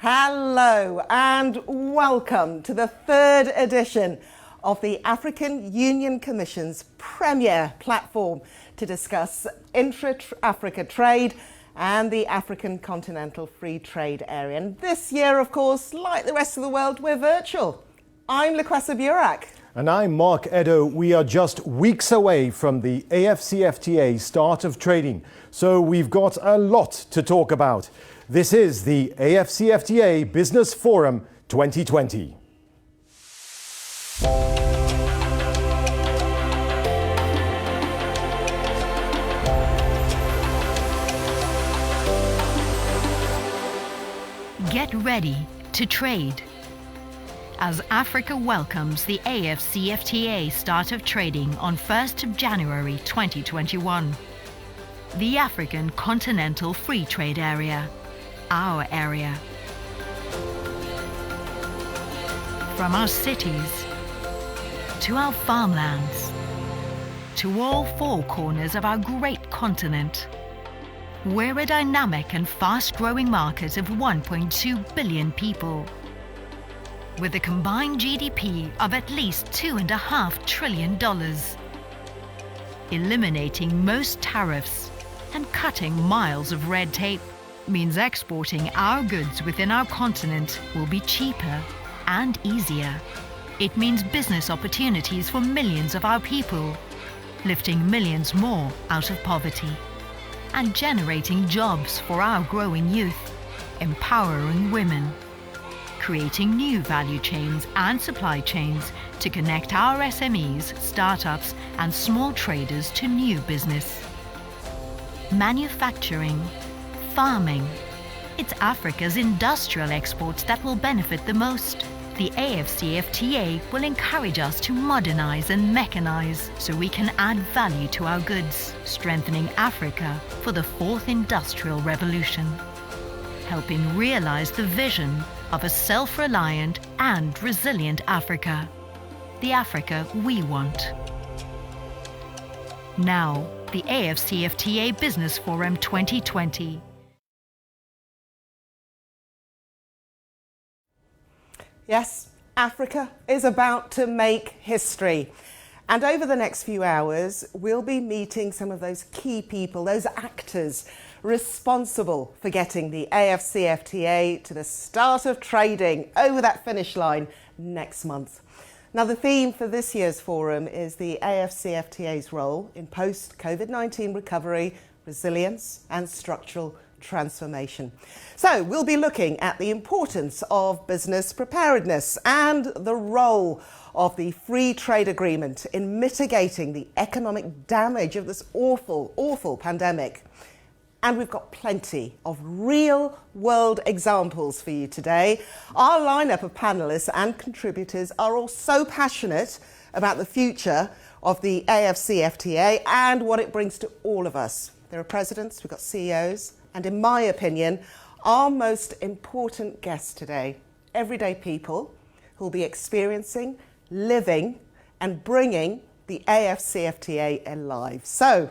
Hello and welcome to the third edition of the African Union Commission's premier platform to discuss intra-Africa trade and the African Continental Free Trade Area. And this year, of course, like the rest of the world, we're virtual. I'm Lukwesa Burak. And I'm Mark Edo. We are just weeks away from the AFCFTA start of trading, so we've got a lot to talk about. This is the AFCFTA Business Forum 2020. Get ready to trade. As Africa welcomes the AFCFTA start of trading on 1st of January 2021. The African Continental Free Trade Area, our area. From our cities, to our farmlands, to all four corners of our great continent, we're a dynamic and fast-growing market of 1.2 billion people, with a combined GDP of at least $2.5 trillion, eliminating most tariffs and cutting miles of red tape means exporting our goods within our continent will be cheaper and easier. It means business opportunities for millions of our people, lifting millions more out of poverty, and generating jobs for our growing youth, empowering women, creating new value chains and supply chains to connect our SMEs, startups, and small traders to new business. Manufacturing, farming. It's Africa's industrial exports that will benefit the most. The AFCFTA will encourage us to modernize and mechanize so we can add value to our goods, strengthening Africa for the fourth industrial revolution, helping realize the vision of a self-reliant and resilient Africa, the Africa we want. Now, the AFCFTA Business Forum 2020. Yes, Africa is about to make history. And over the next few hours, we'll be meeting some of those key people, those actors responsible for getting the AFCFTA to the start of trading over that finish line next month. Now, the theme for this year's forum is the AFCFTA's role in post-COVID-19 recovery, resilience and structural transformation. So we'll be looking at the importance of business preparedness and the role of the free trade agreement in mitigating the economic damage of this awful pandemic. And we've got plenty of real-world examples for you today. Our lineup of panellists and contributors are all so passionate about the future of the AFCFTA and what it brings to all of us. There are presidents, we've got CEOs, and in my opinion, our most important guests today, everyday people who will be experiencing, living, and bringing the AFCFTA alive. So,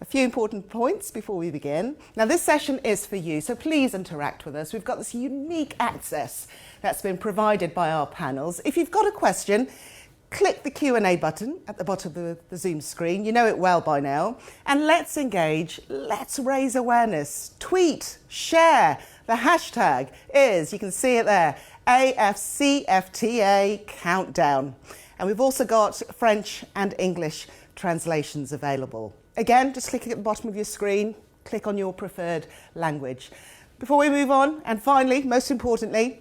a few important points before we begin. Now, this session is for you, so please interact with us. We've got this unique access that's been provided by our panels. If you've got a question, click the Q&A button at the bottom of the Zoom screen. You know it well by now. And let's engage, let's raise awareness. Tweet, share. The hashtag is, you can see it there, AFCFTA Countdown. And we've also got French and English translations available. Again, just click at the bottom of your screen, click on your preferred language. Before we move on, and finally, most importantly,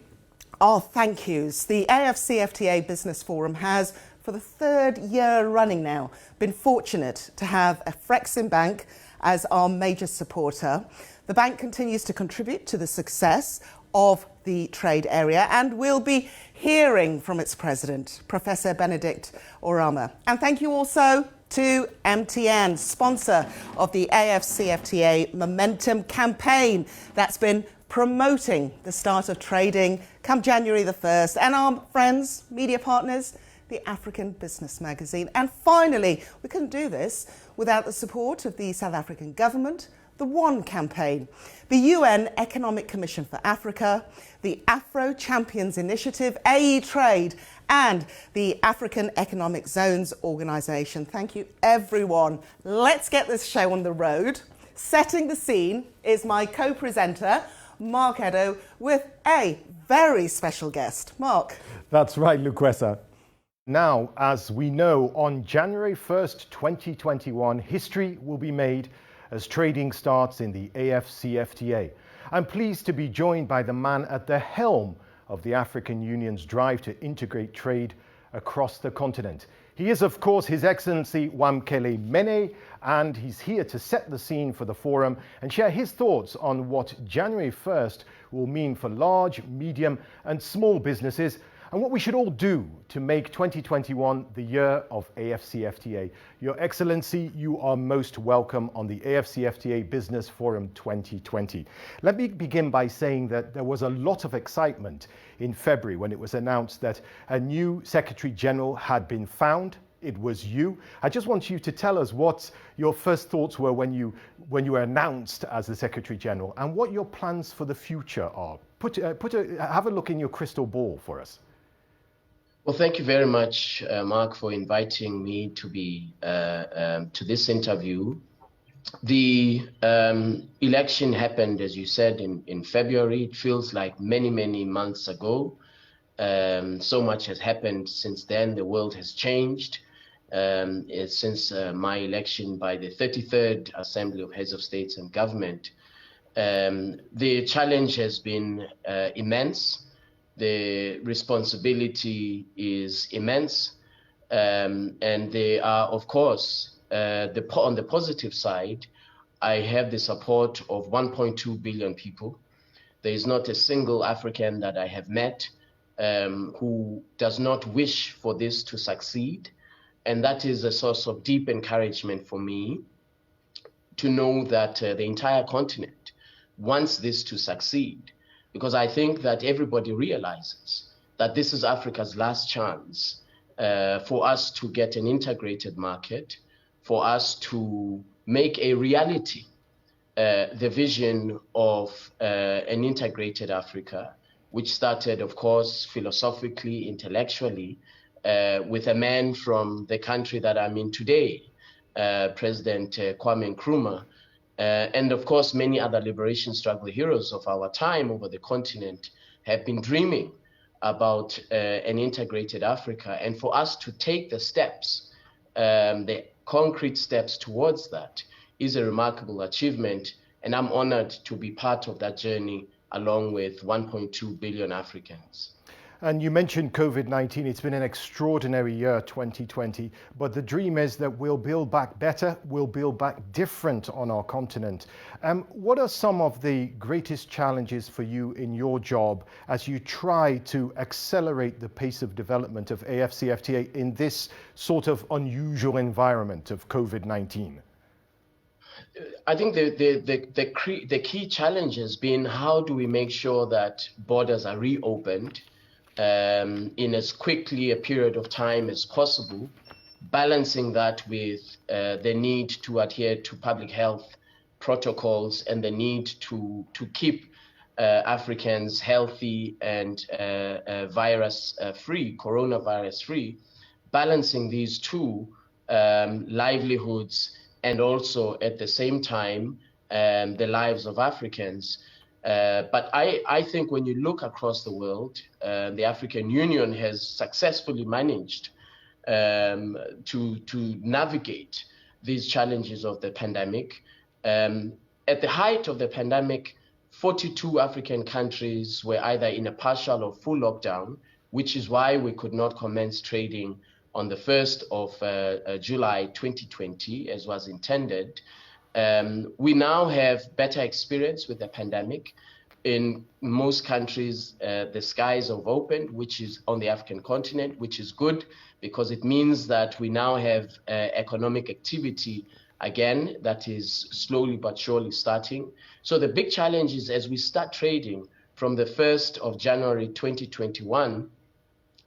our thank yous. The AFCFTA Business Forum has, for the third year running now, been fortunate to have Afrexim Bank as our major supporter. The bank continues to contribute to the success of the trade area, and we'll be hearing from its president, Professor Benedict Oramah. And thank you also to MTN, sponsor of the AFCFTA Momentum campaign that's been promoting the start of trading come January the 1st, and our friends, media partners, the African Business Magazine. And finally, we couldn't do this without the support of the South African government, the One campaign, the UN Economic Commission for Africa, the Afro Champions Initiative, AE Trade, and the African Economic Zones Organisation. Thank you, everyone. Let's get this show on the road. Setting the scene is my co-presenter, Mark Edo, with a very special guest. Mark. That's right, Luquesa. Now, as we know, on January 1st, 2021, history will be made as trading starts in the AFCFTA. I'm pleased to be joined by the man at the helm of the African Union's drive to integrate trade across the continent. He is, of course, His Excellency Wamkele Mene, and he's here to set the scene for the forum and share his thoughts on what January 1st will mean for large, medium, and small businesses, and what we should all do to make 2021 the year of AFCFTA. Your Excellency, you are most welcome on the AFCFTA Business Forum 2020. Let me begin by saying that there was a lot of excitement in February when it was announced that a new Secretary General had been found. It was you. I just want you to tell us what your first thoughts were when you were announced as the Secretary General, and what your plans for the future are. Have a look in your crystal ball for us. Well, thank you very much, Mark, for inviting me to be to this interview. The election happened, as you said, in February. It feels like many, many months ago. So much has happened since then. The world has changed since my election by the 33rd Assembly of Heads of States and Government. The challenge has been immense. The responsibility is immense, and they are, of course, on the positive side, I have the support of 1.2 billion people. There is not a single African that I have met who does not wish for this to succeed, and that is a source of deep encouragement for me to know that the entire continent wants this to succeed. Because I think that everybody realizes that this is Africa's last chance for us to get an integrated market, for us to make a reality the vision of an integrated Africa, which started, of course, philosophically, intellectually, with a man from the country that I'm in today, President Kwame Nkrumah. And of course, many other liberation struggle heroes of our time over the continent have been dreaming about an integrated Africa. And for us to take the steps, the concrete steps towards that, is a remarkable achievement. And I'm honored to be part of that journey along with 1.2 billion Africans. And you mentioned COVID-19. It's been an extraordinary year, 2020, but the dream is that we'll build back better, we'll build back different on our continent. What are some of the greatest challenges for you in your job as you try to accelerate the pace of development of AFCFTA in this sort of unusual environment of COVID-19? I think the key challenge has been, how do we make sure that borders are reopened in as quickly a period of time as possible, balancing that with the need to adhere to public health protocols and the need to keep Africans healthy and virus-free, coronavirus-free, balancing these two livelihoods and also at the same time the lives of Africans. But I think when you look across the world, the African Union has successfully managed to navigate these challenges of the pandemic. At the height of the pandemic, 42 African countries were either in a partial or full lockdown, which is why we could not commence trading on the 1st of July 2020, as was intended. We now have better experience with the pandemic. In most countries, the skies have opened, which is on the African continent, which is good because it means that we now have economic activity again that is slowly but surely starting. So the big challenge is, as we start trading from the 1st of January 2021,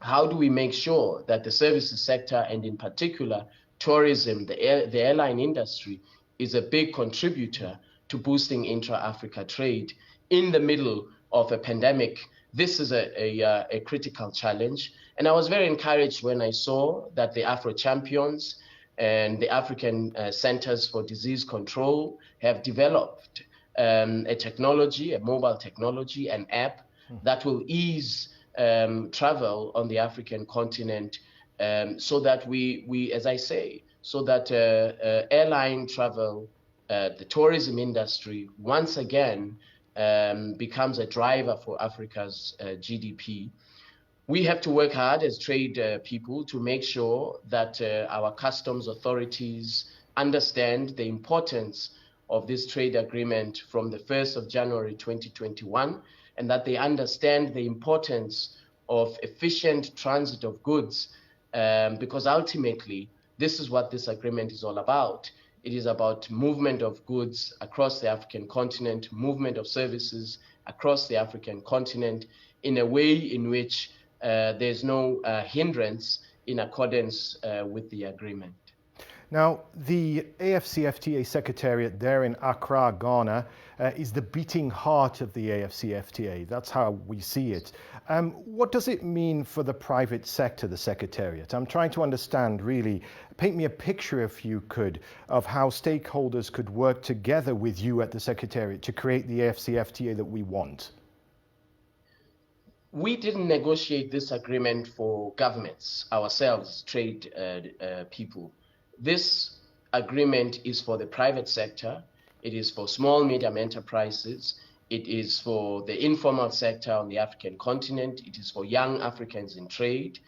how do we make sure that the services sector, and in particular tourism, the airline industry, is a big contributor to boosting intra-Africa trade in the middle of a pandemic. This is a critical challenge. And I was very encouraged when I saw that the Afro Champions and the African Centers for Disease Control have developed a technology, a mobile technology, an app that will ease travel on the African continent, so that we, as I say, so that airline travel, the tourism industry, once again, becomes a driver for Africa's GDP. We have to work hard as trade people to make sure that our customs authorities understand the importance of this trade agreement from the 1st of January 2021, and that they understand the importance of efficient transit of goods, because ultimately, this is what this agreement is all about. It is about movement of goods across the African continent, movement of services across the African continent in a way in which there's no hindrance in accordance with the agreement. Now, the AFCFTA Secretariat there in Accra, Ghana, is the beating heart of the AFCFTA. That's how we see it. What does it mean for the private sector, the Secretariat? I'm trying to understand, really, paint me a picture, if you could, of how stakeholders could work together with you at the Secretariat to create the AFCFTA that we want. We didn't negotiate this agreement for governments, ourselves, trade people. This agreement is for the private sector. It is for small, medium enterprises. It is for the informal sector on the African continent. It is for young Africans in trade.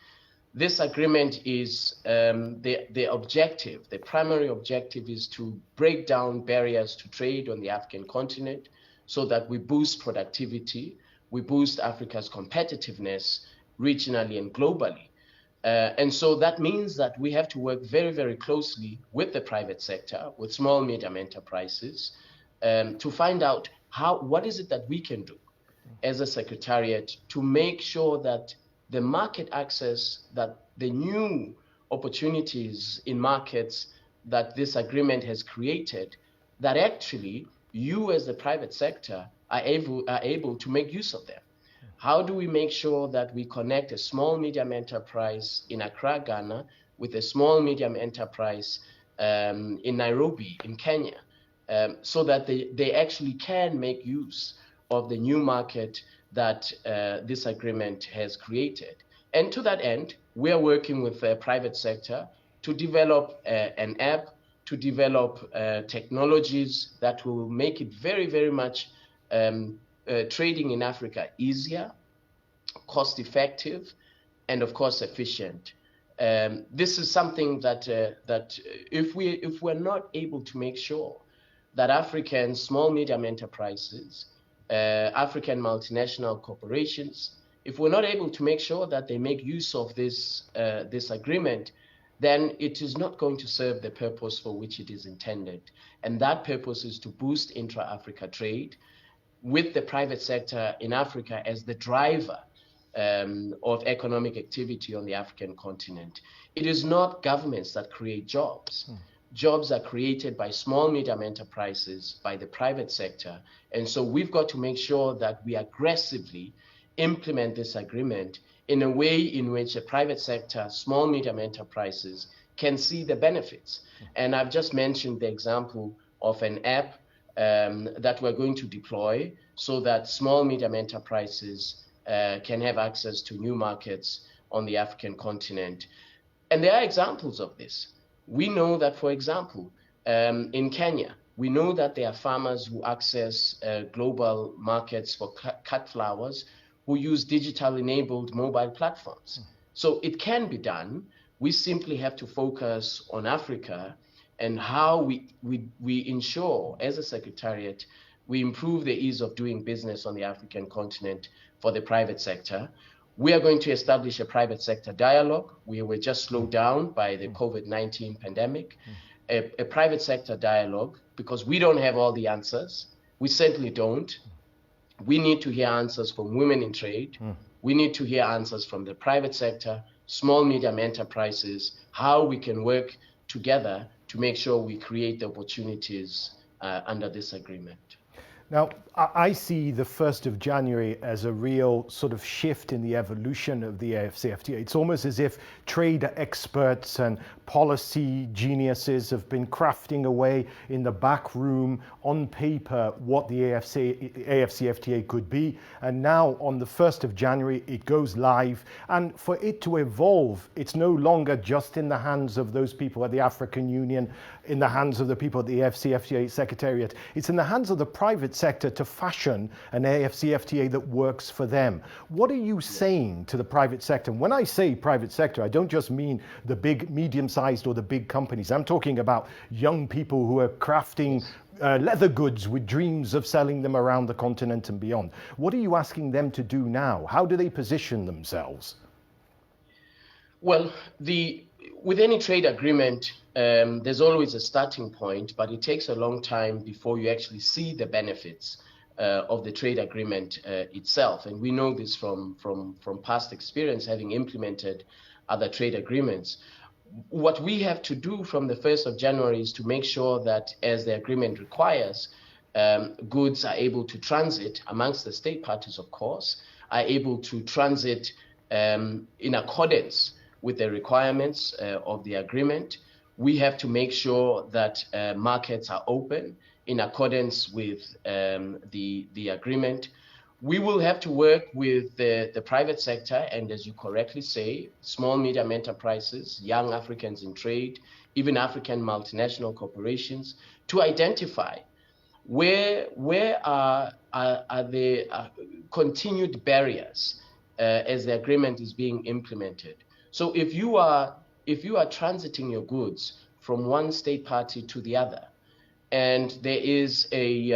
This agreement is the objective, the primary objective is to break down barriers to trade on the African continent so that we boost productivity, we boost Africa's competitiveness regionally and globally. And so that means that we have to work very, very closely with the private sector, with small, medium enterprises, to find out what is it that we can do as a secretariat to make sure that the market access, that the new opportunities in markets that this agreement has created, that actually you as the private sector are able to make use of them. How do we make sure that we connect a small medium enterprise in Accra, Ghana, with a small medium enterprise in Nairobi, in Kenya, so that they actually can make use of the new market that this agreement has created? And to that end, we are working with the private sector to develop an app, to develop technologies that will make it very, very much trading in Africa easier, cost-effective, and of course efficient. This is something that if we're not able to make sure that African small medium enterprises, African multinational corporations, if we're not able to make sure that they make use of this agreement, then it is not going to serve the purpose for which it is intended. And that purpose is to boost intra-Africa trade, with the private sector in Africa as the driver of economic activity on the African continent. It is not governments that create jobs. Jobs are created by small, medium enterprises, by the private sector. And so we've got to make sure that we aggressively implement this agreement in a way in which the private sector, small, medium enterprises can see the benefits. And I've just mentioned the example of an app that we're going to deploy so that small, medium enterprises can have access to new markets on the African continent. And there are examples of this. We know that, for example, in Kenya, we know that there are farmers who access global markets for cut flowers who use digital-enabled mobile platforms. So it can be done. We simply have to focus on Africa and how we ensure, as a secretariat, we improve the ease of doing business on the African continent for the private sector. We are going to establish a private sector dialogue. We were just slowed down by the COVID-19 pandemic. A private sector dialogue, because we don't have all the answers. We certainly don't. We need to hear answers from women in trade. We need to hear answers from the private sector, small, medium enterprises, how we can work together to make sure we create the opportunities under this agreement. Now, I see the 1st of January as a real sort of shift in the evolution of the AFCFTA. It's almost as if trade experts and policy geniuses have been crafting away in the back room on paper what the AFCFTA could be. And now on the 1st of January, it goes live. And for it to evolve, it's no longer just in the hands of those people at the African Union, in the hands of the people at the AFCFTA Secretariat. It's in the hands of the private sector to fashion an AFCFTA that works for them. What are you saying to the private sector? When I say private sector, I don't just mean the big, medium-sized or the big companies. I'm talking about young people who are crafting leather goods with dreams of selling them around the continent and beyond. What are you asking them to do now? How do they position themselves? Well, with any trade agreement, there's always a starting point, but it takes a long time before you actually see the benefits of the trade agreement itself. And we know this from past experience, having implemented other trade agreements. What we have to do from the 1st of January is to make sure that, as the agreement requires, goods are able to transit amongst the state parties, of course, are able to transit in accordance with the requirements of the agreement. We have to make sure that markets are open in accordance with the agreement. We will have to work with the private sector, and as you correctly say, small, medium enterprises, young Africans in trade, even African multinational corporations, to identify where are the continued barriers as the agreement is being implemented. So if you are transiting your goods from one state party to the other, and there is a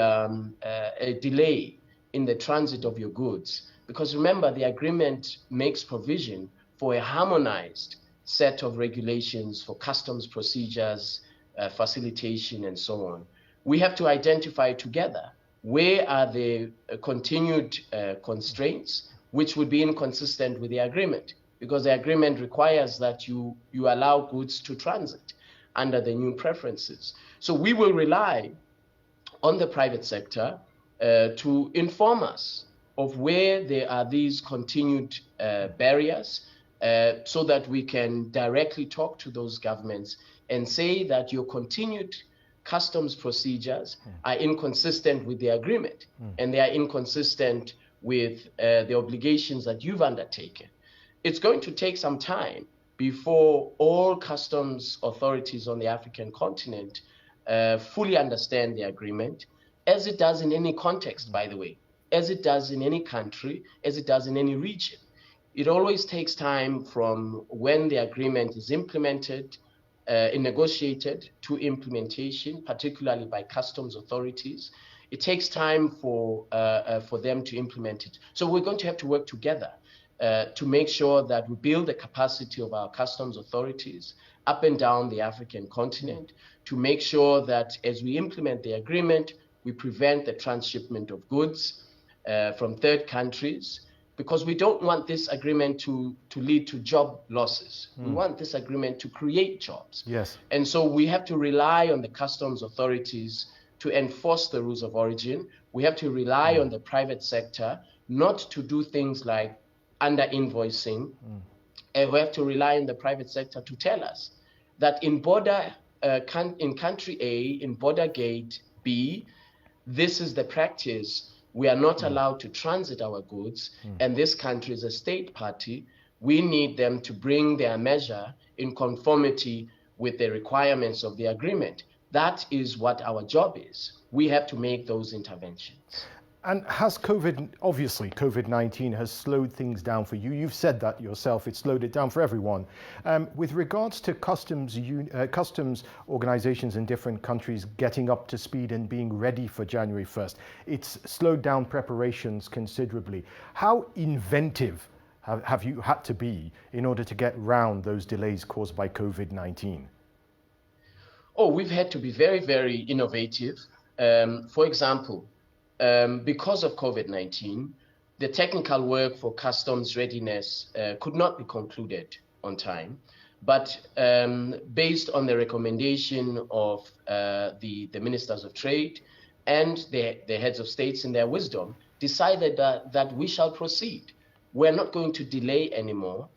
delay in the transit of your goods, because remember, the agreement makes provision for a harmonized set of regulations for customs procedures, facilitation, and so on. We have to identify together where are the continued constraints which would be inconsistent with the agreement, because the agreement requires that you allow goods to transit under the new preferences. So we will rely on the private sector to inform us of where there are these continued barriers, so that we can directly talk to those governments and say that your continued customs procedures are inconsistent with the agreement, and they are inconsistent with the obligations that you've undertaken. It's going to take some time before all customs authorities on the African continent fully understand the agreement, as it does in any context, by the way, as it does in any country, as it does in any region. It always takes time from when the agreement is implemented, negotiated, to implementation, particularly by customs authorities. It takes time for them to implement it. So we're going to have to work together to make sure that we build the capacity of our customs authorities up and down the African continent, to make sure that as we implement the agreement, we prevent the transshipment of goods from third countries, because we don't want this agreement to lead to job losses. We want this agreement to create jobs. Yes. And so we have to rely on the customs authorities to enforce the rules of origin. We have to rely on the private sector not to do things like under-invoicing. And we have to rely on the private sector to tell us that in country A, in border gate B, this is the practice. We are not allowed to transit our goods, and this country is a state party. We need them to bring their measure in conformity with the requirements of the agreement. That is what our job is. We have to make those interventions. And has obviously COVID-19 has slowed things down for you. You've said that yourself, it slowed it down for everyone. With regards to customs organizations in different countries getting up to speed and being ready for January 1st, it's slowed down preparations considerably. How inventive have you had to be in order to get round those delays caused by COVID-19? Oh, we've had to be very, very innovative. For example, because of COVID-19, the technical work for customs readiness could not be concluded on time. But based on the recommendation of the ministers of trade and the heads of states in their wisdom, decided that we shall proceed. We're not going to delay anymore.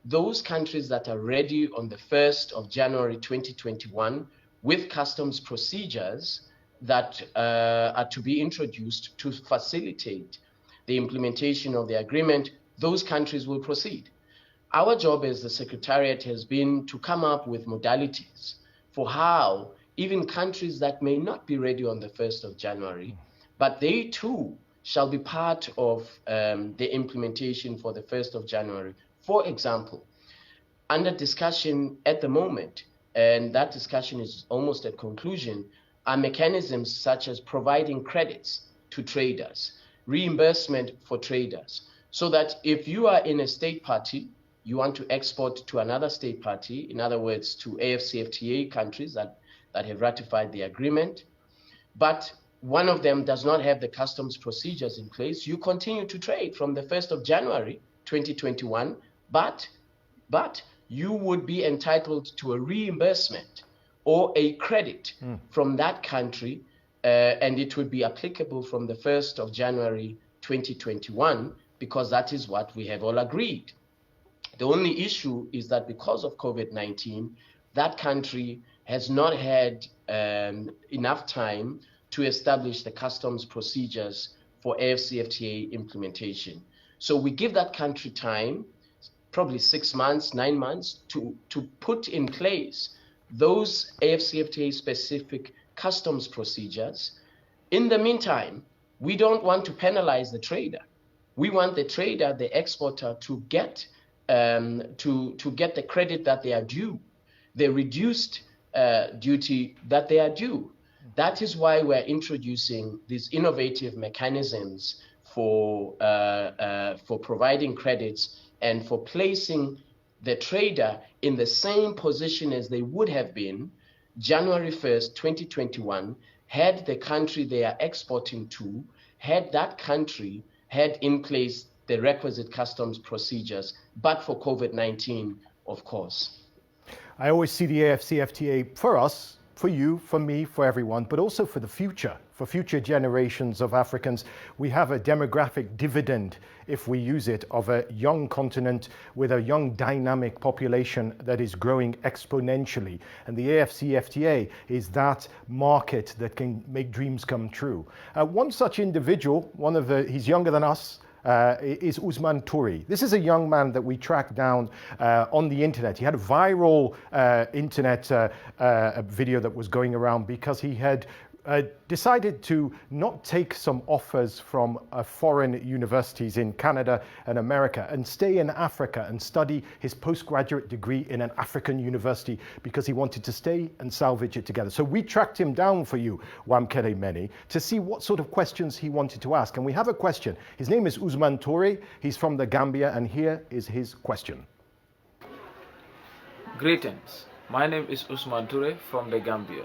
Those countries that are ready on the 1st of January 2021 with customs procedures that are to be introduced to facilitate the implementation of the agreement, those countries will proceed. Our job as the Secretariat has been to come up with modalities for how even countries that may not be ready on the 1st of January, but they too shall be part of the implementation for the 1st of January. For example, under discussion at the moment, and that discussion is almost at conclusion, are mechanisms such as providing credits to traders, reimbursement for traders, so that if you are in a state party, you want to export to another state party, in other words, to AFCFTA countries that have ratified the agreement, but one of them does not have the customs procedures in place, you continue to trade from the 1st of January 2021, but you would be entitled to a reimbursement or a credit from that country, and it would be applicable from the 1st of January 2021, because that is what we have all agreed. The only issue is that because of COVID-19, that country has not had enough time to establish the customs procedures for AFCFTA implementation. So we give that country time, probably 6 months, 9 months, to put in place those AFCFTA specific customs procedures. In the meantime, we don't want to penalize the trader. We want the trader, the exporter, to get the credit that they are due, the reduced duty that they are due. That is why we're introducing these innovative mechanisms for providing credits and for placing the trader in the same position as they would have been January 1st, 2021, had the country they are exporting to, had that country had in place the requisite customs procedures, but for COVID-19, of course. I always see the AFCFTA for us, for you, for me, for everyone, but also for the future, for future generations of Africans. We have a demographic dividend, if we use it, of a young continent with a young dynamic population that is growing exponentially. And the AFCFTA is that market that can make dreams come true. One such individual, he's younger than us, is Ousmane Touré. This is a young man that we tracked down on the internet. He had a viral internet video that was going around because he had decided to not take some offers from foreign universities in Canada and America and stay in Africa and study his postgraduate degree in an African university because he wanted to stay and salvage it together. So we tracked him down for you, Wamkele Mene, to see what sort of questions he wanted to ask. And we have a question. His name is Ousmane Touré. He's from the Gambia, and here is his question. Greetings. My name is Ousmane Touré from the Gambia.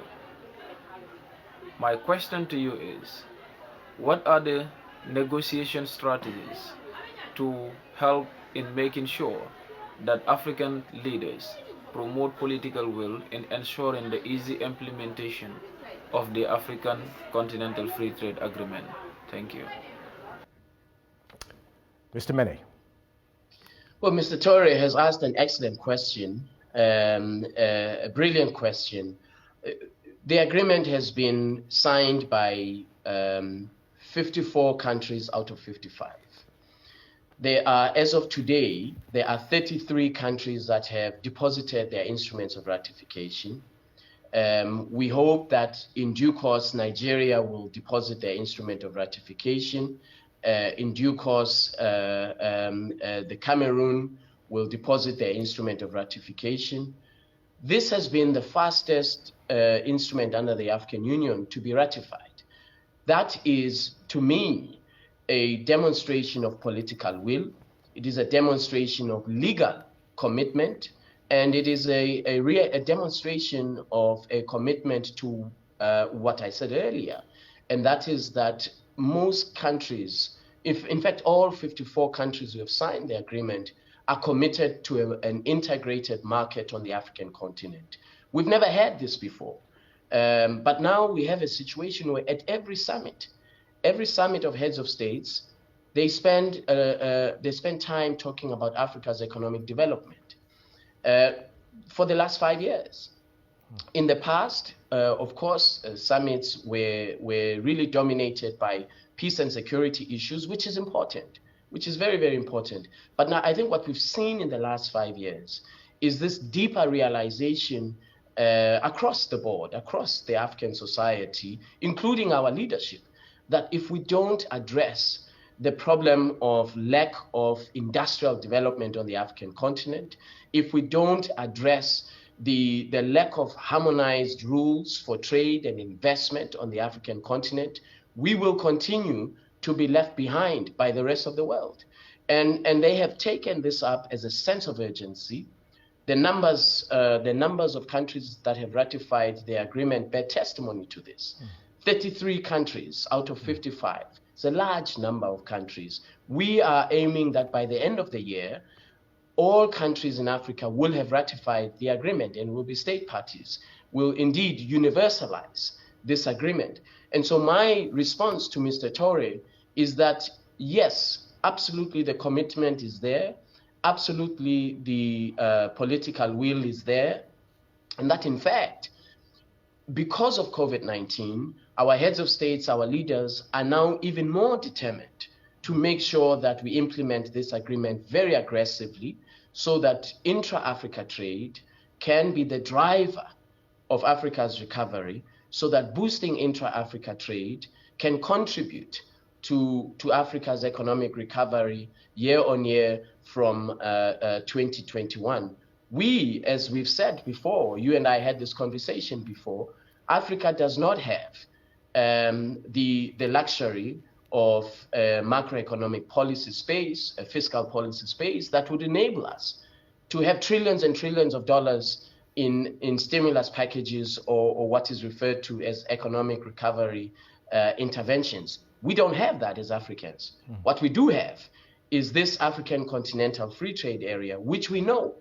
My question to you is, what are the negotiation strategies to help in making sure that African leaders promote political will in ensuring the easy implementation of the African Continental Free Trade Agreement? Thank you. Mr. Mene. Well, Mr. Touré has asked an excellent question, a brilliant question. The agreement has been signed by 54 countries out of 55. There are, as of today, there are 33 countries that have deposited their instruments of ratification. We hope that in due course, Nigeria will deposit their instrument of ratification. In due course, the Cameroon will deposit their instrument of ratification. This has been the fastest instrument under the African Union to be ratified. That is, to me, a demonstration of political will. It is a demonstration of legal commitment, and it is a demonstration of a commitment to what I said earlier, and that is that most countries, in fact all 54 countries who have signed the agreement, are committed to an integrated market on the African continent. We've never had this before. But now we have a situation where at every summit of heads of states, they spend time talking about Africa's economic development for the last 5 years. In the past, of course, summits were really dominated by peace and security issues, which is important, which is very, very important. But now I think what we've seen in the last 5 years is this deeper realization across the board, across the African society, including our leadership, that if we don't address the problem of lack of industrial development on the African continent, if we don't address the lack of harmonized rules for trade and investment on the African continent, we will continue to be left behind by the rest of the world. And they have taken this up as a sense of urgency. The numbers of countries that have ratified the agreement bear testimony to this. 33 countries out of 55. It's a large number of countries. We are aiming that by the end of the year, all countries in Africa will have ratified the agreement and will be state parties, will indeed universalize this agreement. And so my response to Mr. Toure is that, yes, absolutely the commitment is there. Absolutely the political will is there. And that in fact, because of COVID-19, our heads of states, our leaders are now even more determined to make sure that we implement this agreement very aggressively so that intra-Africa trade can be the driver of Africa's recovery, so that boosting intra-Africa trade can contribute to Africa's economic recovery year on year from 2021. We, as we've said before, you and I had this conversation before, Africa does not have the luxury of a macroeconomic policy space, a fiscal policy space that would enable us to have trillions and trillions of dollars in stimulus packages or what is referred to as economic recovery interventions. We don't have that as Africans. What we do have is this African continental free trade area, which we know,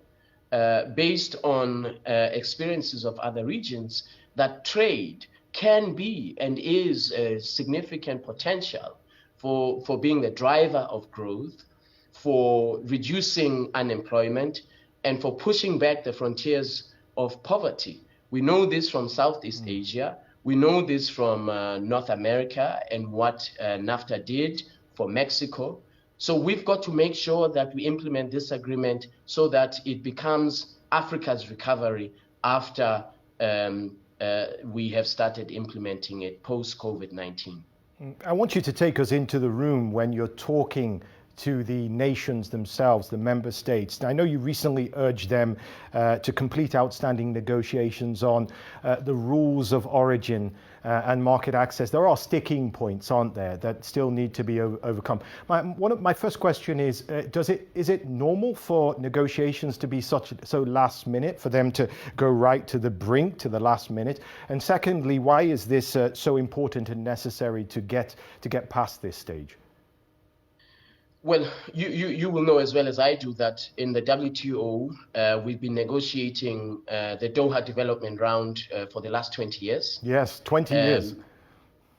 based on experiences of other regions, that trade can be and is a significant potential for being the driver of growth, for reducing unemployment, and for pushing back the frontiers of poverty. We know this from Southeast Asia. We know this from North America and what NAFTA did for Mexico. So we've got to make sure that we implement this agreement so that it becomes Africa's recovery after we have started implementing it post-COVID-19. I want you to take us into the room when you're talking to the nations themselves, the member states. I know you recently urged them to complete outstanding negotiations on the rules of origin and market access. There are sticking points, aren't there, that still need to be overcome. My first question is it normal for negotiations to be so last minute, for them to go right to the brink, to the last minute? And secondly, why is this so important and necessary to get past this stage? Well, you will know as well as I do that in the WTO, we've been negotiating the Doha Development Round for the last 20 years. Yes, 20 years.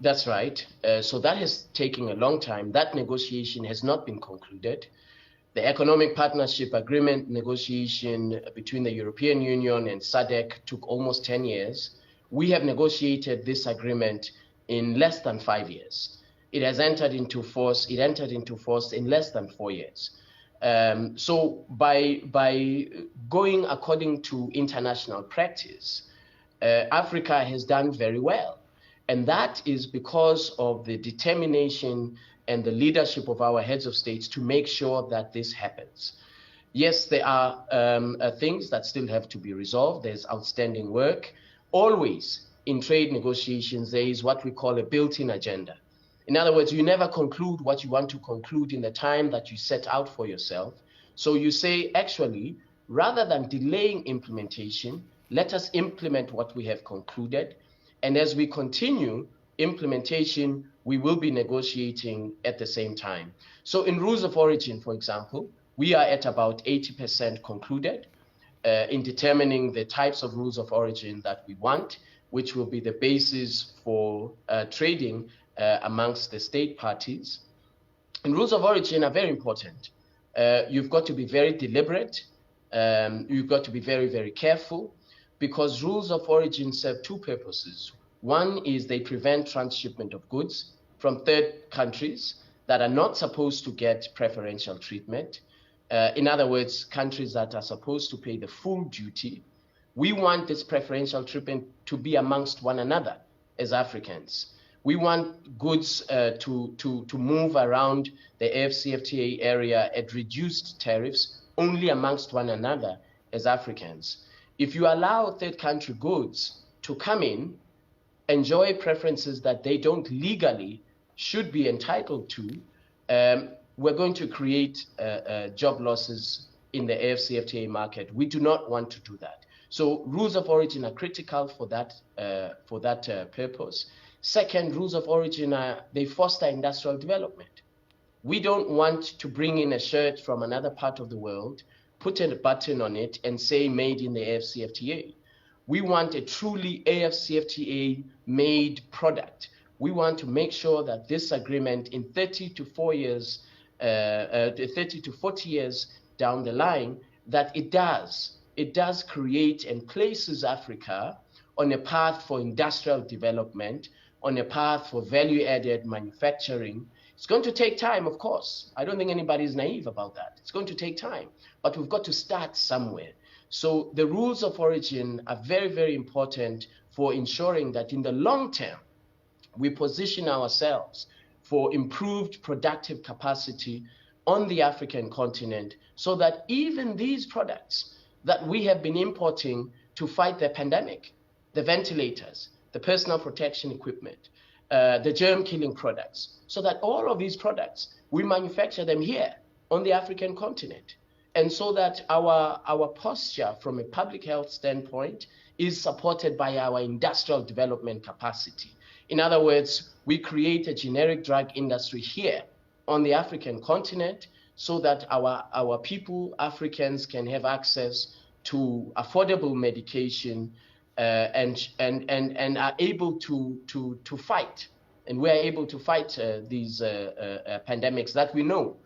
That's right. So that has taken a long time. That negotiation has not been concluded. The Economic Partnership Agreement negotiation between the European Union and SADC took almost 10 years. We have negotiated this agreement in less than 5 years. It has entered into force. It entered into force in less than 4 years. So by going according to international practice, Africa has done very well. And that is because of the determination and the leadership of our heads of states to make sure that this happens. Yes, there are things that still have to be resolved. There's outstanding work. Always in trade negotiations, there is what we call a built-in agenda. In other words, you never conclude what you want to conclude in the time that you set out for yourself. So you say, actually, rather than delaying implementation, let us implement what we have concluded. And as we continue implementation, we will be negotiating at the same time. So in rules of origin, for example, We are at about 80% concluded in determining the types of rules of origin that we want, which will be the basis for trading amongst the state parties. And rules of origin are very important. You've got to be very deliberate. You've got to be very, very careful, because rules of origin serve two purposes. One is they prevent transshipment of goods from third countries that are not supposed to get preferential treatment. In other words, countries that are supposed to pay the full duty. We want this preferential treatment to be amongst one another as Africans. We want goods to move around the AfCFTA area at reduced tariffs only amongst one another as Africans. If you allow third country goods to come in, enjoy preferences that they don't legally should be entitled to, we're going to create job losses in the AfCFTA market. We do not want to do that. So rules of origin are critical for that purpose. Second, rules of origin they foster industrial development. We don't want to bring in a shirt from another part of the world, put a button on it and say made in the AfCFTA. We want a truly AfCFTA made product. We want to make sure that this agreement in 30 to 40 years down the line, that it does create and places Africa on a path for industrial development, on a path for value-added manufacturing. It's going to take time, of course. I don't think anybody is naive about that. It's going to take time, but we've got to start somewhere. So the rules of origin are very, very important for ensuring that in the long term, we position ourselves for improved productive capacity on the African continent, so that even these products that we have been importing to fight the pandemic, the ventilators, the personal protection equipment, the germ-killing products, so that all of these products, we manufacture them here on the African continent. And so that our posture from a public health standpoint is supported by our industrial development capacity. In other words, we create a generic drug industry here on the African continent, so that our people, Africans, can have access to affordable medication and are able to fight. And we're able to fight these pandemics that we know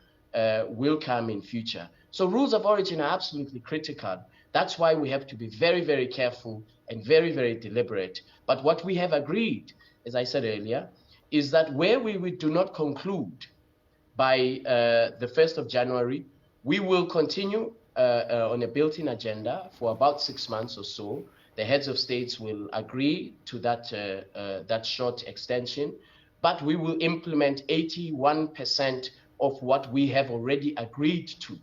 will come in future. So rules of origin are absolutely critical. That's why we have to be very, very careful and very, very deliberate. But what we have agreed, as I said earlier, is that where we do not conclude by the 1st of January, we will continue on a built-in agenda for about 6 months or so. The heads of states will agree to that short extension, but we will implement 81% of what we have already agreed to.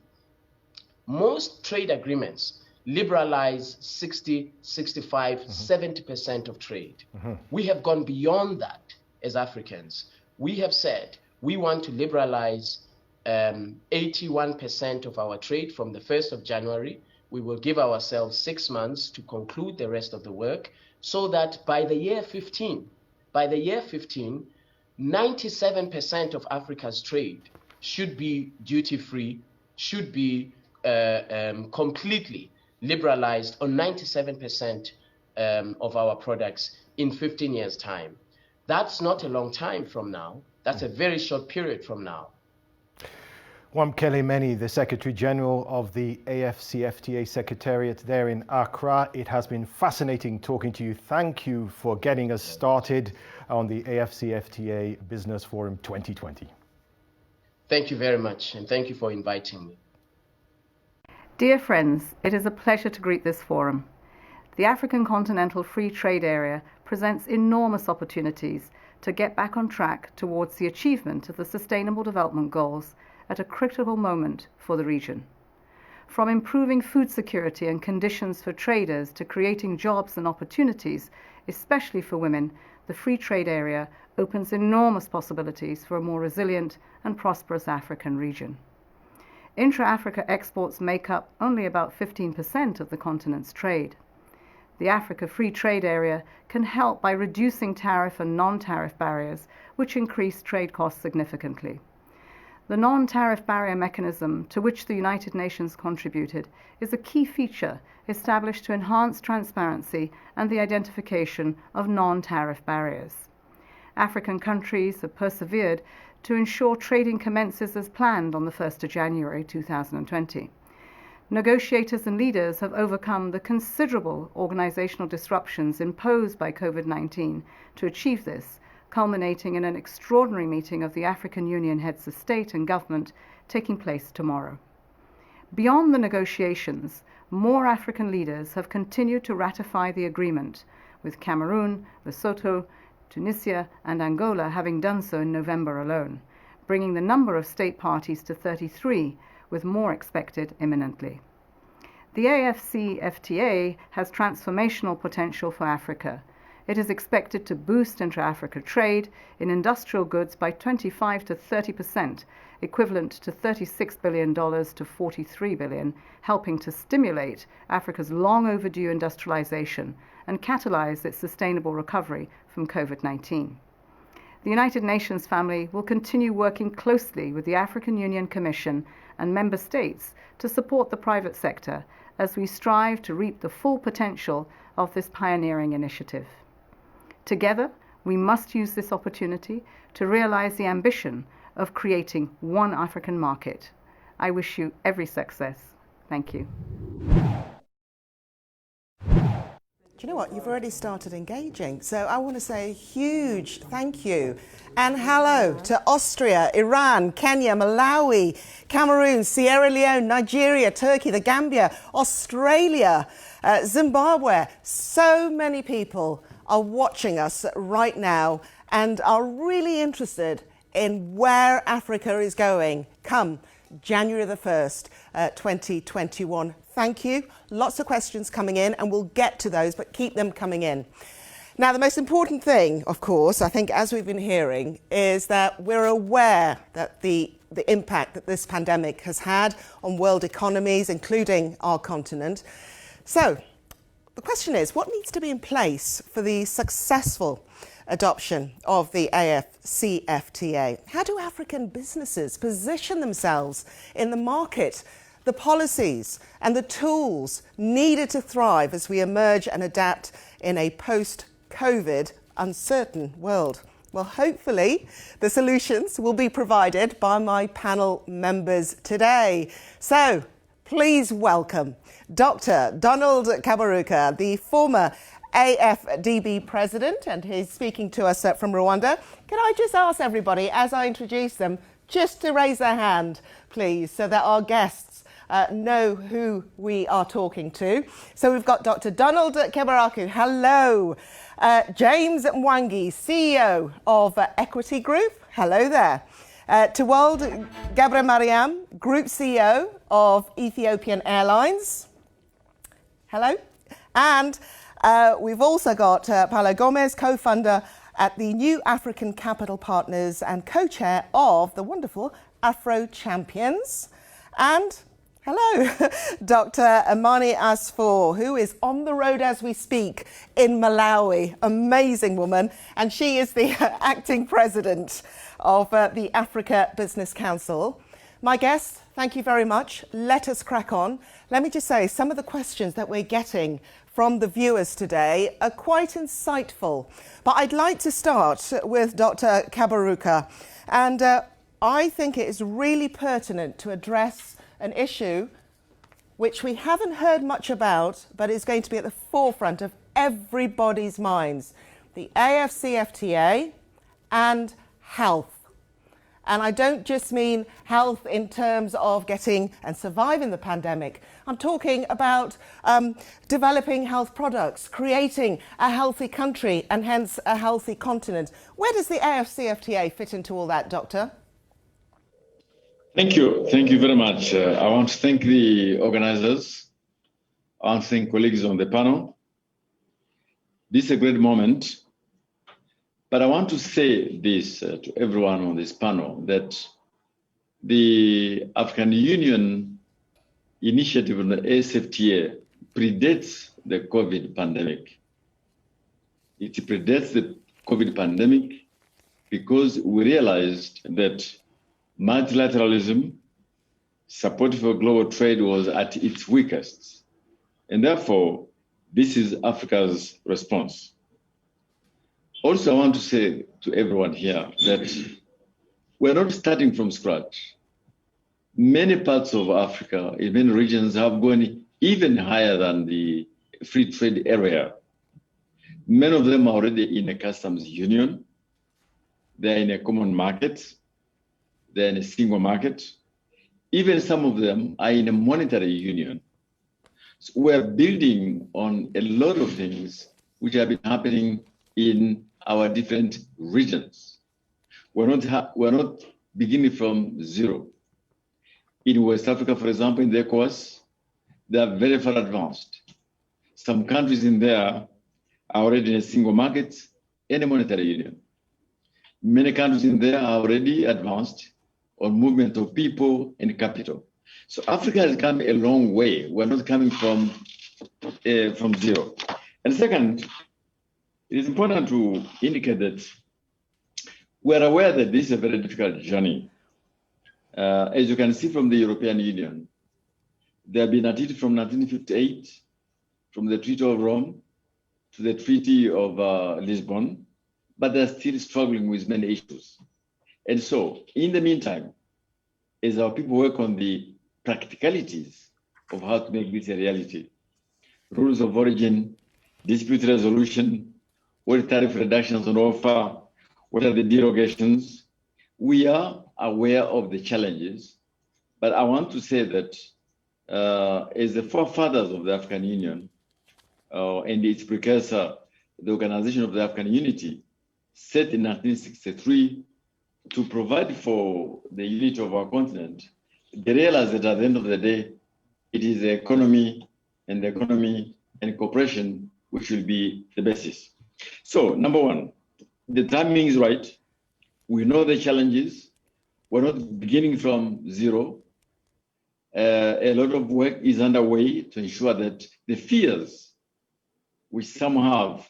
Most trade agreements liberalize 60, 65, 70% of trade. We have gone beyond that as Africans. We have said we want to liberalize 81% of our trade from the 1st of January. We will give ourselves 6 months to conclude the rest of the work, so that by the year 15, 97% of Africa's trade should be duty-free, should be completely liberalized on 97% of our products in 15 years' time. That's not a long time from now. That's a very short period from now. Wamkele Meni, the Secretary General of the AfCFTA Secretariat there in Accra. It has been fascinating talking to you. Thank you for getting us started on the AfCFTA Business Forum 2020. Thank you very much, and thank you for inviting me. Dear friends, it is a pleasure to greet this forum. The African Continental Free Trade Area presents enormous opportunities to get back on track towards the achievement of the Sustainable Development Goals at a critical moment for the region. From improving food security and conditions for traders to creating jobs and opportunities, especially for women, the Free Trade Area opens enormous possibilities for a more resilient and prosperous African region. Intra-Africa exports make up only about 15% of the continent's trade. The Africa Free Trade Area can help by reducing tariff and non-tariff barriers, which increase trade costs significantly. The non-tariff barrier mechanism to which the United Nations contributed is a key feature established to enhance transparency and the identification of non-tariff barriers. African countries have persevered to ensure trading commences as planned on the 1st of January 2020. Negotiators and leaders have overcome the considerable organizational disruptions imposed by COVID-19 to achieve this, culminating in an extraordinary meeting of the African Union heads of state and government taking place tomorrow. Beyond the negotiations, more African leaders have continued to ratify the agreement, with Cameroon, Lesotho, Tunisia and Angola having done so in November alone, bringing the number of state parties to 33, with more expected imminently. The AFCFTA has transformational potential for Africa. It is expected to boost intra-Africa trade in industrial goods by 25 to 30%, equivalent to $36 billion to $43 billion, helping to stimulate Africa's long overdue industrialization and catalyze its sustainable recovery from COVID-19. The United Nations family will continue working closely with the African Union Commission and member states to support the private sector as we strive to reap the full potential of this pioneering initiative. Together, we must use this opportunity to realize the ambition of creating one African market. I wish you every success. Thank you. Do you know what? You've already started engaging. So I want to say a huge thank you and hello to Austria, Iran, Kenya, Malawi, Cameroon, Sierra Leone, Nigeria, Turkey, the Gambia, Australia, Zimbabwe. So many people are watching us right now and are really interested in where Africa is going come January the 1st, 2021. Thank you. Lots of questions coming in and we'll get to those, but keep them coming in. Now, the most important thing, of course, I think as we've been hearing, is that we're aware that the impact that this pandemic has had on world economies, including our continent. So the question is, what needs to be in place for the successful adoption of the AFCFTA? How do African businesses position themselves in the market, the policies and the tools needed to thrive as we emerge and adapt in a post-COVID uncertain world? Well, hopefully the solutions will be provided by my panel members today. So please welcome Dr. Donald Kaberuka, the former AFDB president, and he's speaking to us from Rwanda. Can I just ask everybody, as I introduce them, just to raise their hand, please, so that our guests know who we are talking to. So we've got Dr. Donald Kaberuka. Hello. James Mwangi, CEO of Equity Group. Hello there. Tewolde Gebremariam, Group CEO of Ethiopian Airlines. Hello. And we've also got Paulo Gomes, co-founder at the New African Capital Partners and co-chair of the wonderful Afro Champions. And hello, Dr. Amani Asfour, who is on the road as we speak in Malawi. Amazing woman. And she is the acting president of the Africa Business Council. My guests, thank you very much. Let us crack on. Let me just say, some of the questions that we're getting from the viewers today are quite insightful. But I'd like to start with Dr. Kaberuka. And I think it is really pertinent to address an issue which we haven't heard much about, but is going to be at the forefront of everybody's minds: the AFCFTA and health. And I don't just mean health in terms of getting and surviving the pandemic. I'm talking about developing health products, creating a healthy country and hence a healthy continent. Where does the AFCFTA fit into all that, Doctor? Thank you. Thank you very much. I want to thank the organizers. I want to thank colleagues on the panel. This is a great moment. But I want to say this to everyone on this panel, that the African Union initiative on the AFCFTA predates the COVID pandemic. It predates the COVID pandemic because we realized that multilateralism, support for global trade was at its weakest. And therefore, this is Africa's response. Also, I want to say to everyone here that we're not starting from scratch. Many parts of Africa, in many regions, have gone even higher than the free trade area. Many of them are already in a customs union. They're in a common market. They're in a single market. Even some of them are in a monetary union. So we're building on a lot of things which have been happening in our different regions. We're not beginning from zero. In West Africa, for example, in the ECOWAS, they are very far advanced. Some countries in there are already in a single market and a monetary union. Many countries in there are already advanced on movement of people and capital. So Africa has come a long way. We're not coming from zero. And second, it is important to indicate that we're aware that this is a very difficult journey. As you can see from the European Union, they have been at it from 1958, from the Treaty of Rome to the Treaty of Lisbon, but they're still struggling with many issues. And so, in the meantime, as our people work on the practicalities of how to make this a reality, rules of origin, dispute resolution, what are tariff reductions on offer, what are the derogations, we are aware of the challenges, but I want to say that as the forefathers of the African Union and its precursor, the Organization of the African Unity, set in 1963 to provide for the unity of our continent, they realized that at the end of the day, it is the economy and cooperation which will be the basis. So, number one, the timing is right. We know the challenges. We're not beginning from zero. A lot of work is underway to ensure that the fears which some have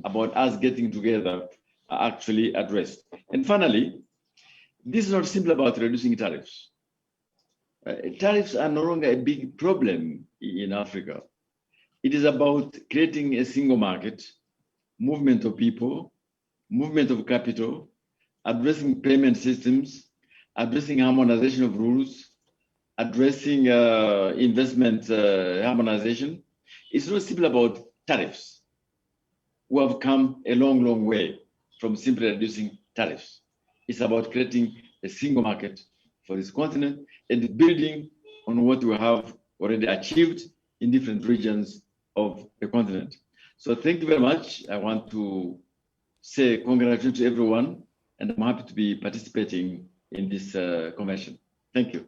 about us getting together are actually addressed. And finally, this is not simply about reducing tariffs. Tariffs are no longer a big problem in Africa. It is about creating a single market, movement of people, movement of capital, addressing payment systems, addressing harmonization of rules, addressing investment harmonization. It's not simply about tariffs. We have come a long, long way from simply reducing tariffs. It's about creating a single market for this continent and building on what we have already achieved in different regions of the continent. So thank you very much. I want to say congratulations to everyone, and I'm happy to be participating in this convention. Thank you.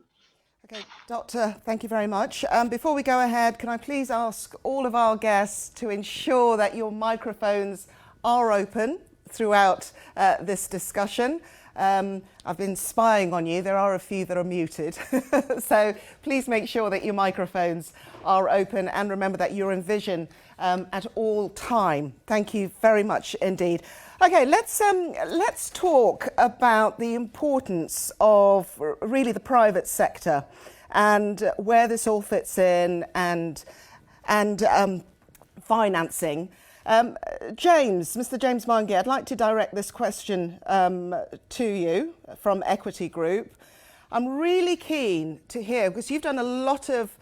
Okay, Doctor, thank you very much. Before we go ahead, can I please ask all of our guests to ensure that your microphones are open throughout this discussion. I've been spying on you. There are a few that are muted. So please make sure that your microphones are open, and remember that you're in vision at all time. Thank you very much indeed. Okay, let's talk about the importance of really the private sector and where this all fits in and financing. Mr. James Mange, I'd like to direct this question to you from Equity Group. I'm really keen to hear, because you've done a lot of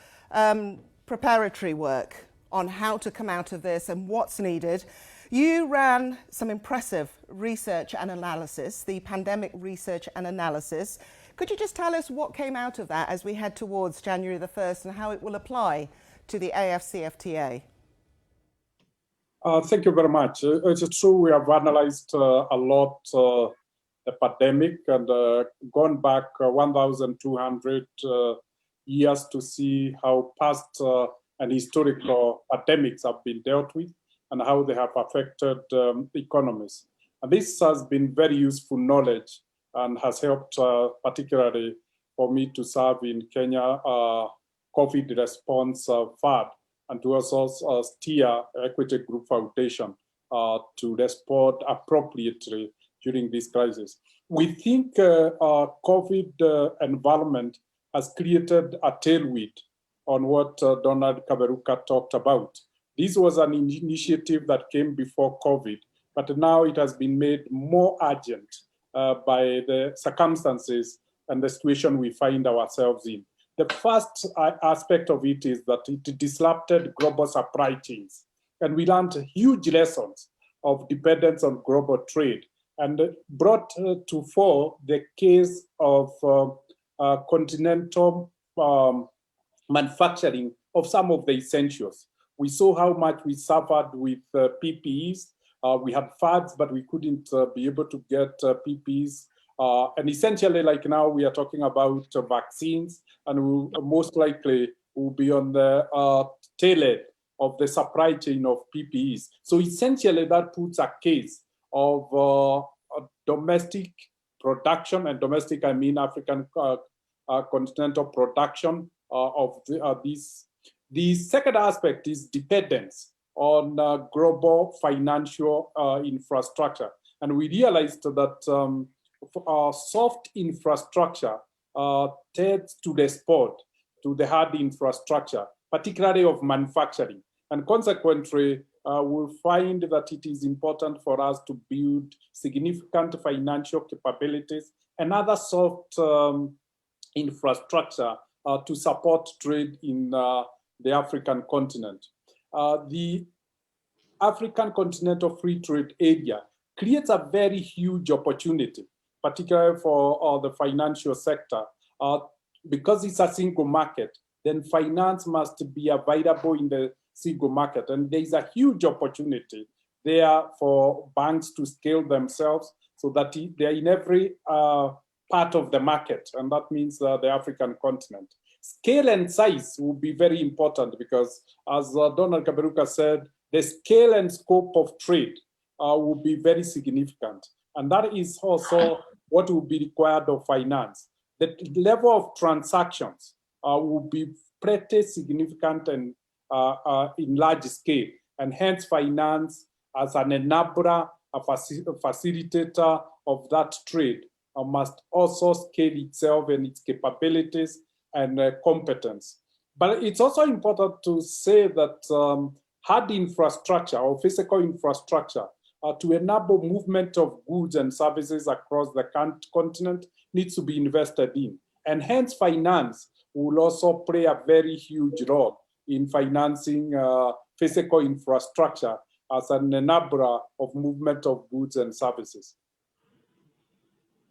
preparatory work on how to come out of this and what's needed. You ran some impressive research and analysis, the pandemic research and analysis. Could you just tell us what came out of that as we head towards January the 1st and how it will apply to the AFCFTA? Thank you very much. It's true, we have analyzed a lot the pandemic and gone back 1,200 years to see how past and historical pandemics have been dealt with and how they have affected economies. And this has been very useful knowledge and has helped particularly for me to serve in Kenya COVID response fund, and to also steer Equity Group Foundation to respond appropriately during this crisis. we think COVID environment has created a tailwind on what Donald Kaberuka talked about. This was an initiative that came before COVID, but now it has been made more urgent by the circumstances and the situation we find ourselves in. The first aspect of it is that it disrupted global supply chains, and we learned huge lessons of dependence on global trade, and brought to fore the case of continental manufacturing of some of the essentials. We saw how much we suffered with PPEs. We had funds, but we couldn't be able to get PPEs. And essentially, like now, we are talking about vaccines, and we most likely will be on the tail end of the supply chain of PPEs. So essentially, that puts a case of domestic production, and domestic, I mean African continental production of these. The second aspect is dependence on global financial infrastructure. And we realized that soft infrastructure tends to respond to the hard infrastructure, particularly of manufacturing. And consequently, we'll find that it is important for us to build significant financial capabilities and other soft infrastructure to support trade in the African continent. The African Continental Free Trade Area creates a very huge opportunity, particularly for the financial sector. Because it's a single market, then finance must be available in the single market. And there's a huge opportunity there for banks to scale themselves so that they're in every part of the market. And that means the African continent. Scale and size will be very important because, as Donald Kaberuka said, the scale and scope of trade will be very significant. And that is also what will be required of finance. The level of transactions will be pretty significant and in large scale. And hence finance as an enabler, a facilitator of that trade must also scale itself and its capabilities and competence. But it's also important to say that hard infrastructure or physical infrastructure to enable movement of goods and services across the continent needs to be invested in. And hence finance will also play a very huge role in financing physical infrastructure as an enabler of movement of goods and services.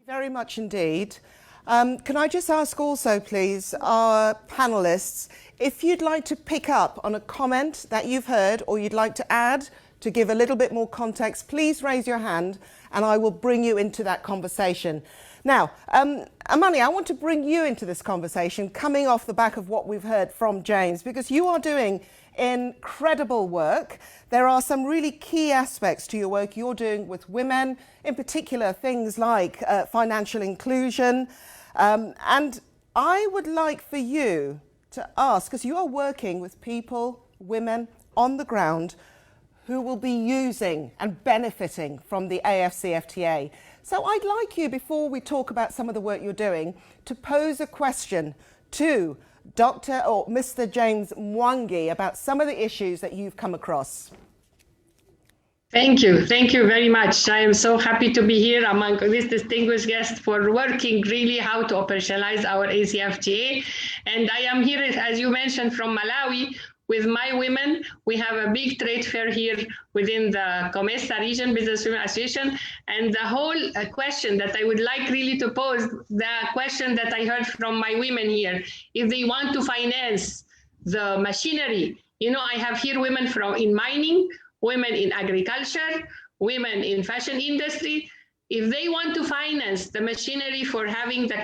Very much indeed. Can I just ask also, please, our panelists, if you'd like to pick up on a comment that you've heard or you'd like to add to give a little bit more context, please raise your hand and I will bring you into that conversation. Now, Amani, I want to bring you into this conversation coming off the back of what we've heard from James, because you are doing incredible work. There are some really key aspects to your work you're doing with women, in particular things like financial inclusion. And I would like for you to ask, because you are working with people, women on the ground, who will be using and benefiting from the AFCFTA. So I'd like you, before we talk about some of the work you're doing, to pose a question to Dr. or Mr. James Mwangi about some of the issues that you've come across. Thank you very much. I am so happy to be here among this distinguished guest for working really how to operationalize our ACFTA. And I am here, as you mentioned, from Malawi with my women. We have a big trade fair here within the COMESA region, Business Women Association. And the whole question that I would like really to pose, the question that I heard from my women here, if they want to finance the machinery. You know, I have here women in mining, women in agriculture, women in fashion industry. If they want to finance the machinery for having the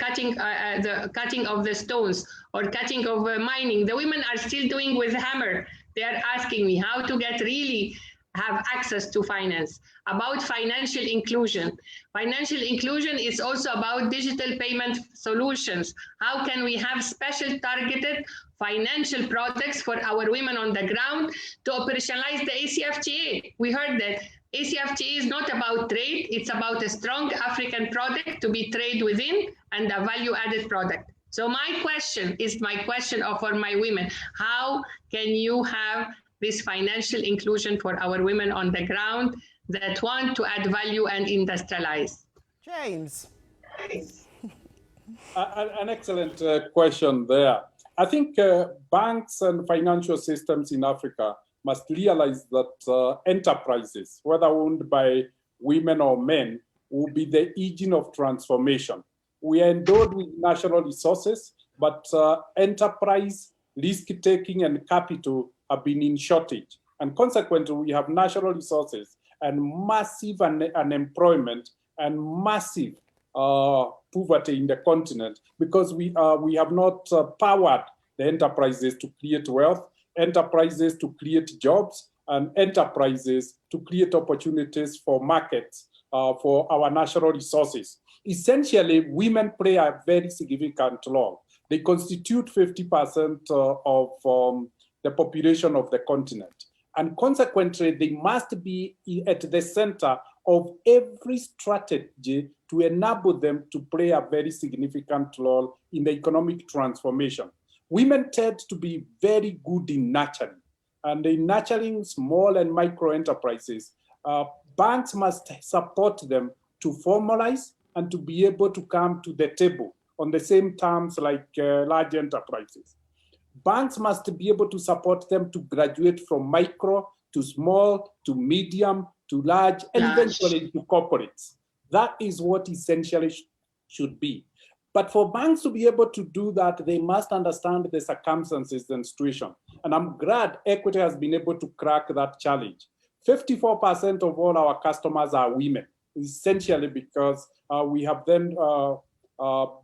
cutting of the stones or cutting of mining, the women are still doing with hammer. They are asking me how to really have access to finance. About financial inclusion. Financial inclusion is also about digital payment solutions. How can we have special targeted financial products for our women on the ground to operationalize the ACFTA? We heard that ACFTA is not about trade, it's about a strong African product to be traded within and a value-added product. So my question for my women, how can you have this financial inclusion for our women on the ground that want to add value and industrialize? James. An excellent question there. I think banks and financial systems in Africa must realize that enterprises, whether owned by women or men, will be the engine of transformation. We are endowed with national resources, but enterprise, risk-taking, and capital have been in shortage. And consequently, we have national resources and massive unemployment and massive poverty in the continent because we have not powered the enterprises to create wealth, enterprises to create jobs, and enterprises to create opportunities for markets for our national resources. Essentially, women play a very significant role. They constitute 50% of the population of the continent. And consequently, they must be at the center of every strategy to enable them to play a very significant role in the economic transformation. Women tend to be very good in nurturing, and in nurturing small and micro enterprises, banks must support them to formalize and to be able to come to the table on the same terms like large enterprises. Banks must be able to support them to graduate from micro to small to medium to large and eventually to corporates. That is what essentially should be. But for banks to be able to do that, they must understand the circumstances and situation. And I'm glad Equity has been able to crack that challenge. 54% of all our customers are women, essentially because we have then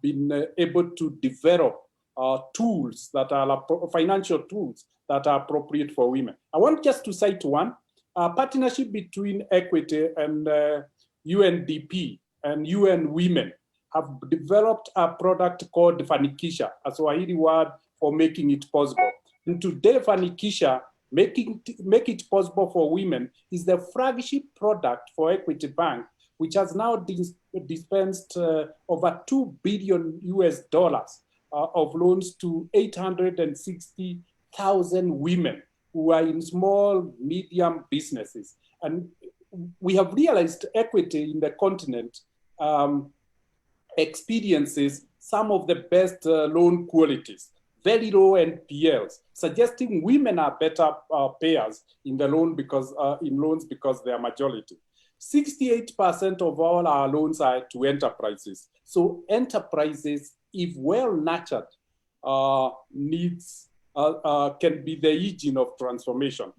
been able to develop tools that are financial tools that are appropriate for women. I want just to cite one, a partnership between Equity and UNDP and UN Women have developed a product called Fanikisha, a Swahili word for making it possible. And today, Fanikisha, make it possible for women, is the flagship product for Equity Bank, which has now dispensed over $2 billion of loans to 860,000 women who are in small, medium businesses. And we have realized Equity in the continent experiences some of the best loan qualities, very low NPLs, suggesting women are better payers in the loans because they are majority. 68% of all our loans are to enterprises. So enterprises, if well nurtured, can be the engine of transformation.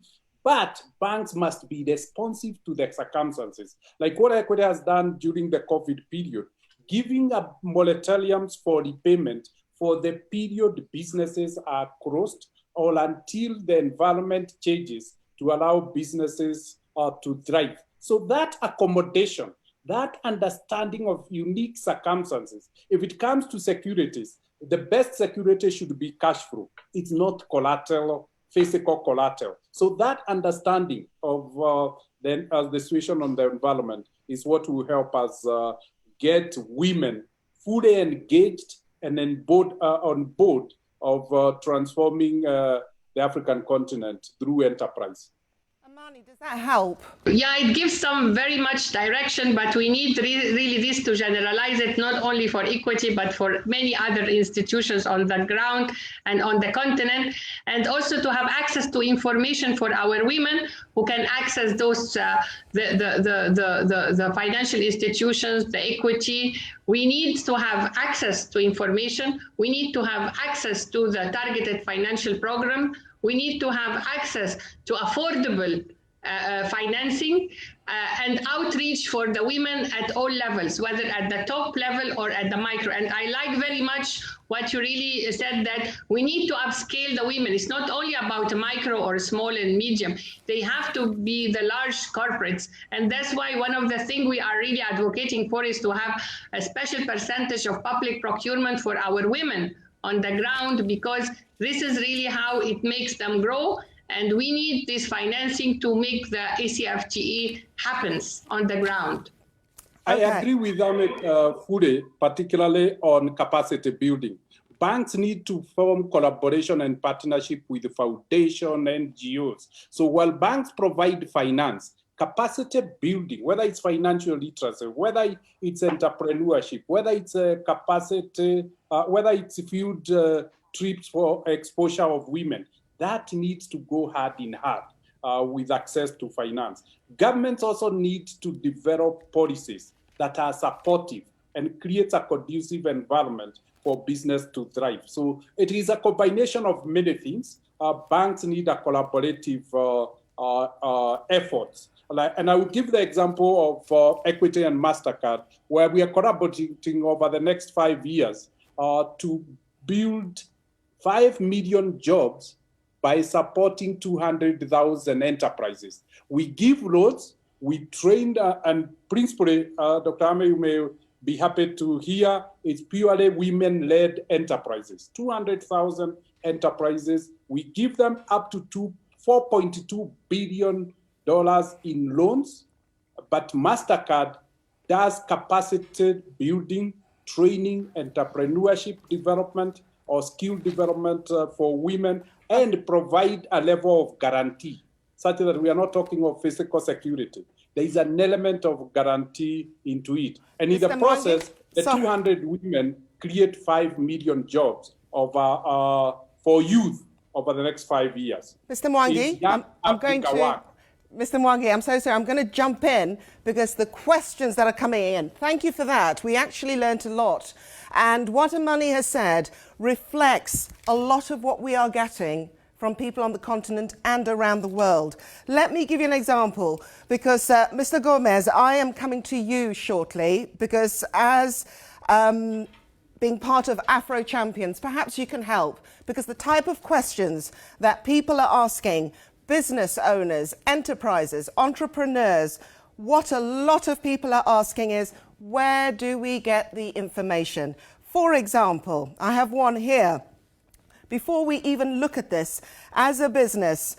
But banks must be responsive to the circumstances, like what Equity has done during the COVID period, giving a moratoriums for repayment for the period businesses are closed or until the environment changes to allow businesses to thrive. So that accommodation, that understanding of unique circumstances, if it comes to securities, the best security should be cash flow. It's not collateral, physical collateral. So that understanding of the situation on the environment is what will help us get women fully engaged and on board of transforming the African continent through enterprise. Amani, does that help? Yeah, it gives some very much direction, but we need really this to generalize it, not only for Equity, but for many other institutions on the ground and on the continent, and also to have access to information for our women who can access those, the financial institutions, the Equity. We need to have access to information. We need to have access to the targeted financial program. We need to have access to affordable financing and outreach for the women at all levels, whether at the top level or at the micro. And I like very much what you really said, that we need to upscale the women. It's not only about micro or small and medium. They have to be the large corporates. And that's why one of the things we are really advocating for is to have a special percentage of public procurement for our women on the ground, because this is really how it makes them grow And we need this financing to make the ACFTA happens on the ground. I agree with Ahmed Fude, particularly on capacity building. Banks need to form collaboration and partnership with the foundation and NGOs. So while banks provide finance, capacity building, whether it's financial literacy, whether it's entrepreneurship, whether it's capacity, whether it's field trips for exposure of women, that needs to go hand in hand with access to finance. Governments also need to develop policies that are supportive and create a conducive environment for business to thrive. So it is a combination of many things. Banks need a collaborative efforts. And I will give the example of Equity and MasterCard, where we are collaborating over the next 5 years to build 5 million jobs by supporting 200,000 enterprises. We give loans, we train, and principally, Dr. Ame, you may be happy to hear, it's purely women-led enterprises. 200,000 enterprises, we give them up to $4.2 billion in loans, but MasterCard does capacity building, training, entrepreneurship development, or skill development for women, and provide a level of guarantee, such that we are not talking of physical security. There is an element of guarantee into it. And in the process, the 200 women create 5 million jobs for youth over the next 5 years. Mr. Mwangi, I'm going to... Mr. Mwangi, I'm so sorry. I'm going to jump in because the questions that are coming in, thank you for that. We actually learned a lot. And what Amani has said reflects a lot of what we are getting from people on the continent and around the world. Let me give you an example, because Mr. Gomez, I am coming to you shortly, because as being part of Afro Champions, perhaps you can help, because the type of questions that people are asking, business owners, enterprises, entrepreneurs, what a lot of people are asking is, where do we get the information? For example, I have one here. Before we even look at this, as a business,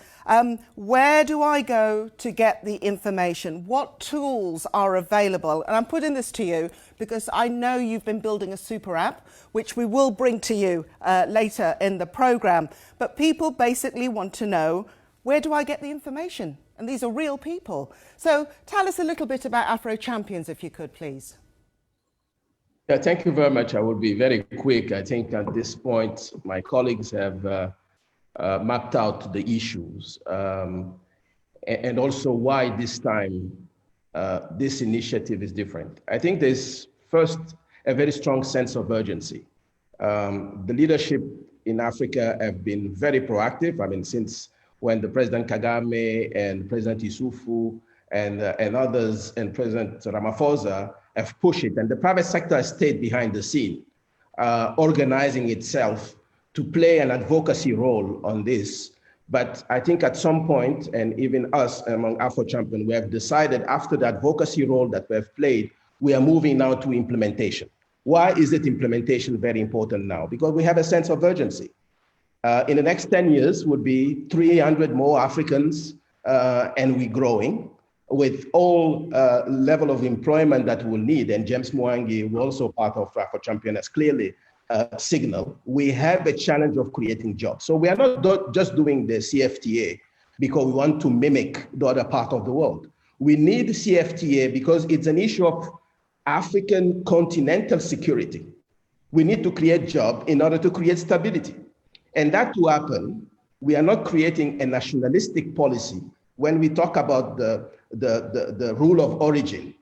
where do I go to get the information? What tools are available? And I'm putting this to you because I know you've been building a super app, which we will bring to you later in the program. But people basically want to know, where do I get the information? And these are real people. So tell us a little bit about Afro Champions, if you could, please. Yeah, thank you very much. I will be very quick. I think at this point, my colleagues have mapped out the issues and also why this time this initiative is different. I think there's first a very strong sense of urgency. The leadership in Africa have been very proactive. I mean, since when the President Kagame and President Isufu and others and President Ramaphosa have pushed it, and the private sector has stayed behind the scene, organizing itself to play an advocacy role on this. But I think at some point, and even us among Afro Champions, we have decided after the advocacy role that we have played, we are moving now to implementation. Why is it implementation very important now? Because we have a sense of urgency. In the next 10 years would be 300 more Africans, and we're growing, with all level of employment that we'll need. And James Mwangi, who also part of Afro Champion, has clearly signaled, we have a challenge of creating jobs. So we are not just doing the CFTA because we want to mimic the other part of the world. We need CFTA because it's an issue of African continental security. We need to create jobs in order to create stability. And that to happen, we are not creating a nationalistic policy. When we talk about the rule of origin,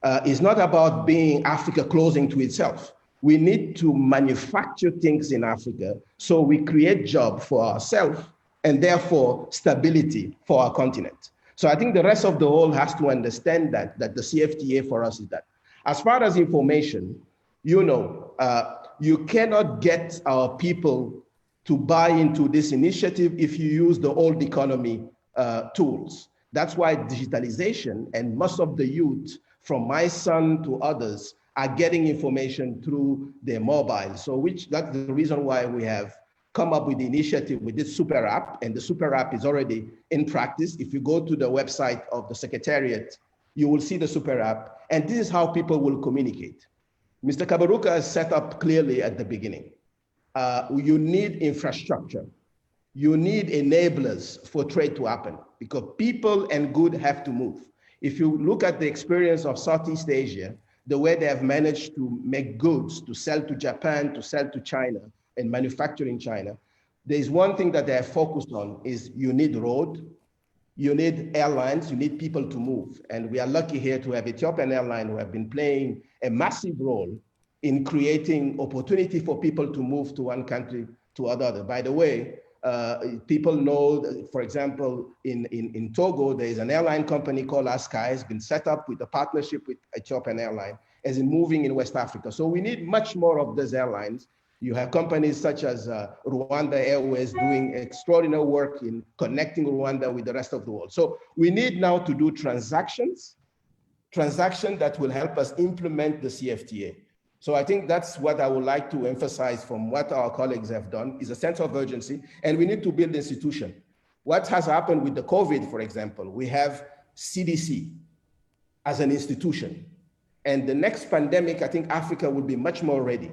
it's not about being Africa closing to itself. We need to manufacture things in Africa so we create jobs for ourselves and therefore stability for our continent. So I think the rest of the world has to understand that the CFTA for us is that. As far as information, you know, you cannot get our people to buy into this initiative if you use the old economy tools. That's why digitalization and most of the youth, from my son to others, are getting information through their mobile. So that's the reason why we have come up with the initiative with this super app, and the super app is already in practice. If you go to the website of the Secretariat, you will see the super app, and this is how people will communicate. Mr. Kaberuka has set up clearly at the beginning. You need infrastructure. You need enablers for trade to happen, because people and good have to move. If you look at the experience of Southeast Asia, the way they have managed to make goods, to sell to Japan, to sell to China, and manufacture in China, there's one thing that they have focused on is you need road, you need airlines, you need people to move. And we are lucky here to have Ethiopian Airlines, who have been playing a massive role in creating opportunity for people to move to one country to another. By the way, people know, for example, in Togo, there is an airline company called Askai, has been set up with a partnership with Ethiopian Airlines, as in moving in West Africa. So we need much more of those airlines. You have companies such as Rwanda Airways doing extraordinary work in connecting Rwanda with the rest of the world. So we need now to do transactions that will help us implement the CFTA. So I think that's what I would like to emphasize from what our colleagues have done is a sense of urgency, and we need to build institution. What has happened with the COVID, for example, we have CDC as an institution. And the next pandemic, I think Africa will be much more ready.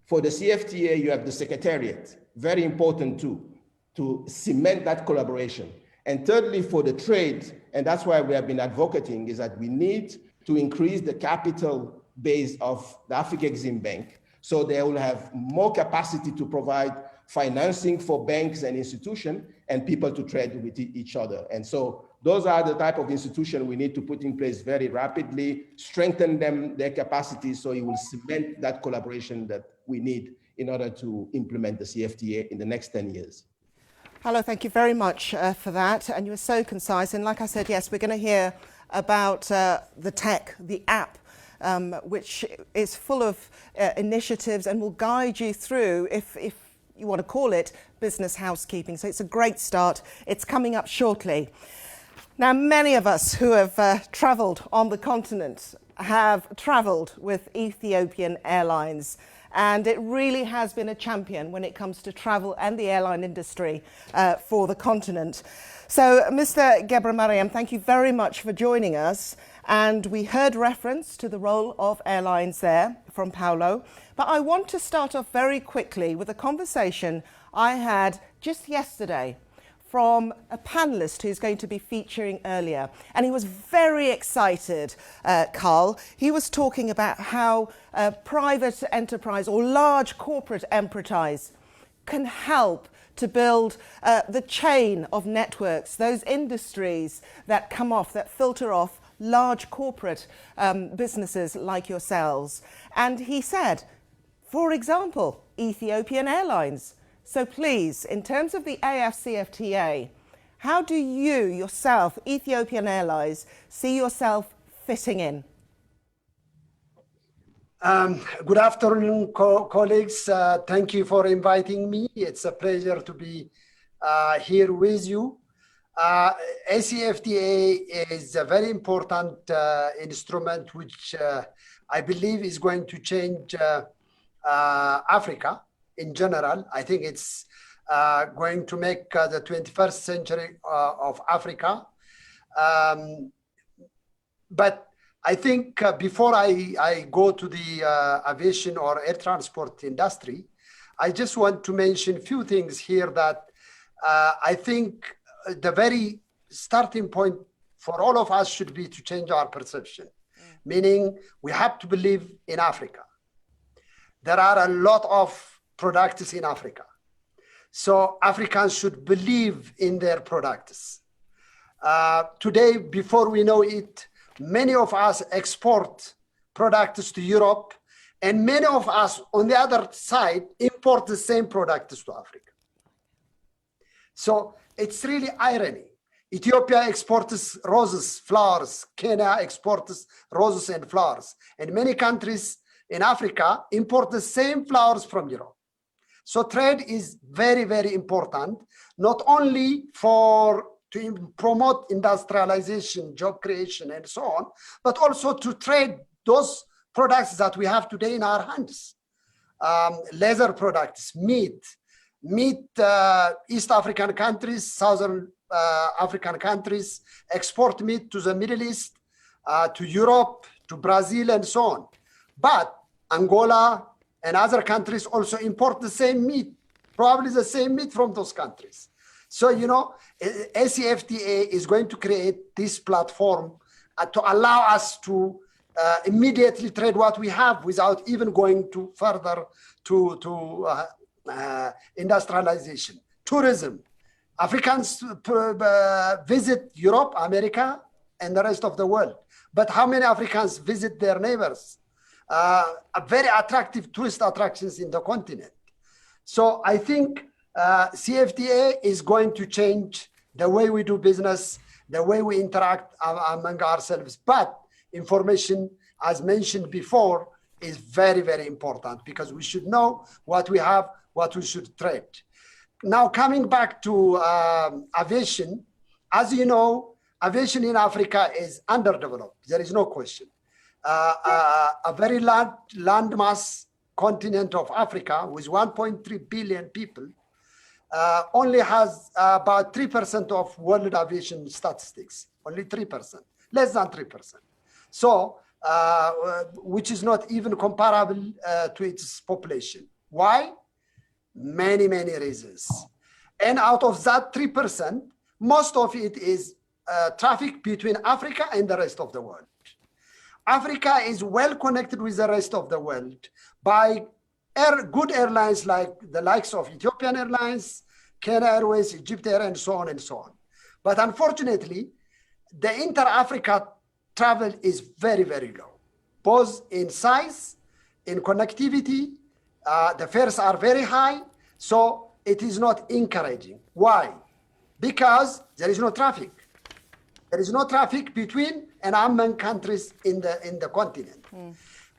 For the CFTA, you have the Secretariat, very important too, to cement that collaboration. And thirdly, for the trade, and that's why we have been advocating, is that we need to increase the capital base of the Africa Exim Bank, so they will have more capacity to provide financing for banks and institutions and people to trade with each other. And so those are the type of institutions we need to put in place very rapidly, strengthen their capacity, so it will cement that collaboration that we need in order to implement the CFTA in the next 10 years. Hello, thank you very much for that. And you were so concise. And like I said, yes, we're going to hear about the tech, the app, which is full of initiatives and will guide you through, if you want to call it, business housekeeping. So it's a great start. It's coming up shortly. Now, many of us who have travelled on the continent have travelled with Ethiopian Airlines, and it really has been a champion when it comes to travel and the airline industry for the continent. So, Mr. Gebremariam, thank you very much for joining us. And we heard reference to the role of airlines there from Paulo. But I want to start off very quickly with a conversation I had just yesterday from a panelist who's going to be featuring earlier. And he was very excited, Carl. He was talking about how private enterprise or large corporate enterprise can help to build the chain of networks, those industries that come off, that filter off large corporate businesses like yourselves. And he said, for example, Ethiopian Airlines. So please, in terms of the AFCFTA, how do you yourself, Ethiopian Airlines, see yourself fitting in? Good afternoon, colleagues. Thank you for inviting me. It's a pleasure to be here with you. ACFTA is a very important instrument which I believe is going to change Africa in general. I think it's going to make the 21st century of Africa. But I think before I go to the aviation or air transport industry, I just want to mention a few things here that I think the very starting point for all of us should be to change our perception, meaning we have to believe in Africa. There are a lot of products in Africa. So Africans should believe in their products. Today, before we know it, many of us export products to Europe, and many of us, on the other side, import the same products to Africa. So it's really irony. Ethiopia exports roses, flowers. Kenya exports roses and flowers. And many countries in Africa import the same flowers from Europe. So trade is very, very important, not only to promote industrialization, job creation, and so on, but also to trade those products that we have today in our hands. Leather products, meat, meet East African countries, Southern African countries, export meat to the Middle East, to Europe, to Brazil, and so on. But Angola and other countries also import the same meat, probably the same meat from those countries. So, you know, ACFTA is going to create this platform to allow us to immediately trade what we have without even going to further to industrialization. Tourism. Africans visit Europe, America, and the rest of the world. But how many Africans visit their neighbors? Very attractive tourist attractions in the continent. So I think CFTA is going to change the way we do business, the way we interact among ourselves. But information, as mentioned before, is very, very important because we should know what we have, what we should trade. Now, coming back to aviation, as you know, aviation in Africa is underdeveloped. There is no question. A very large landmass continent of Africa with 1.3 billion people only has about 3% of world aviation statistics, only 3%, less than 3%. So, which is not even comparable to its population. Why? Many, many reasons. And out of that 3%, most of it is traffic between Africa and the rest of the world. Africa is well connected with the rest of the world by good airlines like the likes of Ethiopian Airlines, Kenya Airways, Egypt Air, and so on and so on. But unfortunately, the inter-Africa travel is very, very low, both in size, in connectivity. The fares are very high, so it is not encouraging. Why? Because there is no traffic. There is no traffic between and among countries in the continent.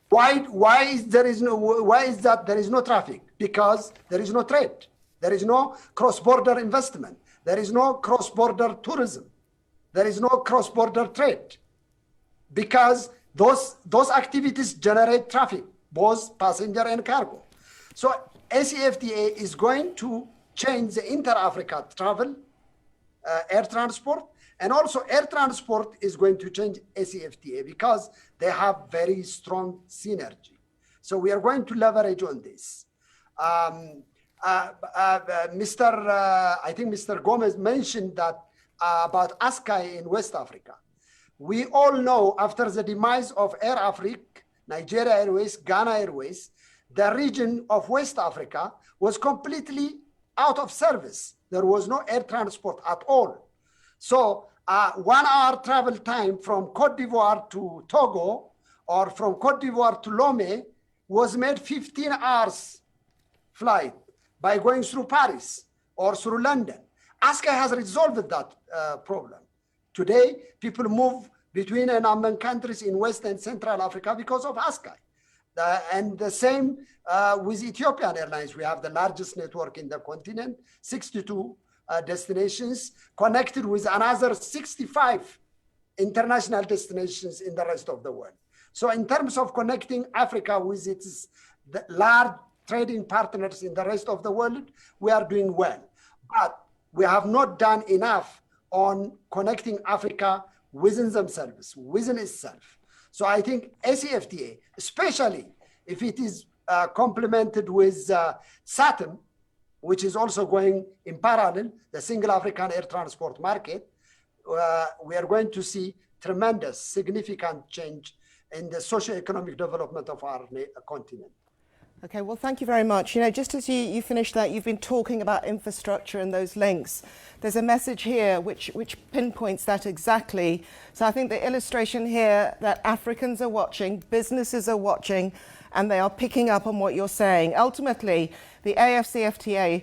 Why is that there is no traffic? Because there is no trade. There is no cross-border investment. There is no cross-border tourism. There is no cross-border trade. Because those activities generate traffic, both passenger and cargo. So ACFTA is going to change the inter-Africa travel, air transport, and also air transport is going to change ACFTA because they have very strong synergy. So we are going to leverage on this. I think Mr. Gomez mentioned that about ASKY in West Africa. We all know after the demise of Air Afrique, Nigeria Airways, Ghana Airways, the region of West Africa was completely out of service. There was no air transport at all. So 1 hour travel time from Cote d'Ivoire to Togo or from Cote d'Ivoire to Lomé was made 15 hours flight by going through Paris or through London. ASKY has resolved that problem. Today, people move between and among countries in West and Central Africa because of ASKY. And the same with Ethiopian Airlines. We have the largest network in the continent, 62 destinations connected with another 65 international destinations in the rest of the world. So in terms of connecting Africa with its large trading partners in the rest of the world, we are doing well. But we have not done enough on connecting Africa within themselves, within itself. So I think ACFTA, especially if it is complemented with SATM, which is also going in parallel, the single African air transport market, we are going to see tremendous, significant change in the socio-economic development of our continent. Okay, well, thank you very much. You know, just as you finished that, you've been talking about infrastructure and those links. There's a message here which pinpoints that exactly. So I think the illustration here that Africans are watching, businesses are watching, and they are picking up on what you're saying. Ultimately, the AFCFTA,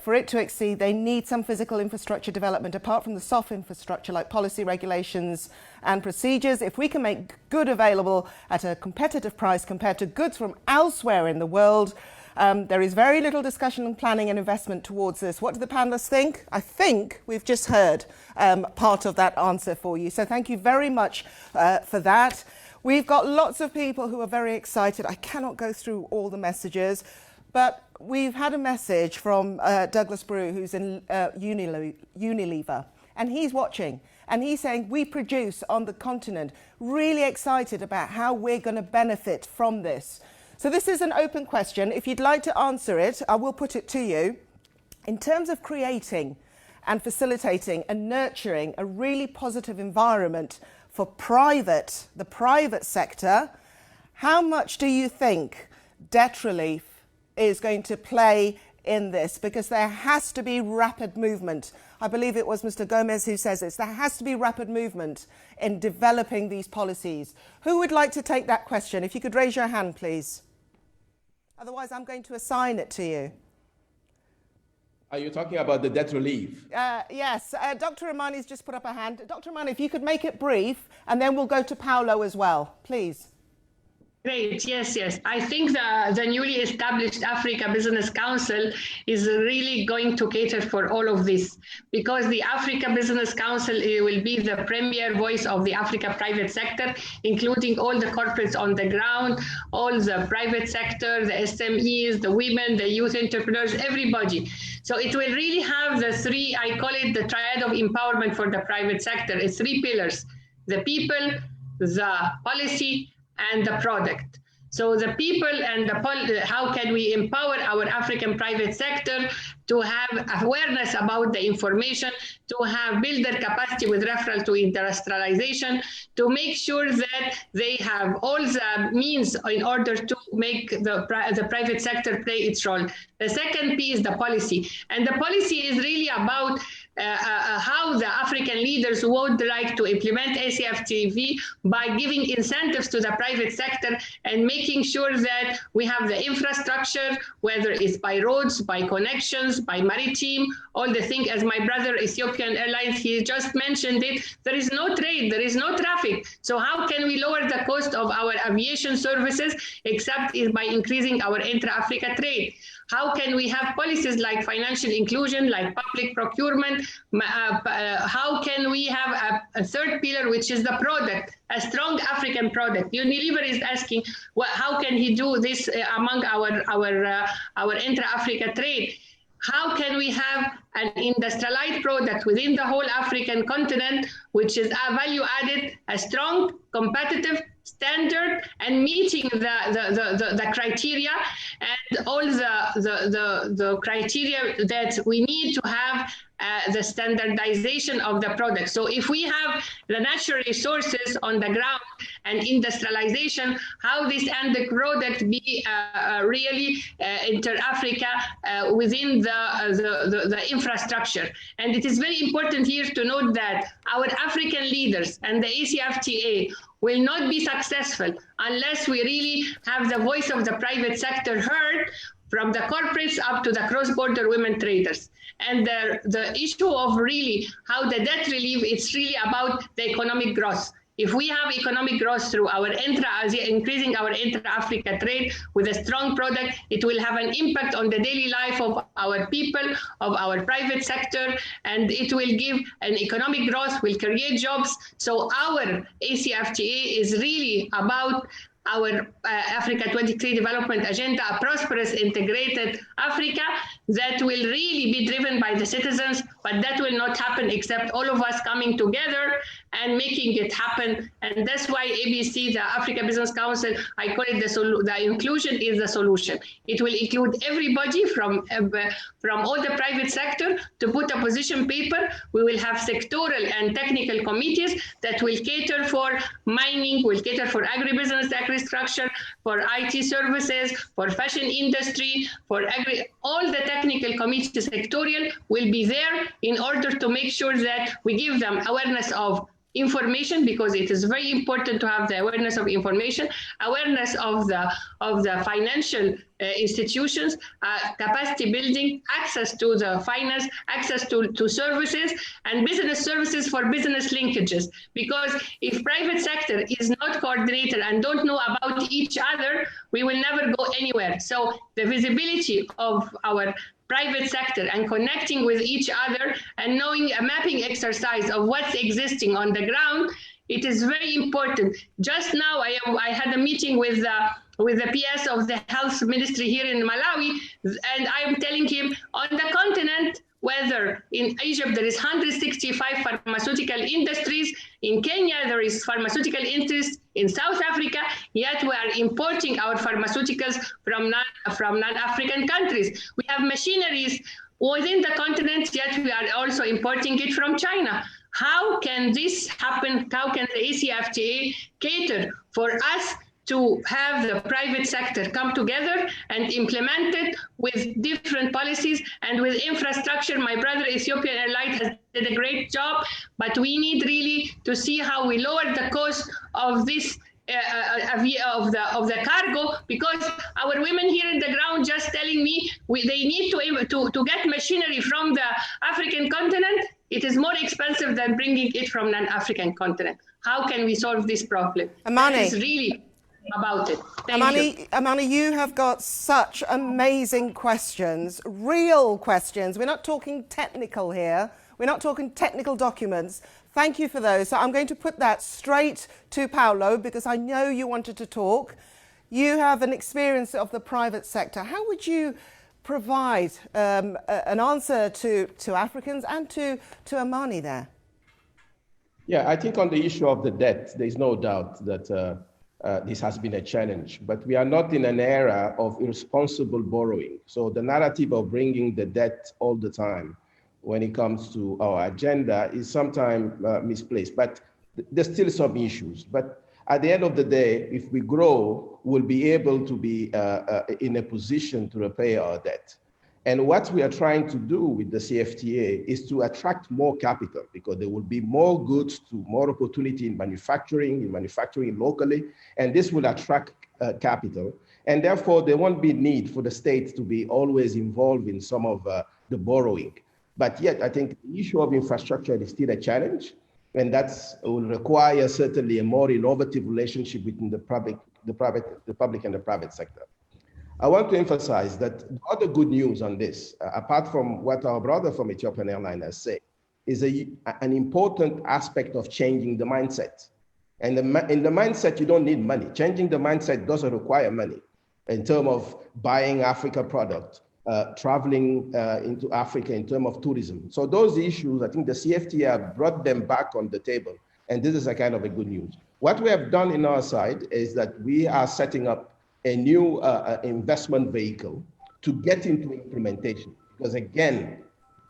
for it to exceed, they need some physical infrastructure development apart from the soft infrastructure like policy, regulations and procedures. If we can make good available at a competitive price compared to goods from elsewhere in the world, there is very little discussion and planning and investment towards this. What do the panelists think? I think we've just heard part of that answer for you. So thank you very much for that. We've got lots of people who are very excited. I cannot go through all the messages. But we've had a message from Douglas Brew, who's in Unilever, and he's watching. And he's saying, we produce on the continent, really excited about how we're going to benefit from this. So this is an open question. If you'd like to answer it, I will put it to you. In terms of creating and facilitating and nurturing a really positive environment for the private sector, how much do you think debt relief is going to play in this? Because there has to be rapid movement. I believe it was Mr. Gomez who says this. There has to be rapid movement in developing these policies. Who would like to take that question? If you could raise your hand, please. Otherwise, I'm going to assign it to you. Are you talking about the debt relief? Yes. Dr. Ramani's just put up a hand. Dr. Ramani, if you could make it brief, and then we'll go to Paolo as well, please. Great. Yes. I think the newly established Africa Business Council is really going to cater for all of this, because the Africa Business Council will be the premier voice of the Africa private sector, including all the corporates on the ground, all the private sector, the SMEs, the women, the youth entrepreneurs, everybody. So it will really have the three, I call it the triad of empowerment for the private sector. It's three pillars: the people, the policy, and the product. So the people and how can we empower our African private sector to have awareness about the information, to have build their capacity with reference to industrialization, to make sure that they have all the means in order to make the private sector play its role. The second P is the policy. And the policy is really about how the African leaders would like to implement ACFTV by giving incentives to the private sector and making sure that we have the infrastructure, whether it's by roads, by connections, by maritime, all the things. As my brother Ethiopian Airlines, he just mentioned it, there is no trade, there is no traffic. So how can we lower the cost of our aviation services except by increasing our intra-Africa trade? How can we have policies like financial inclusion, like public procurement? How can we have a third pillar, which is the product, a strong African product? Unilever is asking, how can he do this among our intra-Africa trade? How can we have an industrialized product within the whole African continent, which is a value added, a strong, competitive, standard, and meeting the criteria and all the criteria that we need to have the standardization of the product. So if we have the natural resources on the ground and industrialization, how this end product be really inter-Africa within the infrastructure. And it is very important here to note that our African leaders and the ACFTA will not be successful unless we really have the voice of the private sector heard, from the corporates up to the cross-border women traders. And the issue of really how the debt relief, it's really about the economic growth. If we have economic growth through our increasing our intra-Africa trade with a strong product, it will have an impact on the daily life of our people, of our private sector, and it will give an economic growth, will create jobs. So our ACFTA is really about our Africa 23 development agenda, a prosperous, integrated Africa that will really be driven by the citizens, but that will not happen except all of us coming together and making it happen. And that's why ABC, the Africa Business Council, I call it the inclusion is the solution. It will include everybody from all the private sector to put a position paper. We will have sectoral and technical committees that will cater for mining, will cater for agribusiness, agriculture, for IT services, for fashion industry, for all the technical committees sectorial will be there in order to make sure that we give them awareness of information, because it is very important to have the awareness of information, awareness of the financial institutions, capacity building, access to the finance, access to services, and business services for business linkages. Because if private sector is not coordinated and don't know about each other, we will never go anywhere. So the visibility of our private sector and connecting with each other and knowing a mapping exercise of what's existing on the ground, it is very important. Just now I had a meeting with with the PS of the health ministry here in Malawi, and I'm telling him on the continent, whether in Egypt there is 165 pharmaceutical industries, in Kenya there is pharmaceutical interest, in South Africa, yet we are importing our pharmaceuticals from non-African countries. We have machineries within the continent, yet we are also importing it from China. How can this happen? How can the ACFTA cater for us to have the private sector come together and implement it with different policies and with infrastructure? My brother, Ethiopian Airlines, has did a great job, but we need really to see how we lower the cost of this of the cargo, because our women here in the ground just telling me they need to get machinery from the African continent. It is more expensive than bringing it from non-African continent. How can we solve this problem? Amani. That is really about it. Thank you. Amani, you have got such amazing questions, real questions. We're not talking technical here. We're not talking technical documents. Thank you for those. So I'm going to put that straight to Paulo, because I know you wanted to talk. You have an experience of the private sector. How would you provide an answer to Africans and to Amani there? Yeah, I think on the issue of the debt, there's no doubt that this has been a challenge, but we are not in an era of irresponsible borrowing. So the narrative of bringing the debt all the time when it comes to our agenda is sometimes misplaced, but there's still some issues. But at the end of the day, if we grow, we'll be able to be in a position to repay our debt. And what we are trying to do with the CFTA is to attract more capital, because there will be more goods to more opportunity in manufacturing locally, and this will attract capital. And therefore, there won't be need for the state to be always involved in some of the borrowing. But yet, I think the issue of infrastructure is still a challenge, and that will require certainly a more innovative relationship between the public and the private sector. I want to emphasize that the other good news on this, apart from what our brother from Ethiopian Airlines has said, is an important aspect of changing the mindset. And in the mindset, you don't need money. Changing the mindset doesn't require money in terms of buying Africa product, traveling into Africa in terms of tourism. So those issues, I think the CFTA brought them back on the table. And this is a kind of a good news. What we have done in our side is that we are setting up a new investment vehicle to get into implementation. Because again,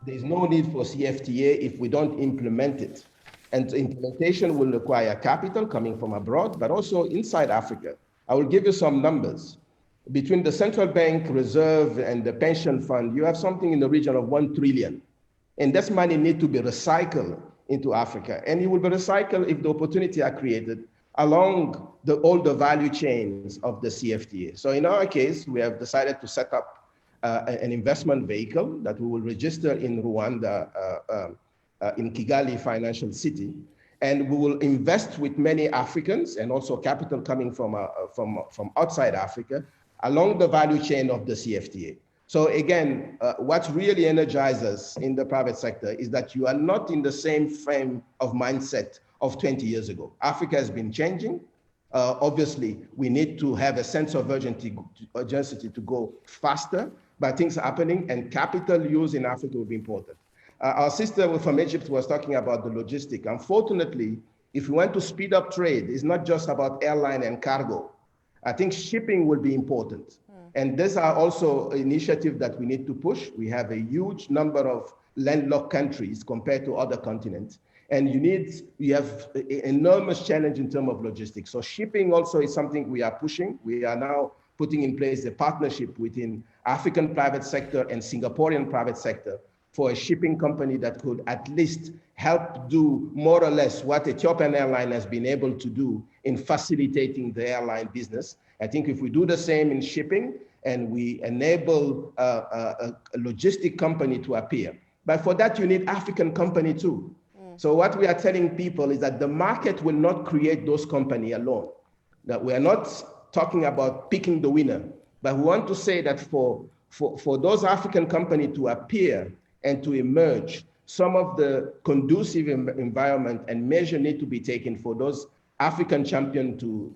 there's no need for CFTA if we don't implement it. And implementation will require capital coming from abroad, but also inside Africa. I will give you some numbers. Between the central bank reserve and the pension fund, you have something in the region of 1 trillion. And this money needs to be recycled into Africa. And it will be recycled if the opportunity are created along all the value chains of the CFTA. So in our case, we have decided to set up an investment vehicle that we will register in Rwanda, in Kigali Financial City. And we will invest with many Africans and also capital coming from outside Africa along the value chain of the CFTA. So again, what really energizes us in the private sector is that you are not in the same frame of mindset of 20 years ago. Africa has been changing. Obviously, we need to have a sense of urgency to go faster, but things are happening, and capital use in Africa will be important. Our sister from Egypt was talking about the logistic. Unfortunately, if we want to speed up trade, it's not just about airline and cargo. I think shipping will be important. And these are also initiatives that we need to push. We have a huge number of landlocked countries compared to other continents. And you have an enormous challenge in terms of logistics. So shipping also is something we are pushing. We are now putting in place a partnership within African private sector and Singaporean private sector for a shipping company that could at least help do more or less what Ethiopian Airlines has been able to do in facilitating the airline business. I think if we do the same in shipping and we enable a logistic company to appear, but for that you need African company too. So what we are telling people is that the market will not create those companies alone. That we are not talking about picking the winner, but we want to say that for those African companies to appear and to emerge, some of the conducive environment and measures need to be taken for those African champion to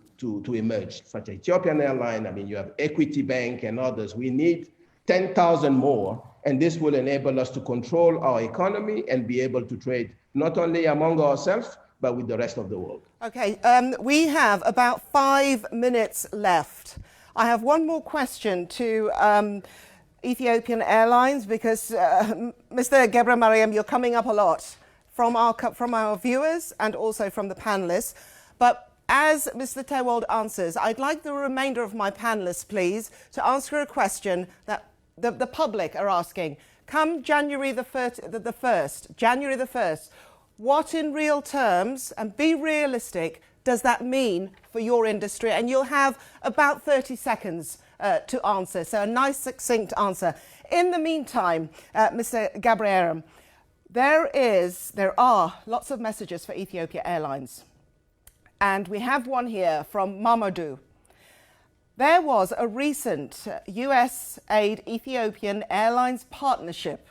emerge, such as Ethiopian Airlines. I mean, you have Equity Bank and others. We need 10,000 more, and this will enable us to control our economy and be able to trade not only among ourselves, but with the rest of the world. Okay, we have about 5 minutes left. I have one more question to Ethiopian Airlines, because Mr. Gebremariam, you're coming up a lot from our viewers and also from the panelists. But as Mr. Tewolde answers, I'd like the remainder of my panelists, please, to answer a question that the public are asking. Come January the 1st, what in real terms, and be realistic, does that mean for your industry? And you'll have about 30 seconds to answer, so a nice succinct answer. In the meantime, Mr. Gebremariam, there are lots of messages for Ethiopia Airlines. And we have one here from Mamadou. There was a recent US-aid Ethiopian Airlines partnership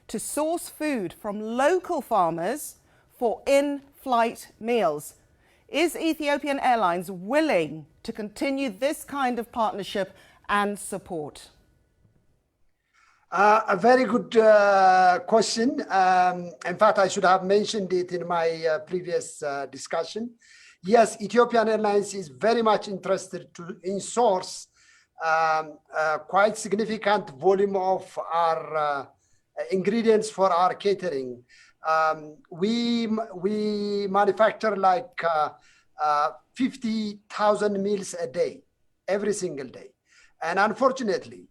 to source food from local farmers for in-flight meals. Is Ethiopian Airlines willing to continue this kind of partnership and support? A very good question. In fact, I should have mentioned it in my previous discussion. Yes, Ethiopian Airlines is very much interested to in-source quite significant volume of our ingredients for our catering. We manufacture like 50,000 meals a day, every single day. And unfortunately,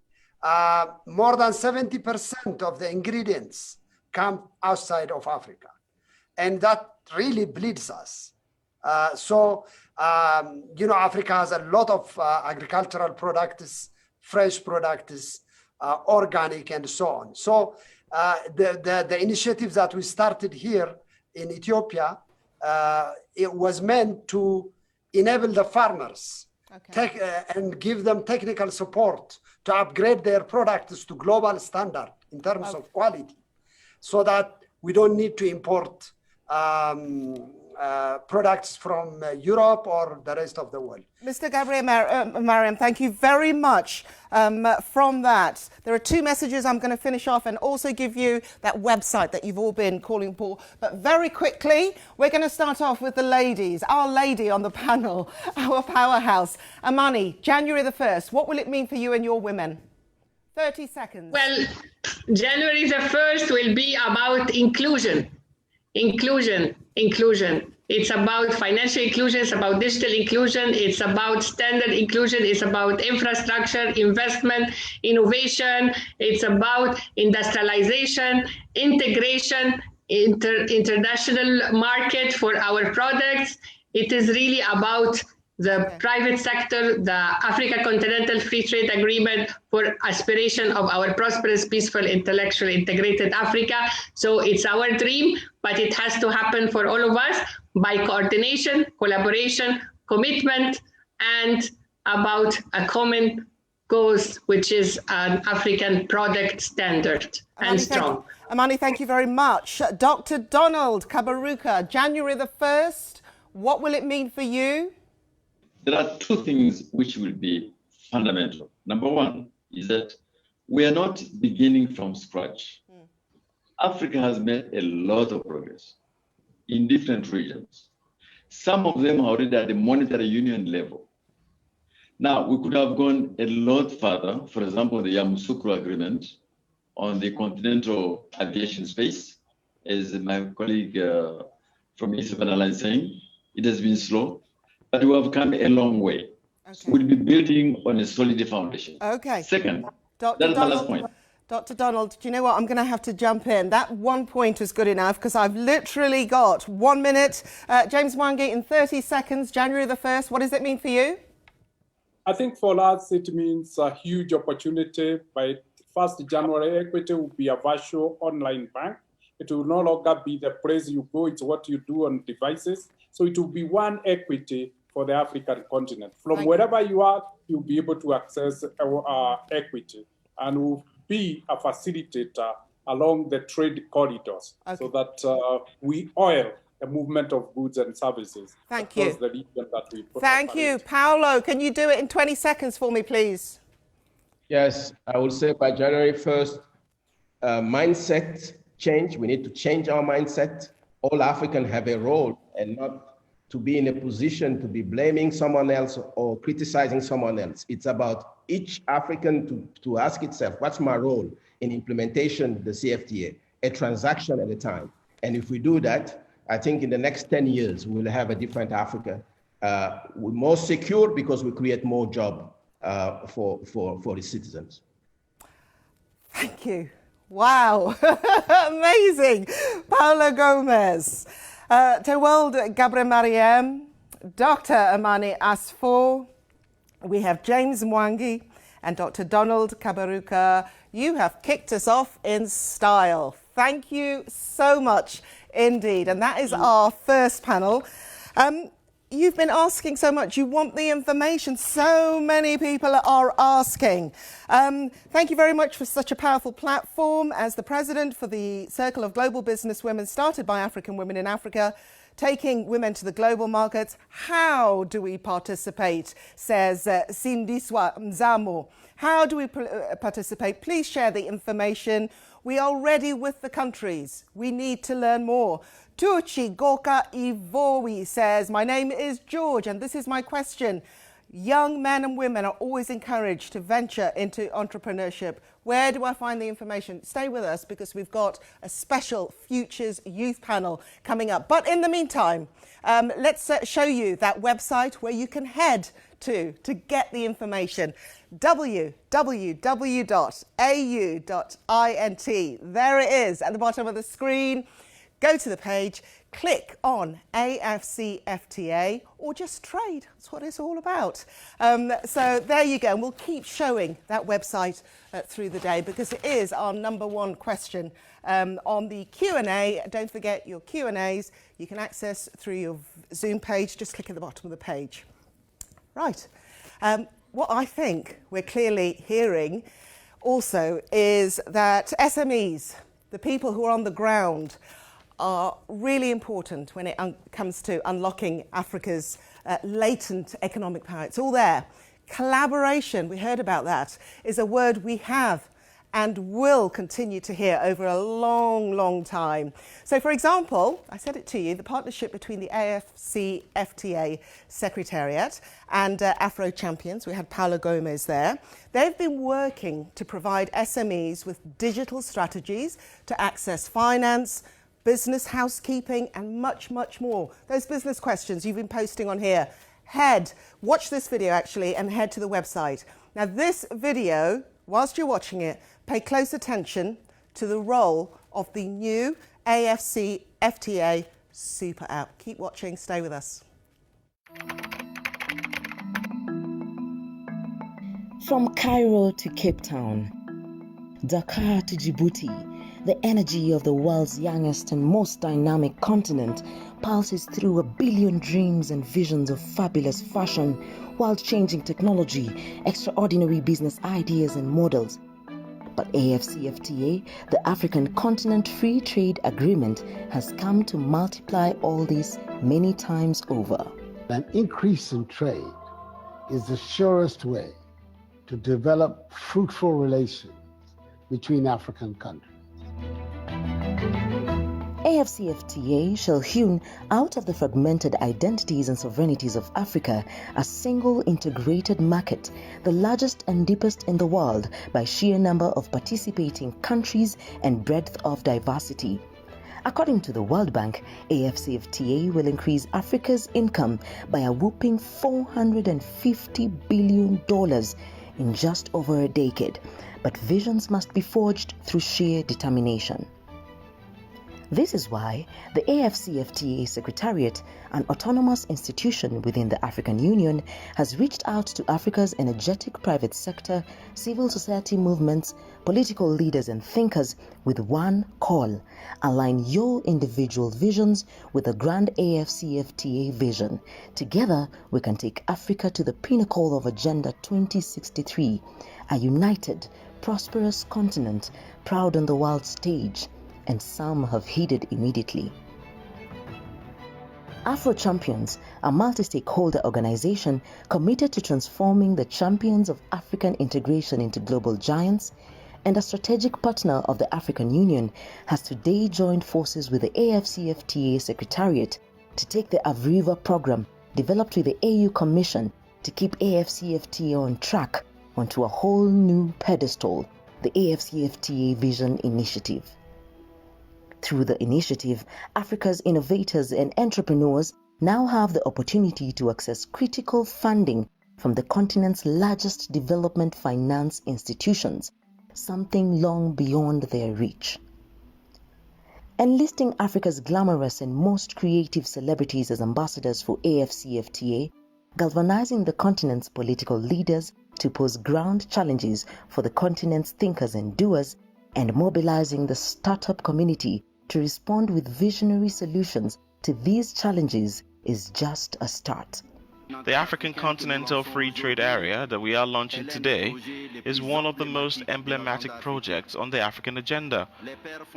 more than 70% of the ingredients come outside of Africa. And that really bleeds us. Africa has a lot of agricultural products, fresh products, organic, and so on. So the initiatives that we started here in Ethiopia, it was meant to enable the farmers and give them technical support to upgrade their products to global standard in terms of quality, so that we don't need to import products from Europe or the rest of the world. Mr. Gebremariam, thank you very much from that. There are two messages I'm going to finish off and also give you that website that you've all been calling for. But very quickly, we're going to start off with the ladies, our lady on the panel, our powerhouse. Amani, January the 1st, what will it mean for you and your women? 30 seconds. Well, January the 1st will be about inclusion. Inclusion. It's about financial inclusion, it's about digital inclusion, it's about standard inclusion, it's about infrastructure, investment, innovation, it's about industrialization, integration, international market for our products. It is really about the private sector, the Africa Continental Free Trade Agreement for aspiration of our prosperous, peaceful, intellectual, integrated Africa. So it's our dream, but it has to happen for all of us by coordination, collaboration, commitment, and about a common cause, which is an African product standard and strong. Amani, thank you very much. Dr. Donald Kaberuka, January the 1st, what will it mean for you? There are two things which will be fundamental. Number one is that we are not beginning from scratch. Africa has made a lot of progress in different regions. Some of them are already at the monetary union level. Now, we could have gone a lot further. For example, the Yamoussoukro Agreement on the continental aviation space, as my colleague from Ethiopian Airlines saying, it has been slow. But we have come a long way. Okay. We'll be building on a solid foundation. Okay. Second, that's my last point. Dr. Donald, do you know what? I'm going to have to jump in. That one point is good enough because I've literally got 1 minute. James Mwangi, in 30 seconds, January the 1st, what does it mean for you? I think for us, it means a huge opportunity. By 1st January, Equity will be a virtual online bank. It will no longer be the place you go, it's what you do on devices. So it will be one Equity for the African continent. From wherever you are, you'll be able to access our Equity, and will be a facilitator along the trade corridors, so that we oil a movement of goods and services Thank across you. the region that we Thank you. Paolo, can you do it in 20 seconds for me, please? Yes, I would say by January 1st, mindset change. We need to change our mindset. All Africans have a role, and not to be in a position to be blaming someone else or criticizing someone else. It's about each African to ask itself, what's my role in implementation of the CFTA, a transaction at a time? And if we do that, I think in the next 10 years, we'll have a different Africa. We're more secure because we create more jobs for the citizens. Thank you. Wow, amazing. Paolo Gomez, Tewolde Gabriel Mariem, Dr. Amani Asfour, we have James Mwangi and Dr. Donald Kaberuka. You have kicked us off in style. Thank you so much indeed. And that is our first panel. You've been asking so much. You want the information. So many people are asking. Thank you very much for such a powerful platform. As the president for the Circle of Global Business Women, started by African women in Africa, taking women to the global markets. How do we participate, says Sindiswa Mzamo. How do we participate? Please share the information. We are ready with the countries. We need to learn more. Tuchi Goka Ivowi says, my name is George and this is my question. Young men and women are always encouraged to venture into entrepreneurship. Where do I find the information? Stay with us because we've got a special Futures Youth panel coming up. But in the meantime, let's show you that website where you can head to get the information. www.au.int. There it is at the bottom of the screen. Go to the page, click on AFCFTA or just trade. That's what it's all about. So there you go. And we'll keep showing that website through the day because it is our #1 question on the Q&A. Don't forget your Q&As. You can access through your Zoom page. Just click at the bottom of the page. Right. What I think we're clearly hearing also is that SMEs, the people who are on the ground, are really important when it comes to unlocking Africa's latent economic power. It's all there. Collaboration, we heard about that, is a word we have and will continue to hear over a long, long time. So, for example, I said it to you, the partnership between the AFCFTA Secretariat and Afro Champions, we had Paolo Gomez there. They've been working to provide SMEs with digital strategies to access finance, business housekeeping and much, much more. Those business questions you've been posting on here, watch this video actually and head to the website. Now this video, whilst you're watching it, pay close attention to the role of the new AFCFTA Super App. Keep watching, stay with us. From Cairo to Cape Town, Dakar to Djibouti, the energy of the world's youngest and most dynamic continent pulses through 1 billion dreams and visions of fabulous fashion, world-changing technology, extraordinary business ideas and models. But AFCFTA, the African Continent Free Trade Agreement, has come to multiply all this many times over. An increase in trade is the surest way to develop fruitful relations between African countries. AFCFTA shall hewn out of the fragmented identities and sovereignties of Africa a single integrated market, the largest and deepest in the world by sheer number of participating countries and breadth of diversity. According to the World Bank, AFCFTA will increase Africa's income by a whopping $450 billion in just over a decade, but visions must be forged through sheer determination. This is why the AFCFTA Secretariat, an autonomous institution within the African Union, has reached out to Africa's energetic private sector, civil society movements, political leaders and thinkers with one call: align your individual visions with the grand AFCFTA vision. Together, we can take Africa to the pinnacle of Agenda 2063, a united, prosperous continent, proud on the world stage. And some have heeded immediately. Afro Champions, a multi-stakeholder organization committed to transforming the champions of African integration into global giants, and a strategic partner of the African Union, has today joined forces with the AFCFTA Secretariat to take the Avriva program developed with the AU Commission to keep AFCFTA on track onto a whole new pedestal, the AFCFTA Vision Initiative. Through the initiative, Africa's innovators and entrepreneurs now have the opportunity to access critical funding from the continent's largest development finance institutions, something long beyond their reach. Enlisting Africa's glamorous and most creative celebrities as ambassadors for AFCFTA, galvanizing the continent's political leaders to pose ground challenges for the continent's thinkers and doers, and mobilizing the startup community to respond with visionary solutions to these challenges is just a start. The African Continental Free Trade Area that we are launching today is one of the most emblematic projects on the African agenda.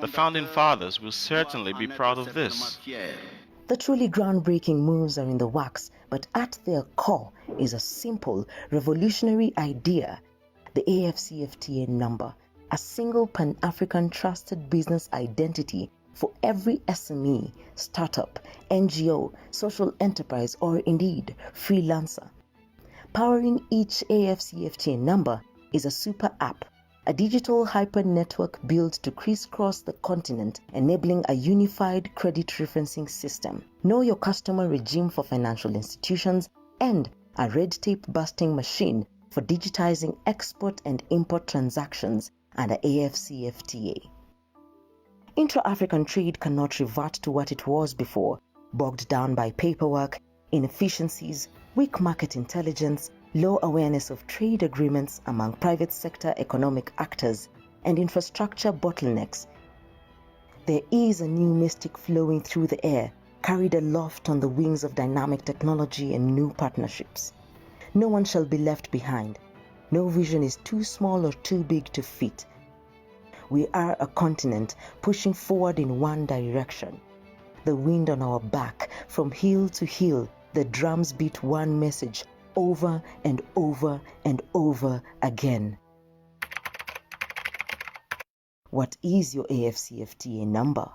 The founding fathers will certainly be proud of this. The truly groundbreaking moves are in the works, but at their core is a simple, revolutionary idea: the AFCFTA number, a single Pan-African trusted business identity for every SME, startup, NGO, social enterprise, or indeed freelancer. Powering each AFCFTA number is a super app, a digital hyper network built to crisscross the continent, enabling a unified credit referencing system, know your customer regime for financial institutions, and a red tape busting machine for digitizing export and import transactions under AFCFTA. Intra-African trade cannot revert to what it was before, bogged down by paperwork, inefficiencies, weak market intelligence, low awareness of trade agreements among private sector economic actors, and infrastructure bottlenecks. There is a new mystic flowing through the air, carried aloft on the wings of dynamic technology and new partnerships. No one shall be left behind. No vision is too small or too big to fit. We are a continent pushing forward in one direction. The wind on our back, from hill to hill, the drums beat one message over and over and over again. What is your AFCFTA number?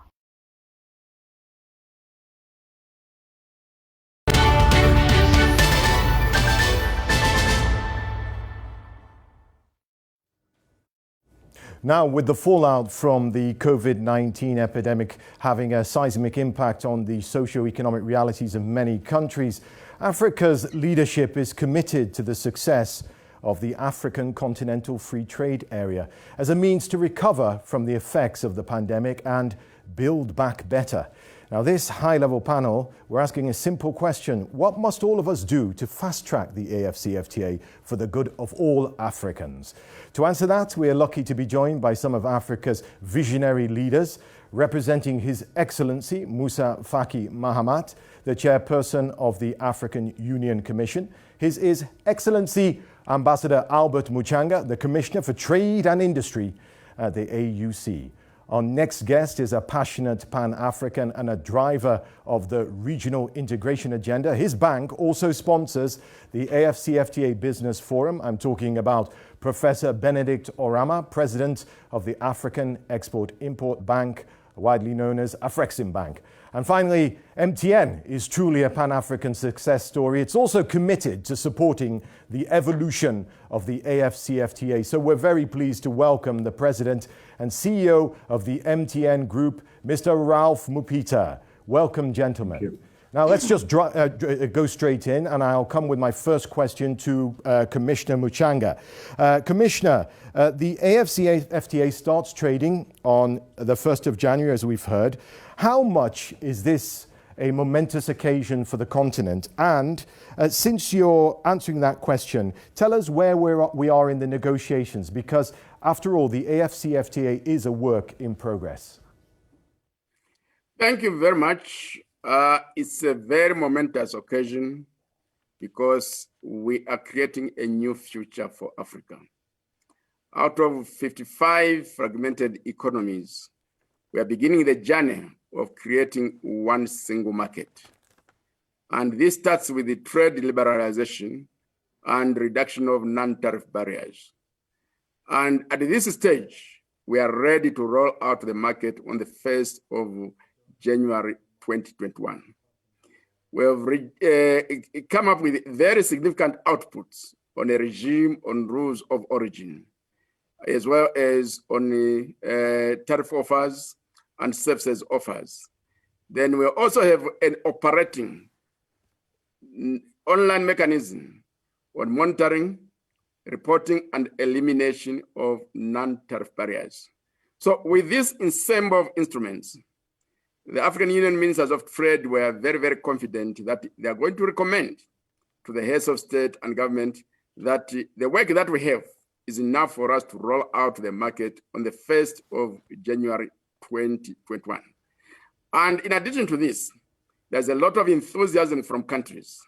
Now, with the fallout from the COVID-19 epidemic having a seismic impact on the socio-economic realities of many countries, Africa's leadership is committed to the success of the African Continental Free Trade Area as a means to recover from the effects of the pandemic and build back better. Now, this high-level panel, we're asking a simple question: what must all of us do to fast-track the AFCFTA for the good of all Africans? To answer that, we are lucky to be joined by some of Africa's visionary leaders, representing His Excellency Moussa Faki Mahamat, the chairperson of the African Union Commission. His Excellency Ambassador Albert Muchanga, the Commissioner for Trade and Industry at the AUC. Our next guest is a passionate Pan-African and a driver of the regional integration agenda. His bank also sponsors the AFCFTA Business Forum. I'm talking about Professor Benedict Orama, President of the African Export-Import Bank, widely known as Afreximbank. And finally, MTN is truly a Pan-African success story. It's also committed to supporting the evolution of the AFCFTA. So we're very pleased to welcome the President and CEO of the MTN Group, Mr. Ralph Mupita. Welcome, gentlemen. Thank you. Now, let's just go straight in, and I'll come with my first question to Commissioner Muchanga. Commissioner, the AFCFTA starts trading on the 1st of January, as we've heard. How much is this a momentous occasion for the continent? And since you're answering that question, tell us where we are in the negotiations, because after all, the AFCFTA is a work in progress. Thank you very much. It's a very momentous occasion because we are creating a new future for Africa. Out of 55 fragmented economies, we are beginning the journey of creating one single market. And this starts with the trade liberalization and reduction of non-tariff barriers. And at this stage, we are ready to roll out the market on the 1st of January 2021. We have come up with very significant outputs on a regime on rules of origin, as well as on the tariff offers and services offers. Then we also have an operating online mechanism on monitoring, reporting, and elimination of non-tariff barriers. So with this ensemble of instruments, the African Union Ministers of Trade were very, very confident that they are going to recommend to the heads of state and government that the work that we have is enough for us to roll out the market on the 1st of January 2021. And in addition to this, there's a lot of enthusiasm from countries.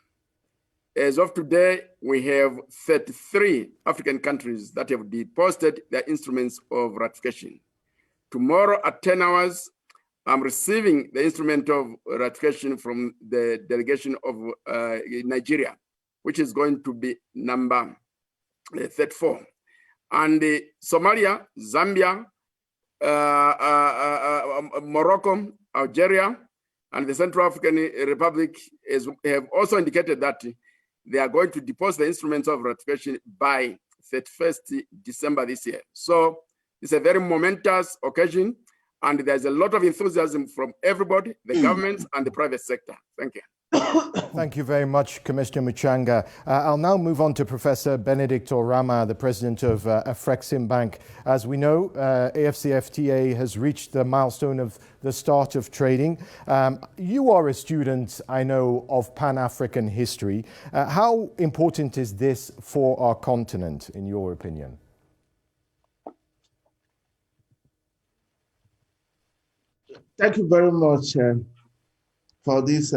As of today, we have 33 African countries that have deposited their instruments of ratification. Tomorrow at 10 hours, I'm receiving the instrument of ratification from the delegation of Nigeria, which is going to be number 34. And Somalia, Zambia, Morocco, Algeria, and the Central African Republic have also indicated that they are going to deposit the instruments of ratification by 31st December this year. So it's a very momentous occasion, and there's a lot of enthusiasm from everybody, the governments and the private sector. Thank you. Thank you very much, Commissioner Muchanga. I'll now move on to Professor Benedict Oramah, the president of Afreximbank. As we know, AFCFTA has reached the milestone of the start of trading. You are a student, I know, of Pan-African history. How important is this for our continent, in your opinion? Thank you very much for this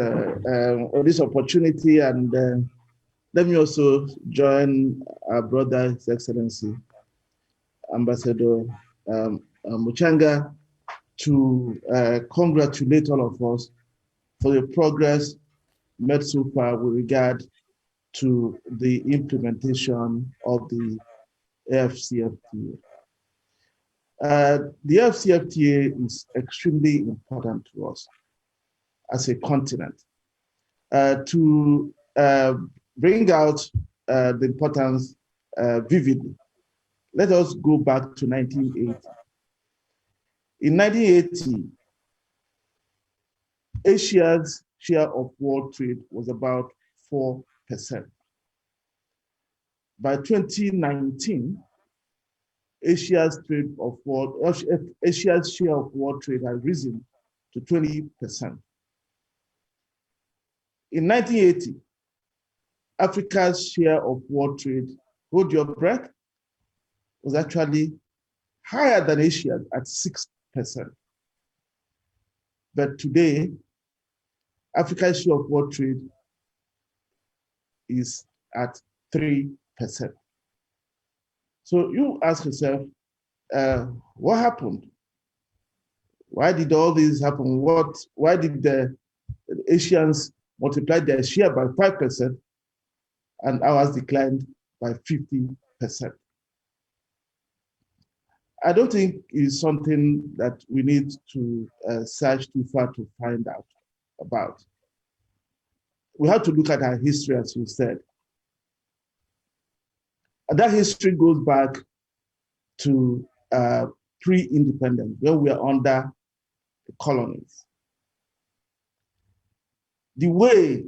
opportunity, and let me also join our brother, His Excellency Ambassador Muchanga, to congratulate all of us for the progress made so far with regard to the implementation of the AFCFTA. The AFCFTA is extremely important to us as a continent. To bring out the importance vividly, let us go back to 1980. In 1980, Asia's share of world trade was about 4%. By 2019, Asia's share of world trade has risen to 20%. In 1980, Africa's share of world trade, hold your breath, was actually higher than Asia's at 6%. But today, Africa's share of world trade is at 3%. So you ask yourself, what happened? Why did all this happen? Why did the Asians multiply their share by 5% and ours declined by 50%? I don't think it's something that we need to search too far to find out about. We have to look at our history, as you said. And that history goes back to pre-independence, when we are under the colonies. The way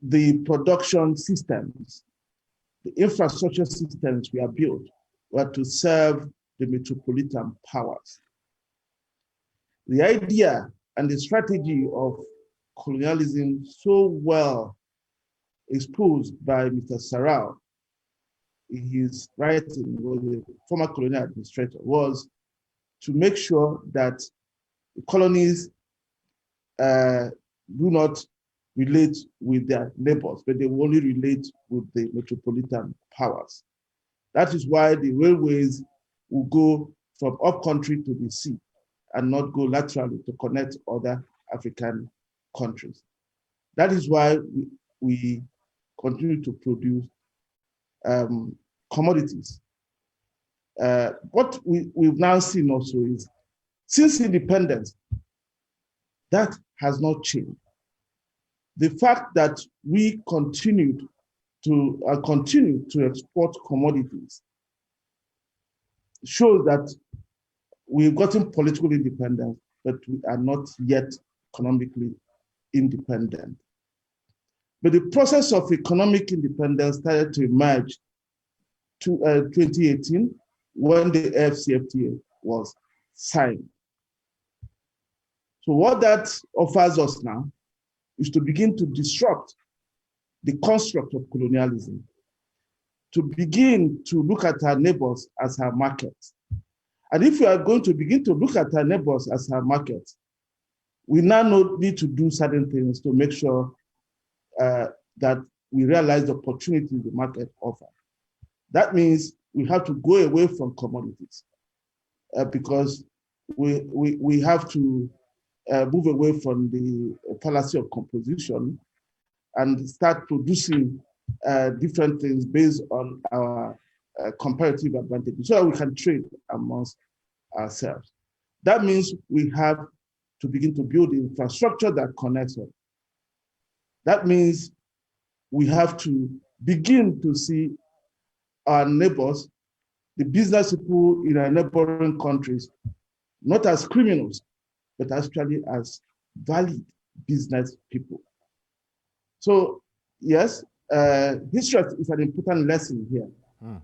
the production systems, the infrastructure systems we are built were to serve the metropolitan powers. The idea and the strategy of colonialism, so well exposed by Mr. Sarau in his writing, was a former colonial administrator, was to make sure that the colonies do not relate with their neighbors, but they only relate with the metropolitan powers. That is why the railways will go from upcountry to the sea and not go laterally to connect other African countries. That is why we continue to produce commodities. What we've now seen also is, since independence, that has not changed. The fact that we continue to export commodities shows that we've gotten political independence, but we are not yet economically independent. But the process of economic independence started to emerge to 2018 when the AFCFTA was signed. So what that offers us now is to begin to disrupt the construct of colonialism, to begin to look at our neighbors as our markets. And if we are going to begin to look at our neighbors as our markets, we now need to do certain things to make sure that we realize the opportunities the market offers. That means we have to go away from commodities because we have to move away from the fallacy of composition and start producing different things based on our comparative advantages so that we can trade amongst ourselves. That means we have to begin to build the infrastructure that connects us. That means we have to begin to see our neighbors, the business people in our neighboring countries, not as criminals, but actually as valid business people. So yes, history is an important lesson here,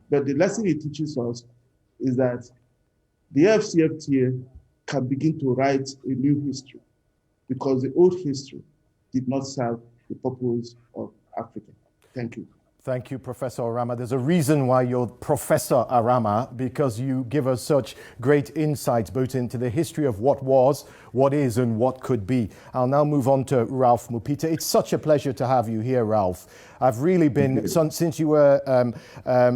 but the lesson it teaches us is that the AFCFTA can begin to write a new history because the old history did not serve the purpose of Africa. Thank you. Thank you, Professor Arama. There's a reason why you're Professor Arama, because you give us such great insights both into the history of what was, what is, and what could be. I'll now move on to Ralph Mupita. It's such a pleasure to have you here, Ralph. I've really been, since you were,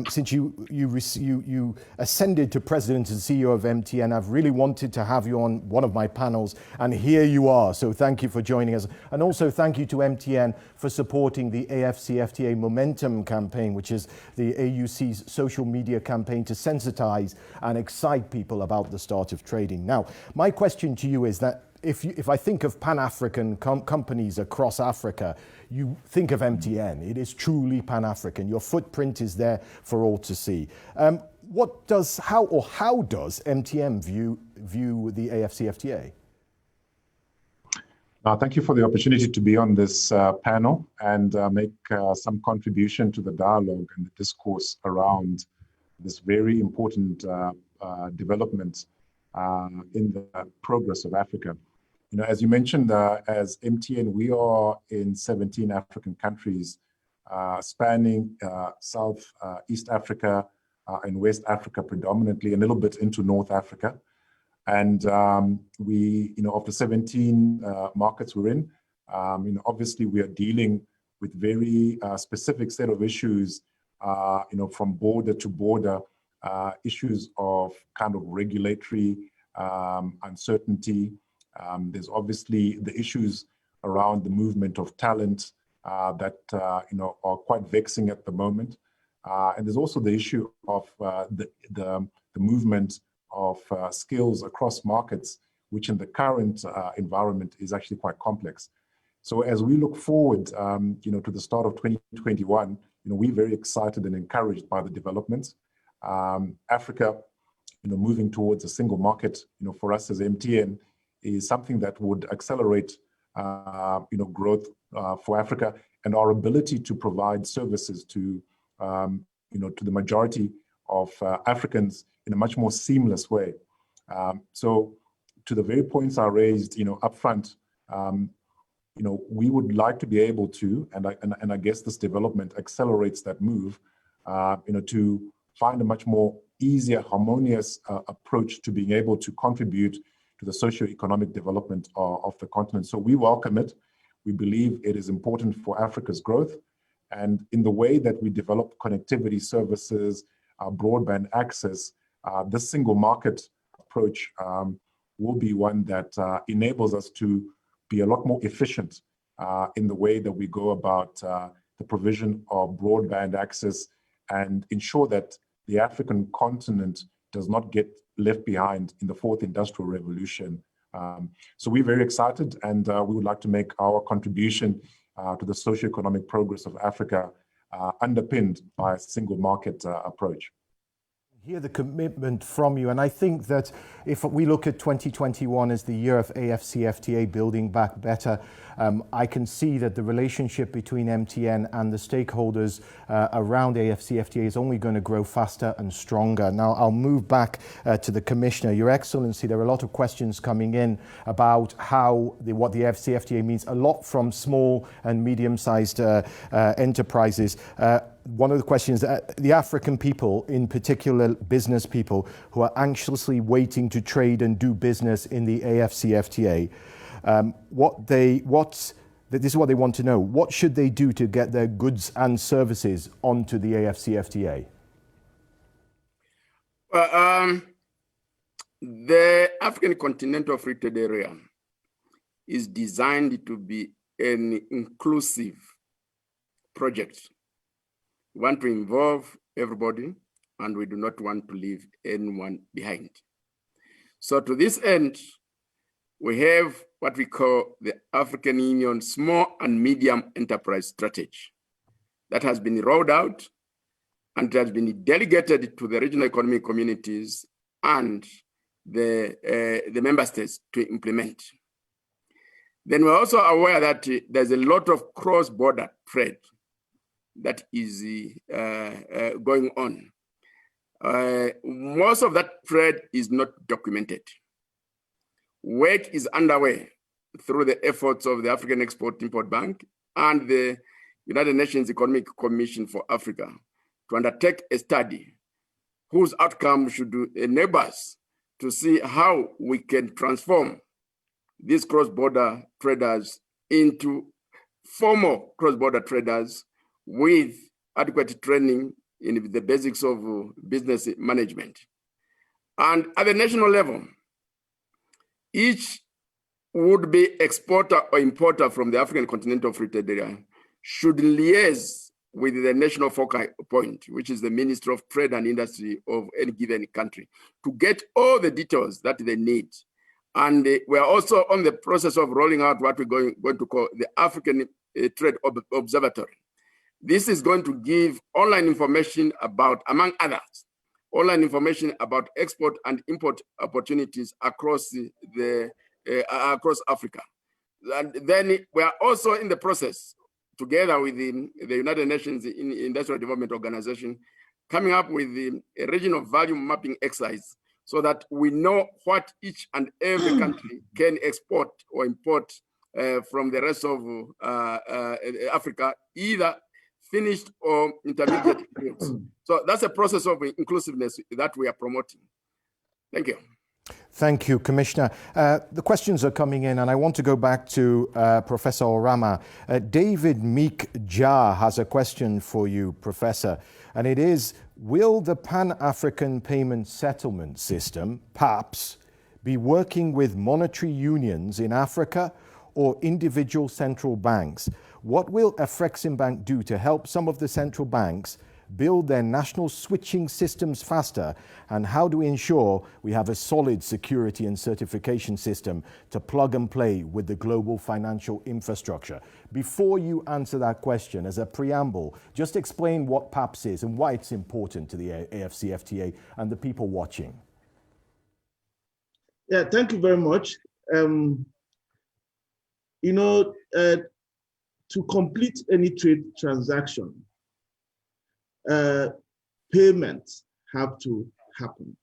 since you ascended to President and CEO of MTN, I've really wanted to have you on one of my panels, and here you are. So thank you for joining us. And also thank you to MTN for supporting the AFCFTA Momentum campaign, which is the AUC's social media campaign to sensitize and excite people about the start of trading. Now, my question to you is that if I think of Pan-African companies across Africa, you think of MTN. It is truly Pan-African. Your footprint is there for all to see. How does MTN view the AFCFTA? Thank you for the opportunity to be on this panel and make some contribution to the dialogue and the discourse around this very important development in the progress of Africa. You know, as you mentioned, as MTN, we are in 17 African countries, spanning South, East Africa, and West Africa predominantly, a little bit into North Africa. And we, you know, of the 17 markets we're in, you know, obviously we are dealing with very specific set of issues, you know, from border to border, issues of kind of regulatory uncertainty. There's obviously the issues around the movement of talent that, you know, are quite vexing at the moment. And there's also the issue of the movement of skills across markets, which in the current environment is actually quite complex. So as we look forward, you know, to the start of 2021, you know, we're very excited and encouraged by the developments. Africa, you know, moving towards a single market, you know, for us as MTN is something that would accelerate, you know, growth for Africa and our ability to provide services to, you know, to the majority of Africans in a much more seamless way. So to the very points I raised, you know, upfront, you know, we would like to be able to, and I guess this development accelerates that move, you know, to find a much more easier, harmonious approach to being able to contribute to the socio-economic development of the continent. So we welcome it. We believe it is important for Africa's growth. And in the way that we develop connectivity services, broadband access, this single market approach will be one that enables us to be a lot more efficient in the way that we go about the provision of broadband access and ensure that the African continent does not get left behind in the fourth industrial revolution. So we're very excited, and we would like to make our contribution to the socio-economic progress of Africa underpinned by a single market approach. Hear the commitment from you, and I think that if we look at 2021 as the year of AFCFTA building back better, I can see that the relationship between MTN and the stakeholders around AFCFTA is only going to grow faster and stronger. Now, I'll move back to the Commissioner. Your Excellency, there are a lot of questions coming in about what the AFCFTA means, a lot from small and medium-sized enterprises. One of the questions, the African people, in particular business people, who are anxiously waiting to trade and do business in the AFCFTA, this is what they want to know. What should they do to get their goods and services onto the AFCFTA? The African Continental Free Trade Area is designed to be an inclusive project. We want to involve everybody, and we do not want to leave anyone behind. So to this end, we have what we call the African Union Small and Medium Enterprise Strategy that has been rolled out and has been delegated to the regional economic communities and the member states to implement. Then we're also aware that there's a lot of cross-border trade that is going on. Most of that trade is not documented. Work is underway through the efforts of the African Export-Import Bank and the United Nations Economic Commission for Africa to undertake a study whose outcome should enable us to see how we can transform these cross-border traders into formal cross-border traders with adequate training in the basics of business management. And at the national level, each would-be exporter or importer from the African Continental Free Trade Area should liaise with the national focal point, which is the Ministry of Trade and Industry of any given country, to get all the details that they need. And we're also on the process of rolling out what we're going to call the African Trade Observatory. This is going to give online information about, among others, online information about export and import opportunities across across Africa. And then we are also in the process, together with the United Nations Industrial Development Organization, coming up with a regional value mapping exercise so that we know what each and every country can export or import from the rest of Africa, either finished or intermediate goods. So that's a process of inclusiveness that we are promoting. Thank you. Thank you, Commissioner. The questions are coming in, and I want to go back to Professor Oramah. David Meek Jah has a question for you, Professor, and it is, will the Pan-African Payment Settlement System, PAPS, be working with monetary unions in Africa or individual central banks? What will Afreximbank do to help some of the central banks build their national switching systems faster? And how do we ensure we have a solid security and certification system to plug and play with the global financial infrastructure? Before you answer that question, as a preamble, just explain what PAPS is and why it's important to the AFCFTA and the people watching. Yeah, thank you very much. To complete any trade transaction, payments have to happen.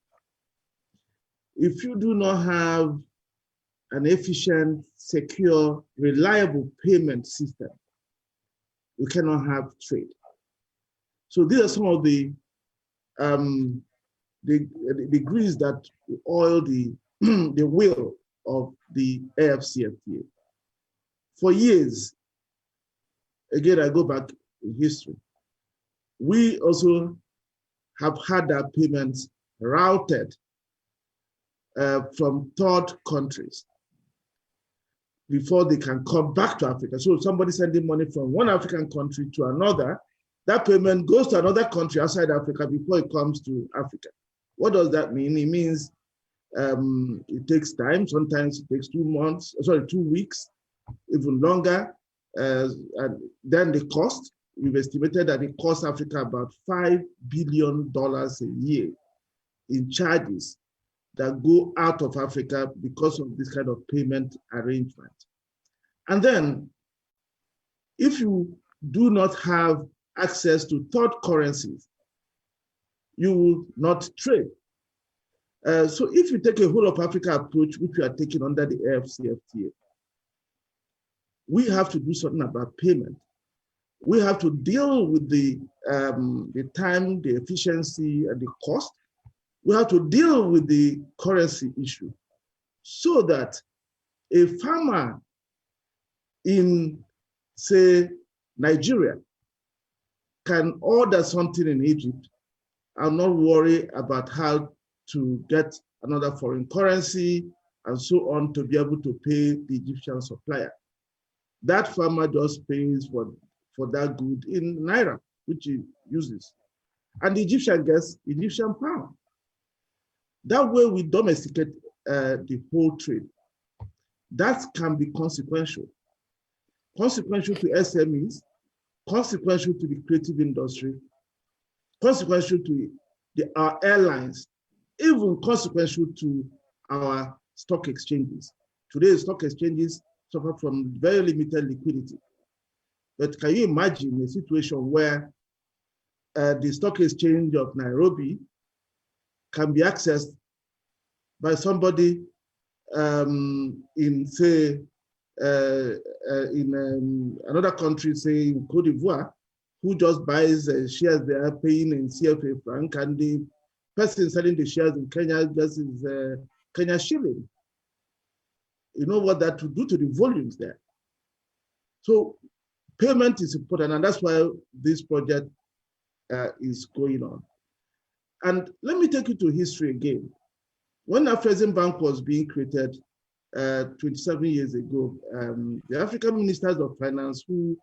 If you do not have an efficient, secure, reliable payment system, you cannot have trade. So these are some of the degrees that oil the will of the AFCFTA. For years, again, I go back in history, we also have had our payments routed from third countries. before they can come back to Africa. So somebody sending money from one African country to another, that payment goes to another country outside Africa before it comes to Africa. What does that mean? It means it takes time. Sometimes it takes 2 weeks, even longer. And then the cost, we've estimated that it costs Africa about $5 billion a year in charges that go out of Africa because of this kind of payment arrangement. And then, if you do not have access to third currencies, you will not trade. So if you take a whole of Africa approach, which we are taking under the AFCFTA, we have to do something about payment. We have to deal with the time, the efficiency, and the cost. We have to deal with the currency issue so that a farmer in, say, Nigeria can order something in Egypt and not worry about how to get another foreign currency and so on to be able to pay the Egyptian supplier. That farmer just pays for that good in Naira, which he uses. And the Egyptian gets Egyptian pound. That way we domesticate the whole trade. That can be consequential. Consequential to SMEs, consequential to the creative industry, consequential to our airlines, even consequential to our stock exchanges. Today, stock exchanges suffer from very limited liquidity. But can you imagine a situation where the stock exchange of Nairobi can be accessed by somebody in, say, in another country, say in Cote d'Ivoire, who just buys shares they are paying in CFA franc, and the person selling the shares in Kenya just is Kenya shilling. You know what that would do to the volumes there. So payment is important, and that's why this project is going on. And let me take you to history again. When Afreximbank was being created 27 years ago, the African Ministers of Finance who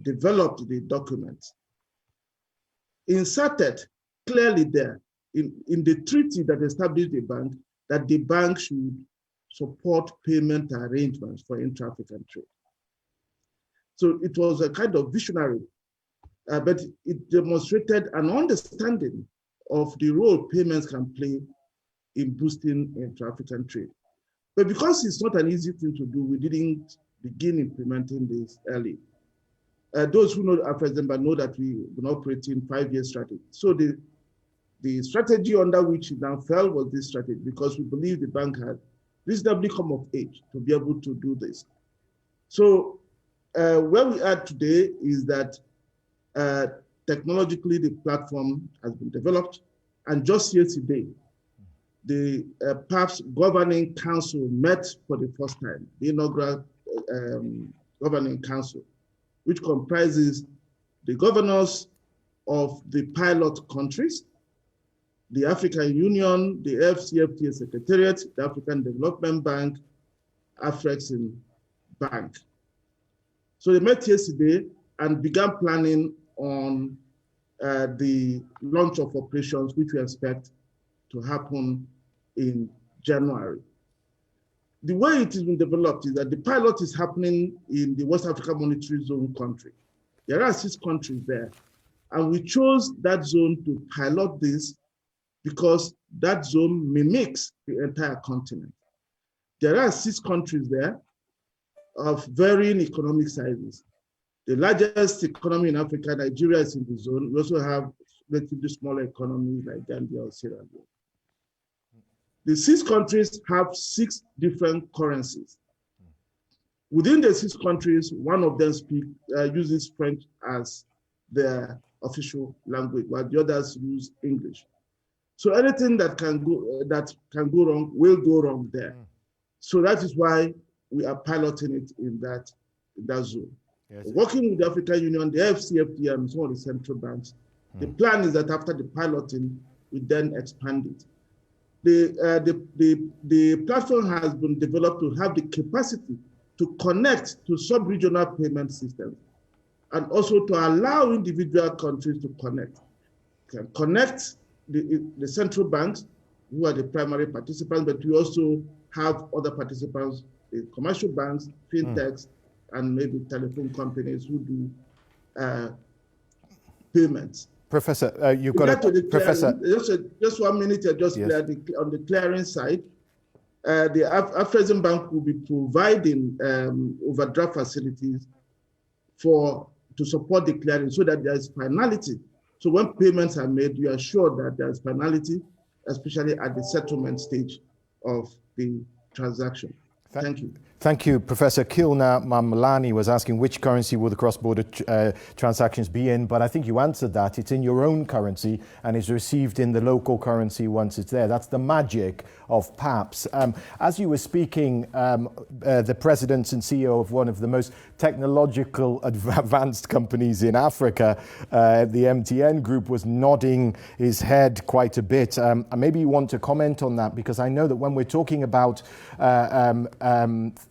developed the document inserted clearly there in the treaty that established the bank that the bank should support payment arrangements for intra-African trade. So it was a kind of visionary, but it demonstrated an understanding of the role payments can play in boosting intra-African trade. But because it's not an easy thing to do, we didn't begin implementing this early. Those who know Afreximbank know that we've been operating 5-year strategy. So the strategy under which it now fell was this strategy, because we believe the bank had reasonably come of age to be able to do this. So where we are today is that technologically the platform has been developed, and just yesterday, the PAP's Governing Council met for the first time, the inaugural Governing Council, which comprises the governors of the pilot countries, the African Union, the AFCFTA Secretariat, the African Development Bank, Afreximbank. So they met yesterday and began planning on the launch of operations, which we expect to happen in January. The way it has been developed is that the pilot is happening in the West Africa Monetary Zone country. There are 6 countries there, and we chose that zone to pilot this because that zone mimics the entire continent. There are 6 countries there of varying economic sizes. The largest economy in Africa, Nigeria, is in the zone. We also have relatively smaller economies like Gambia or Sierra Leone. The 6 countries have 6 different currencies. Within the 6 countries, one of them uses French as their official language, while the others use English. So anything that can go wrong will go wrong there. So that is why we are piloting it in that zone. Yes. Working with the African Union, the AFCFTA, and some of the central banks, the plan is that after the piloting, we then expand it. the platform has been developed to have the capacity to connect to sub-regional payment systems and also to allow individual countries to connect. Can connect the central banks, who are the primary participants, but we also have other participants, the commercial banks, fintechs, and maybe telephone companies who do payments. Professor, you've got Professor. Just 1 minute, just yes. On the clearing side, the Afreximbank will be providing overdraft facilities to support the clearing so that there is finality. So when payments are made, you are sure that there is finality, especially at the settlement stage of the transaction. Thank you. Thank you, Professor. Kilna Mamlani was asking which currency will the cross-border transactions be in, but I think you answered that. It's in your own currency and is received in the local currency once it's there. That's the magic of PAPS. As you were speaking, the president and CEO of one of the most technological advanced companies in Africa, the MTN Group, was nodding his head quite a bit. Maybe you want to comment on that, because I know that when we're talking about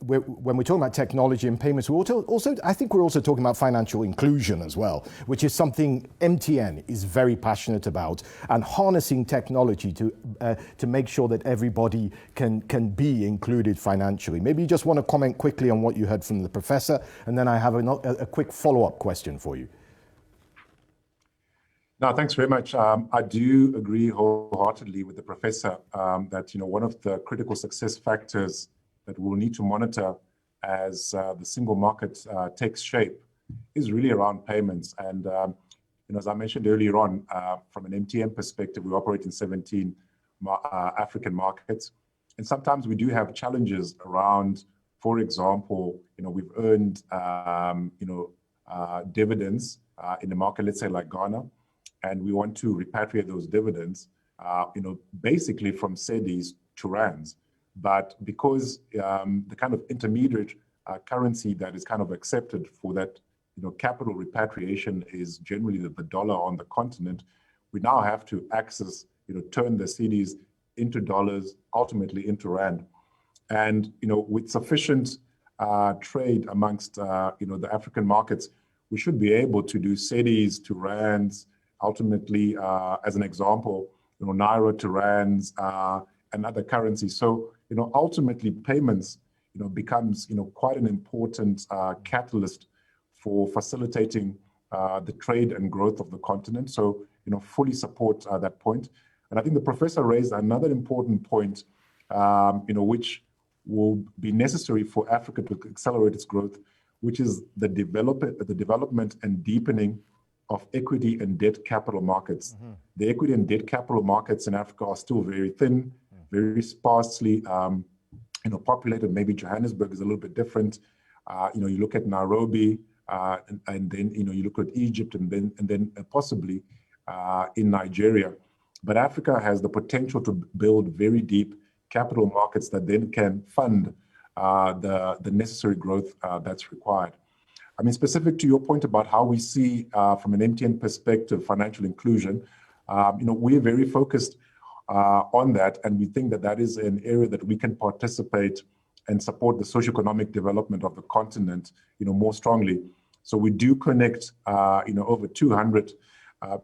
when we're talking about technology and payments, I think we're also talking about financial inclusion as well, which is something MTN is very passionate about, and harnessing technology to make sure that everybody can be included financially. Maybe you just want to comment quickly on what you heard from the professor, and then I have a quick follow-up question for you. No, thanks very much. I do agree wholeheartedly with the professor that one of the critical success factors that we'll need to monitor as the single market takes shape is really around payments. And as I mentioned earlier on, from an MTN perspective, we operate in 17 African markets, and sometimes we do have challenges around. For example, we've earned dividends in a market, let's say like Ghana, and we want to repatriate those dividends, basically from cedis to rands. But because the kind of intermediate currency that is kind of accepted for that, capital repatriation is generally the dollar on the continent, we now have to access, turn the cedis into dollars, ultimately into rand. And, with sufficient trade amongst, the African markets, we should be able to do cedis to rands, ultimately, as an example, naira to rands, and other currencies. So, ultimately payments, becomes, quite an important catalyst for facilitating the trade and growth of the continent. So, fully support that point. And I think the professor raised another important point, which will be necessary for Africa to accelerate its growth, which is the development and deepening of equity and debt capital markets. Mm-hmm. The equity and debt capital markets in Africa are still very thin, very sparsely populated. Maybe Johannesburg is a little bit different. You look at Nairobi, and then you look at Egypt, and then possibly in Nigeria. But Africa has the potential to build very deep capital markets that then can fund the necessary growth that's required. I mean, specific to your point about how we see from an MTN perspective financial inclusion, we're very focused on that, and we think that is an area that we can participate and support the socioeconomic development of the continent, more strongly. So we do connect, over 200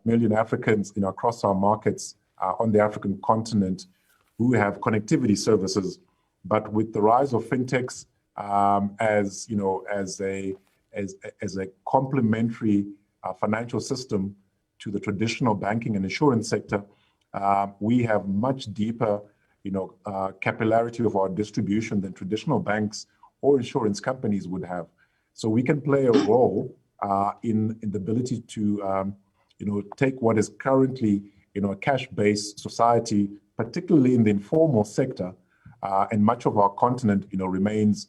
million Africans, across our markets on the African continent who have connectivity services. But with the rise of fintechs, as a complementary financial system to the traditional banking and insurance sector, we have much deeper, capillarity of our distribution than traditional banks or insurance companies would have. So we can play a role in the ability to, take what is currently, a cash-based society, particularly in the informal sector, and much of our continent, remains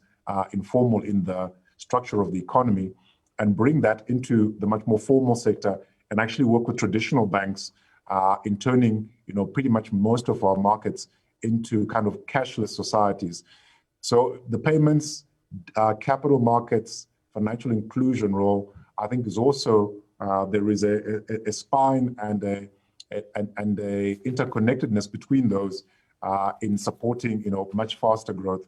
informal in the structure of the economy, and bring that into the much more formal sector and actually work with traditional banks in turning, pretty much most of our markets into kind of cashless societies. So the payments, capital markets, financial inclusion role, I think is also, there is a spine and a interconnectedness between those in supporting, much faster growth.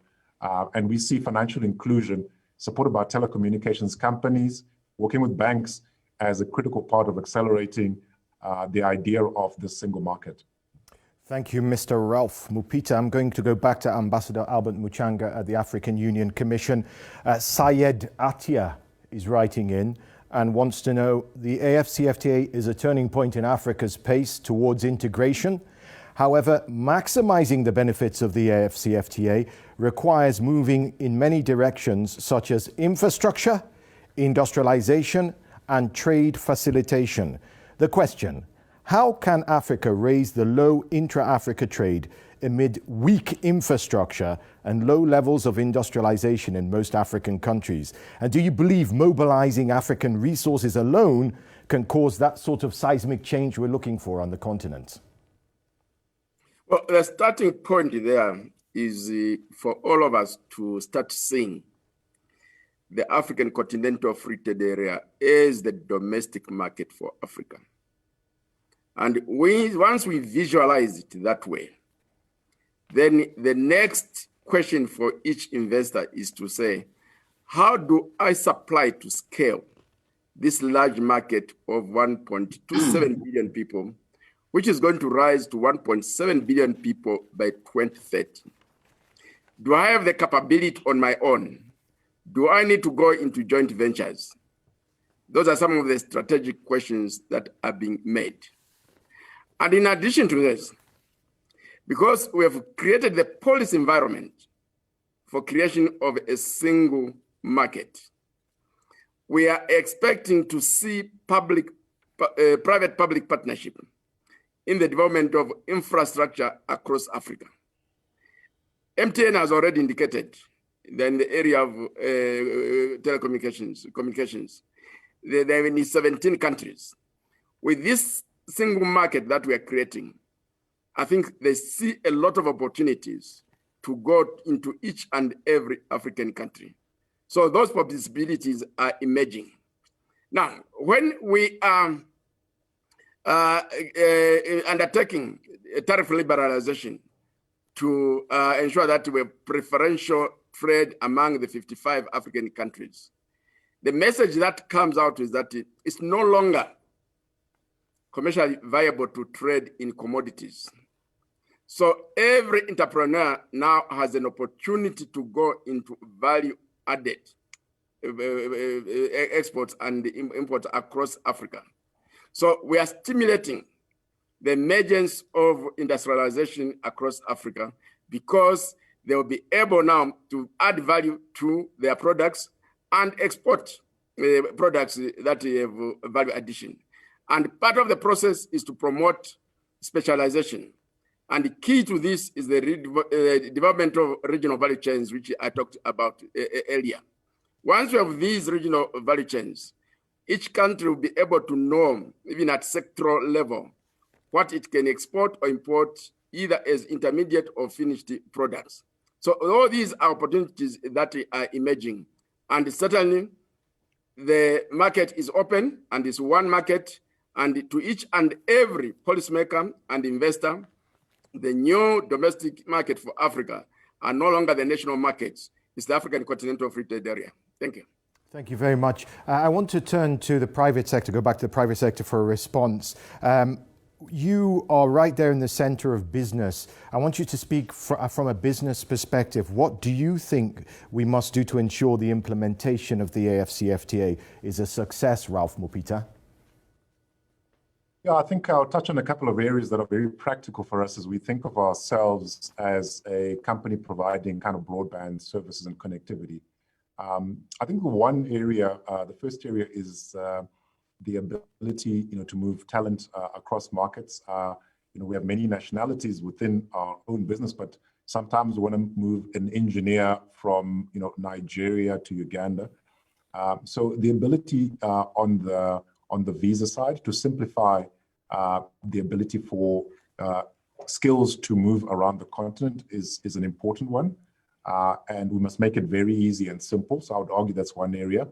And we see financial inclusion supported by telecommunications companies, working with banks as a critical part of accelerating the idea of the single market. Thank you, Mr. Ralph Mupita. I'm going to go back to Ambassador Albert Muchanga at the African Union Commission. Syed Atia is writing in and wants to know, the AFCFTA is a turning point in Africa's pace towards integration. However, maximizing the benefits of the AFCFTA requires moving in many directions, such as infrastructure, industrialization, and trade facilitation. The question: how can Africa raise the low intra-Africa trade amid weak infrastructure and low levels of industrialization in most African countries? And do you believe mobilizing African resources alone can cause that sort of seismic change we're looking for on the continent? Well, the starting point there is for all of us to start seeing the African Continental Free Trade Area as the domestic market for Africa. And once we visualize it that way, then the next question for each investor is to say, how do I supply to scale this large market of 1.27 billion people, which is going to rise to 1.7 billion people by 2030? Do I have the capability on my own? Do I need to go into joint ventures? Those are some of the strategic questions that are being made. And in addition to this, because we have created the policy environment for creation of a single market, we are expecting to see private-public partnership in the development of infrastructure across Africa. MTN has already indicated that in the area of communications, they're in 17 countries. With this single market that we are creating, I think they see a lot of opportunities to go into each and every African country. So those possibilities are emerging. Now, when we are undertaking a tariff liberalization to ensure that we have preferential trade among the 55 African countries, the message that comes out is that it's no longer commercially viable to trade in commodities. So every entrepreneur now has an opportunity to go into value-added exports and imports across Africa. So we are stimulating the emergence of industrialization across Africa because they will be able now to add value to their products and export products that have value addition. And part of the process is to promote specialization. And the key to this is the development of regional value chains, which I talked about earlier. Once we have these regional value chains, each country will be able to know, even at sectoral level, what it can export or import, either as intermediate or finished products. So all these are opportunities that are emerging. And certainly, the market is open, and it's one market, and to each and every policymaker and investor, the new domestic market for Africa are no longer the national markets. It's the African Continental Free Trade Area. Thank you. Thank you very much. I want to turn to the private sector, go back to the private sector for a response. You are right there in the center of business. I want you to speak from a business perspective. What do you think we must do to ensure the implementation of the AFCFTA is a success, Ralph Mupita? Yeah, I think I'll touch on a couple of areas that are very practical for us as we think of ourselves as a company providing kind of broadband services and connectivity. I think one area, the first area is the ability, to move talent across markets. We have many nationalities within our own business, but sometimes we want to move an engineer from, Nigeria to Uganda. So the ability on the visa side to simplify the ability for skills to move around the continent is an important one. And we must make it very easy and simple. So I would argue that's one area.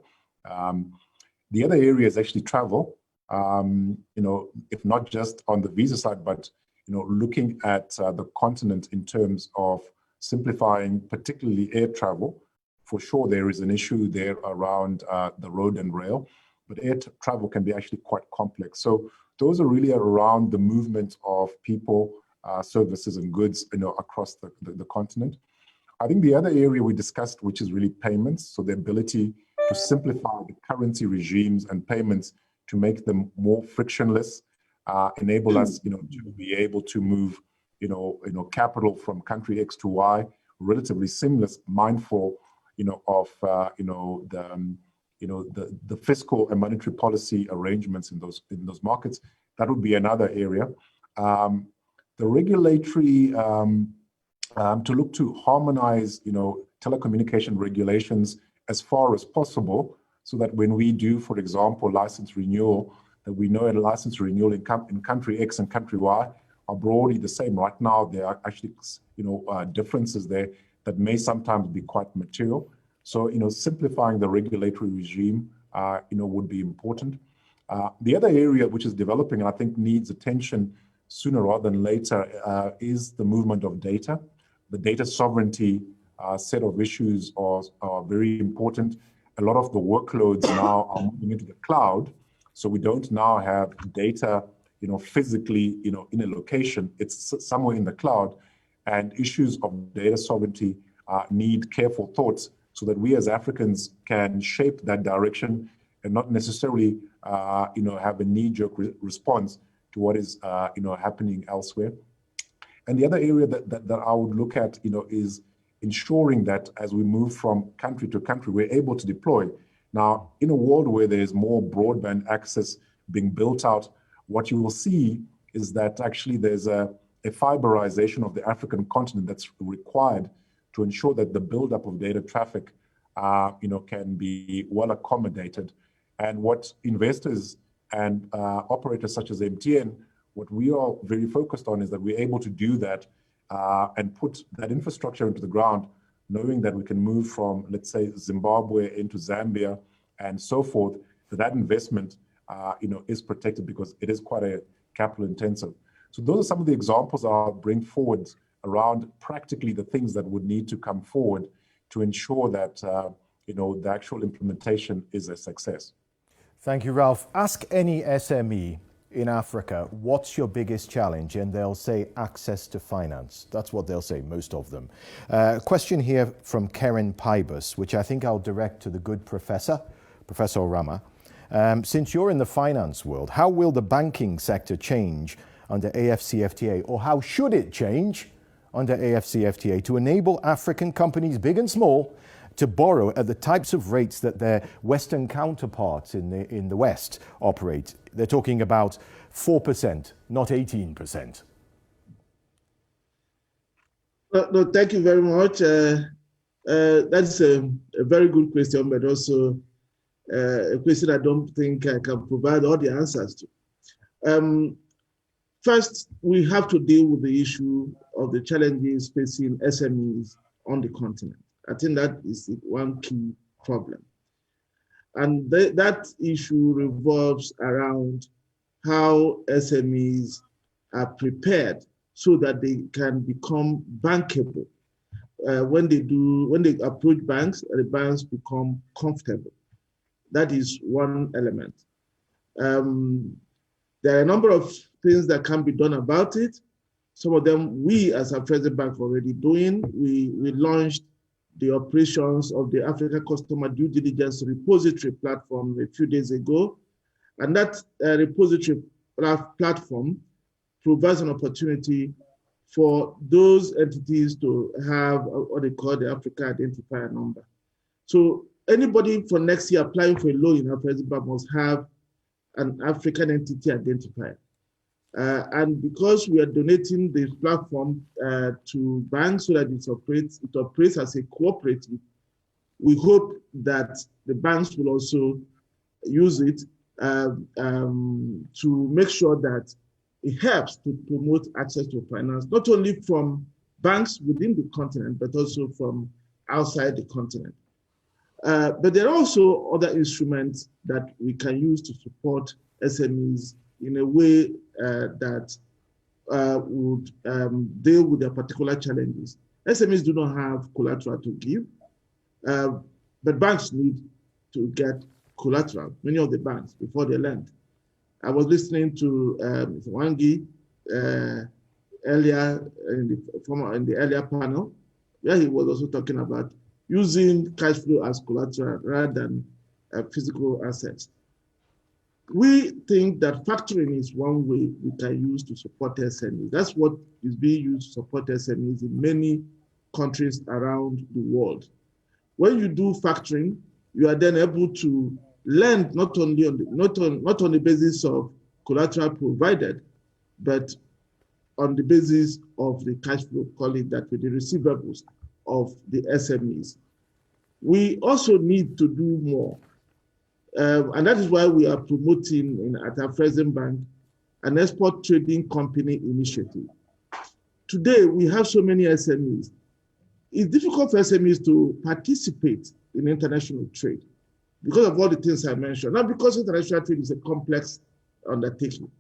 The other area is actually travel, if not just on the visa side, but looking at the continent in terms of simplifying, particularly air travel. For sure, there is an issue there around the road and rail, but air travel can be actually quite complex. So those are really around the movement of people, services, and goods, across the continent. I think the other area we discussed, which is really payments, so the ability to simplify the currency regimes and payments to make them more frictionless, enable us, to be able to move, capital from country X to Y, relatively seamless, mindful, of the fiscal and monetary policy arrangements in those markets. That would be another area. The regulatory to look to harmonize, telecommunication regulations as far as possible, so that when we do, for example, license renewal, that we know a license renewal in country X and country Y are broadly the same. Right now, there are actually, differences there that may sometimes be quite material. So, simplifying the regulatory regime, would be important. The other area which is developing and I think needs attention sooner rather than later is the movement of data. The data sovereignty set of issues are very important. A lot of the workloads now are moving into the cloud, so we don't now have data, physically, in a location. It's somewhere in the cloud, and issues of data sovereignty need careful thoughts so that we as Africans can shape that direction and not necessarily, have a knee-jerk response to what is, happening elsewhere. And the other area that I would look at, is ensuring that as we move from country to country, we're able to deploy. Now, in a world where there's more broadband access being built out, what you will see is that actually there's a fiberization of the African continent that's required to ensure that the buildup of data traffic, can be well accommodated. And what investors and operators such as MTN, what we are very focused on is that we're able to do that and put that infrastructure into the ground, knowing that we can move from, let's say, Zimbabwe into Zambia and so forth, that investment, is protected because it is quite a capital intensive. So those are some of the examples I'll bring forward around practically the things that would need to come forward to ensure that, the actual implementation is a success. Thank you, Ralph. Ask any SME in Africa, what's your biggest challenge? And they'll say access to finance. That's what they'll say, most of them. Question here from Karen Pybus, which I think I'll direct to the good Professor Oramah. Since you're in the finance world, how will the banking sector change under AFCFTA, or how should it change under AFCFTA to enable African companies, big and small, to borrow at the types of rates that their Western counterparts in the West operate? They're talking about 4%, not 18%. No, thank you very much. That's a very good question, but also a question I don't think I can provide all the answers to. First, we have to deal with the issue of the challenges facing SMEs on the continent. I think that is one key problem. And that issue revolves around how SMEs are prepared so that they can become bankable. When they approach banks, the banks become comfortable. That is one element. There are a number of things that can be done about it. Some of them we as Afreximbank Bank are already doing. We launched the operations of the Africa Customer Due Diligence Repository platform a few days ago. And that repository platform provides an opportunity for those entities to have what they call the Africa Identifier Number. So anybody for next year applying for a loan in Afreximbank Bank must have an African entity identifier. And because we are donating this platform to banks so that it operates as a cooperative, we hope that the banks will also use it to make sure that it helps to promote access to finance, not only from banks within the continent, but also from outside the continent. But there are also other instruments that we can use to support SMEs in a way that would deal with their particular challenges. SMEs do not have collateral to give, but banks need to get collateral, many of the banks, before they lend. I was listening to Wangi earlier in the earlier panel, where he was also talking about using cash flow as collateral rather than physical assets. We think that factoring is one way we can use to support SMEs. That's what is being used to support SMEs in many countries around the world. When you do factoring, you are then able to lend not only on the basis of collateral provided, but on the basis of the cash flow, call it that, with the receivables of the SMEs. We also need to do more. And that is why we are promoting at Afreximbank an export trading company initiative. Today, we have so many SMEs. It's difficult for SMEs to participate in international trade because of all the things I mentioned. Not because international trade is a complex undertaking.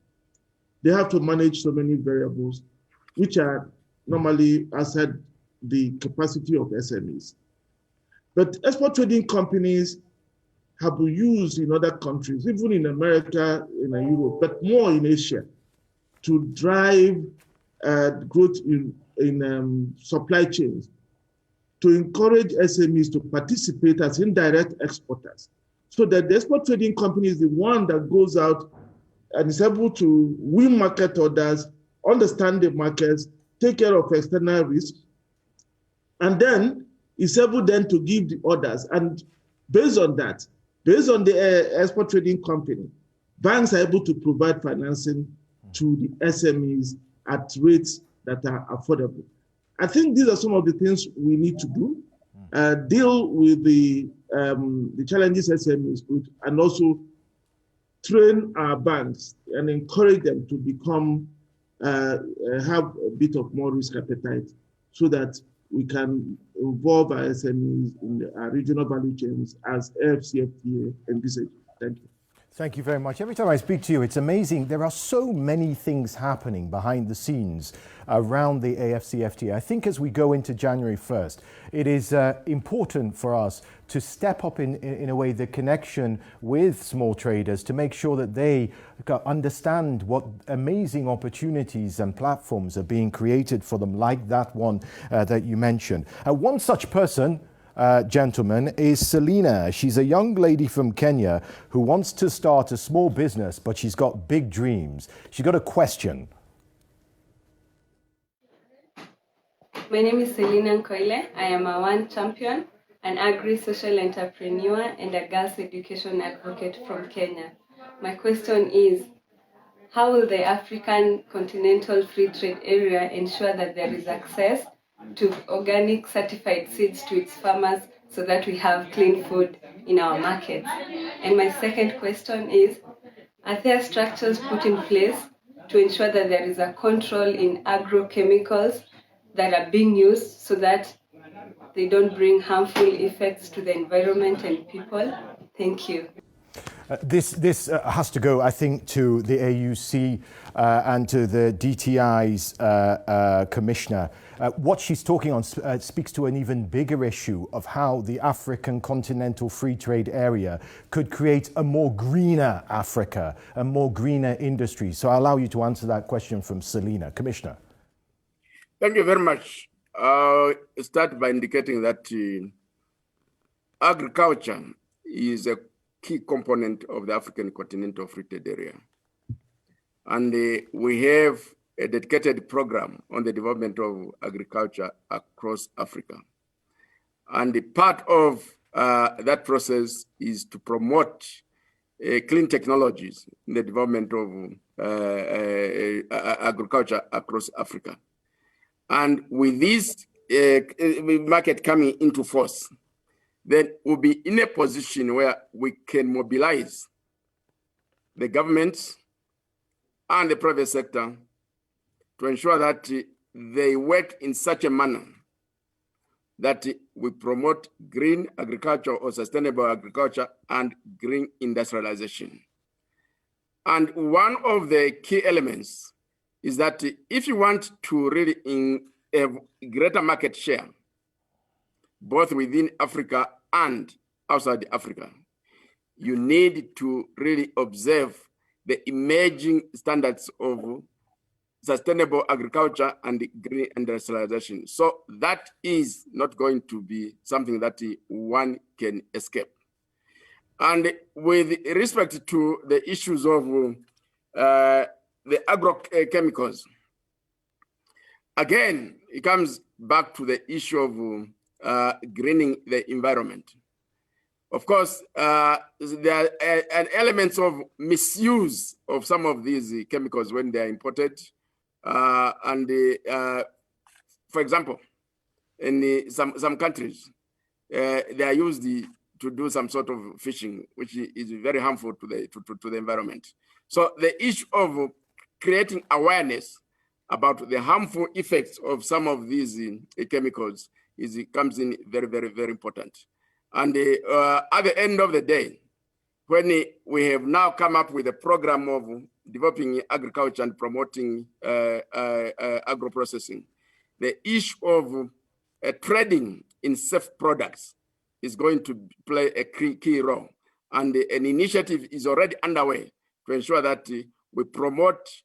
They have to manage so many variables, which are normally outside the capacity of SMEs. But export trading companies have been used in other countries, even in America, in Europe, but more in Asia, to drive growth in supply chains, to encourage SMEs to participate as indirect exporters, so that the export trading company is the one that goes out and is able to win market orders, understand the markets, take care of external risk, and then is able then to give the orders. And based on that, based on the export trading company, banks are able to provide financing to the SMEs at rates that are affordable. I think these are some of the things we need to do, deal with the challenges SMEs with, and also train our banks and encourage them to become, have a bit of more risk appetite so that we can involve our SMEs in our regional value chains as AFCFTA envisages. Thank you. Thank you very much. Every time I speak to you, it's amazing. There are so many things happening behind the scenes around the AFCFTA. I think as we go into January 1st, it is important for us to step up in a way the connection with small traders to make sure that they understand what amazing opportunities and platforms are being created for them, like that one that you mentioned. One such person, gentleman, is Selina. She's a young lady from Kenya who wants to start a small business, but she's got big dreams. She's got a question. My name is Selina Nkoile. I am a one champion, an agri-social entrepreneur, and a girls' education advocate from Kenya. My question is, how will the African Continental Free Trade Area ensure that there is access to organic certified seeds to its farmers so that we have clean food in our markets? And my second question is, are there structures put in place to ensure that there is a control in agrochemicals that are being used so that they don't bring harmful effects to the environment and people? Thank you. This has to go, I think, to the AUC and to the DTI's commissioner. What she's talking on speaks to an even bigger issue of how the African Continental Free Trade Area could create a more greener Africa, a more greener industry. So I'll allow you to answer that question from Selina. Commissioner. Thank you very much. I'll start by indicating that agriculture is a key component of the African Continental Free Trade Area. And we have a dedicated program on the development of agriculture across Africa. And the part of that process is to promote clean technologies in the development of agriculture across Africa. And with this market coming into force, then we'll be in a position where we can mobilize the government and the private sector to ensure that they work in such a manner that we promote green agriculture or sustainable agriculture and green industrialization. And one of the key elements is that if you want to really have greater market share, both within Africa and outside Africa, you need to really observe the emerging standards of sustainable agriculture and green industrialization. So that is not going to be something that one can escape. And with respect to the issues of the agrochemicals, again, it comes back to the issue of greening the environment. Of course, there are elements of misuse of some of these chemicals when they are imported. For example, in some countries, they are used to do some sort of fishing, which is very harmful to the environment. So the issue of creating awareness about the harmful effects of some of these chemicals comes in very, very, very important. And at the end of the day, when we have now come up with a program of developing agriculture and promoting agro-processing, the issue of trading in safe products is going to play a key role. And an initiative is already underway to ensure that we promote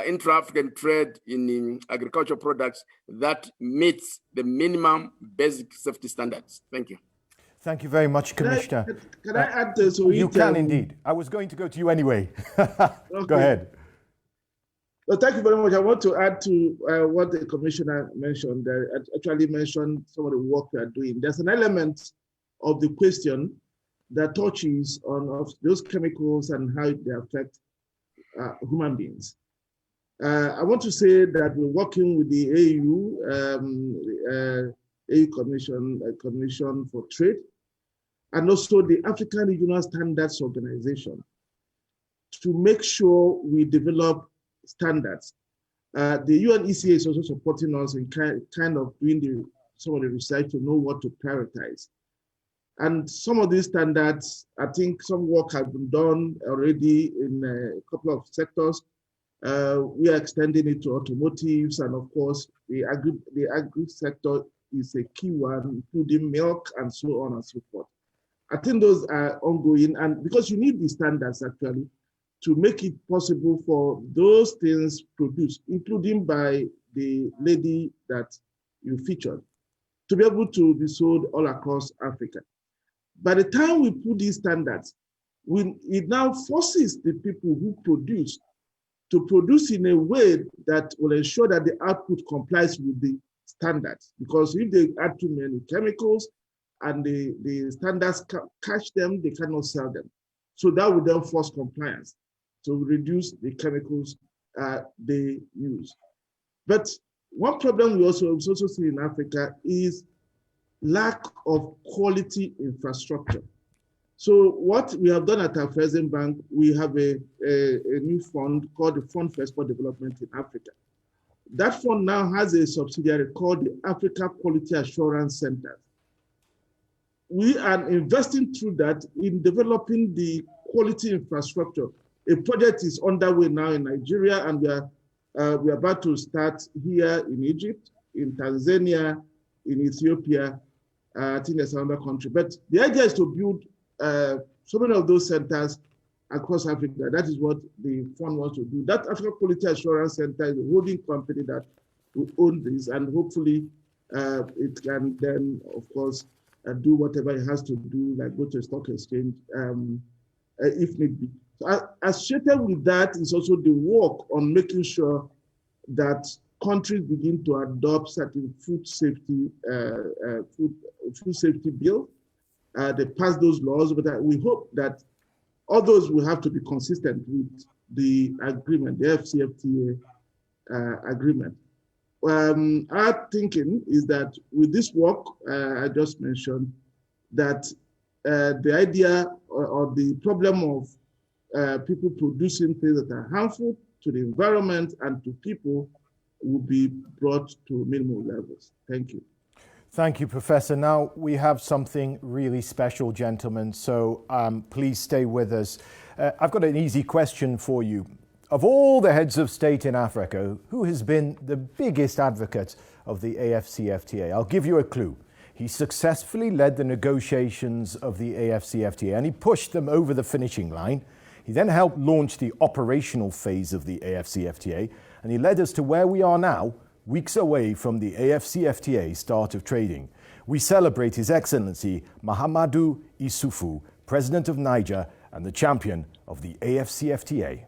intra-African trade in agricultural products that meets the minimum basic safety standards. Thank you. Thank you very much, Commissioner. Can I add this? You can indeed. I was going to go to you anyway. Okay. Go ahead. Well, thank you very much. I want to add to what the Commissioner mentioned. Actually mentioned some of the work we are doing. There's an element of the question that touches on those chemicals and how they affect human beings. I want to say that we're working with the AU Commission for Trade, and also the African Regional Standards Organization to make sure we develop standards. The UNECA is also supporting us in kind of doing some of the research to know what to prioritize. And some of these standards, I think some work has been done already in a couple of sectors. We are extending it to automotives, and of course, the agri sector is a key one, including milk and so on and so forth. I think those are ongoing, and because you need the standards actually to make it possible for those things produced, including by the lady that you featured, to be able to be sold all across Africa. By the time we put these standards, it now forces the people who produce to produce in a way that will ensure that the output complies with the standards. Because if they add too many chemicals and the standards catch them, they cannot sell them. So that would then force compliance to reduce the chemicals they use. But one problem we also see in Africa is lack of quality infrastructure. So what we have done at Afreximbank, we have a new fund called the Fund for Export Development in Africa. That fund now has a subsidiary called the Africa Quality Assurance Center. We are investing through that in developing the quality infrastructure. A project is underway now in Nigeria, and we are about to start here in Egypt, in Tanzania, in Ethiopia. I think there's another country. But the idea is to build so many of those centers across Africa. That is what the fund wants to do. That Africa Quality Assurance Center is a holding company that will own this, and hopefully it can then, of course, do whatever it has to do, like go to a stock exchange if need be. So associated with that is also the work on making sure that countries begin to adopt certain food safety bill. They pass those laws, but we hope that all those will have to be consistent with the agreement, the AfCFTA agreement. Our thinking is that with this work I just mentioned, that the idea or the problem of people producing things that are harmful to the environment and to people will be brought to minimum levels. Thank you. Thank you, Professor. Now we have something really special, gentlemen, so please stay with us. I've got an easy question for you. Of all the heads of state in Africa, who has been the biggest advocate of the AFCFTA? I'll give you a clue. He successfully led the negotiations of the AFCFTA and he pushed them over the finishing line. He then helped launch the operational phase of the AFCFTA and he led us to where we are now, weeks away from the AFCFTA start of trading. We celebrate His Excellency Mahamadou Issoufou, President of Niger and the champion of the AFCFTA.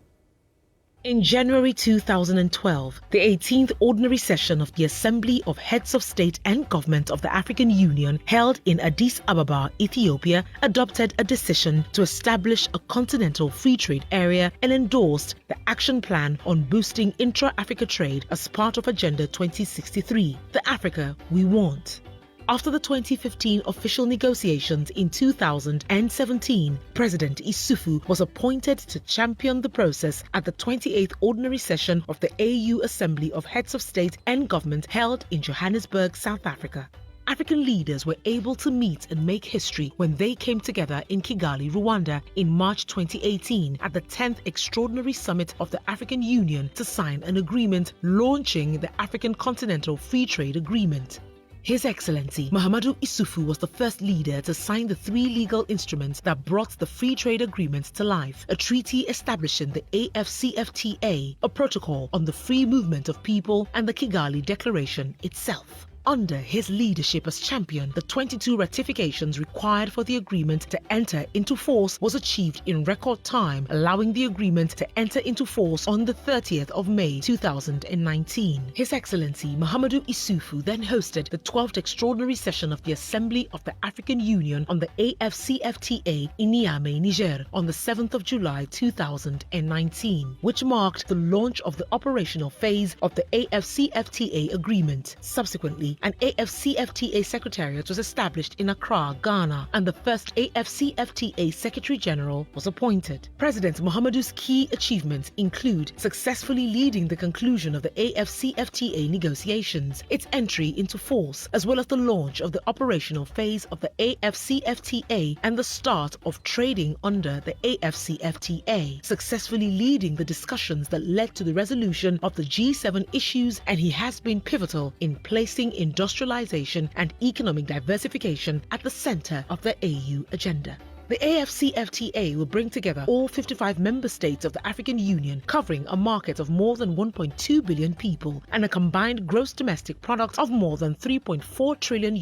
In January 2012, the 18th Ordinary Session of the Assembly of Heads of State and Government of the African Union, held in Addis Ababa, Ethiopia, adopted a decision to establish a continental free trade area and endorsed the Action Plan on Boosting Intra-Africa Trade as part of Agenda 2063, the Africa we want. After the 2015 official negotiations in 2017, President Issoufou was appointed to champion the process at the 28th Ordinary Session of the AU Assembly of Heads of State and Government held in Johannesburg, South Africa. African leaders were able to meet and make history when they came together in Kigali, Rwanda in March 2018 at the 10th Extraordinary Summit of the African Union to sign an agreement launching the African Continental Free Trade Agreement. His Excellency Mahamadou Issoufou was the first leader to sign the 3 legal instruments that brought the Free Trade Agreement to life: a treaty establishing the AFCFTA, a protocol on the free movement of people, and the Kigali Declaration itself. Under his leadership as champion, the 22 ratifications required for the agreement to enter into force was achieved in record time, allowing the agreement to enter into force on the 30th of May 2019. His Excellency Mahamadou Issoufou then hosted the 12th Extraordinary Session of the Assembly of the African Union on the AFCFTA in Niamey, Niger, on the 7th of July 2019, which marked the launch of the operational phase of the AFCFTA agreement. Subsequently, an AFCFTA Secretariat was established in Accra, Ghana, and the first AFCFTA Secretary General was appointed. President Mahamadou's key achievements include successfully leading the conclusion of the AFCFTA negotiations, its entry into force, as well as the launch of the operational phase of the AFCFTA and the start of trading under the AFCFTA, successfully leading the discussions that led to the resolution of the G7 issues, and he has been pivotal in placing industrialization and economic diversification at the center of the AU agenda. The AFCFTA will bring together all 55 member states of the African Union, covering a market of more than 1.2 billion people and a combined gross domestic product of more than $3.4 trillion.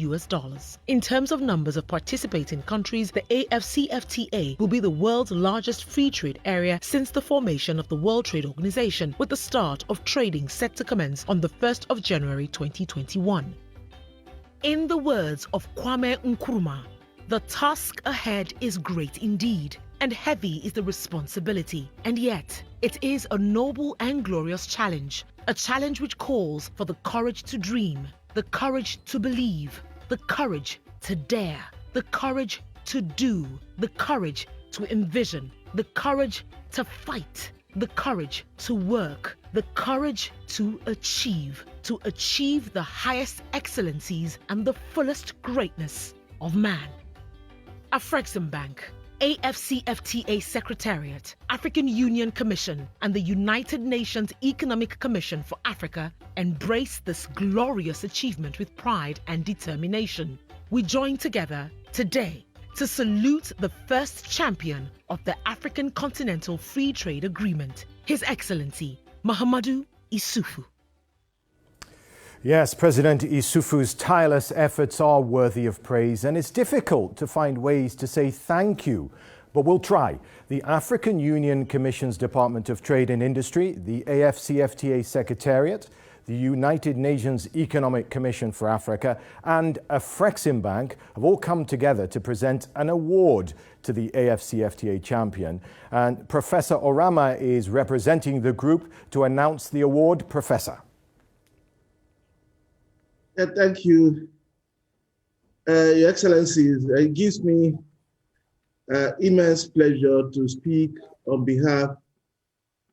In terms of numbers of participating countries, the AFCFTA will be the world's largest free trade area since the formation of the World Trade Organization, with the start of trading set to commence on the 1st of January 2021. In the words of Kwame Nkrumah, the task ahead is great indeed, and heavy is the responsibility. And yet, it is a noble and glorious challenge, a challenge which calls for the courage to dream, the courage to believe, the courage to dare, the courage to do, the courage to envision, the courage to fight, the courage to work, the courage to achieve the highest excellencies and the fullest greatness of man. Afreximbank, AFCFTA Secretariat, African Union Commission, and the United Nations Economic Commission for Africa embrace this glorious achievement with pride and determination. We join together today to salute the first champion of the African Continental Free Trade Agreement, His Excellency Mahamadou Issoufou. Yes, President Issoufou's tireless efforts are worthy of praise, and it's difficult to find ways to say thank you, but we'll try. The African Union Commission's Department of Trade and Industry, the AFCFTA Secretariat, the United Nations Economic Commission for Africa, and Afreximbank have all come together to present an award to the AFCFTA champion. And Professor Orama is representing the group to announce the award. Professor. Thank you, Your Excellencies. It gives me immense pleasure to speak on behalf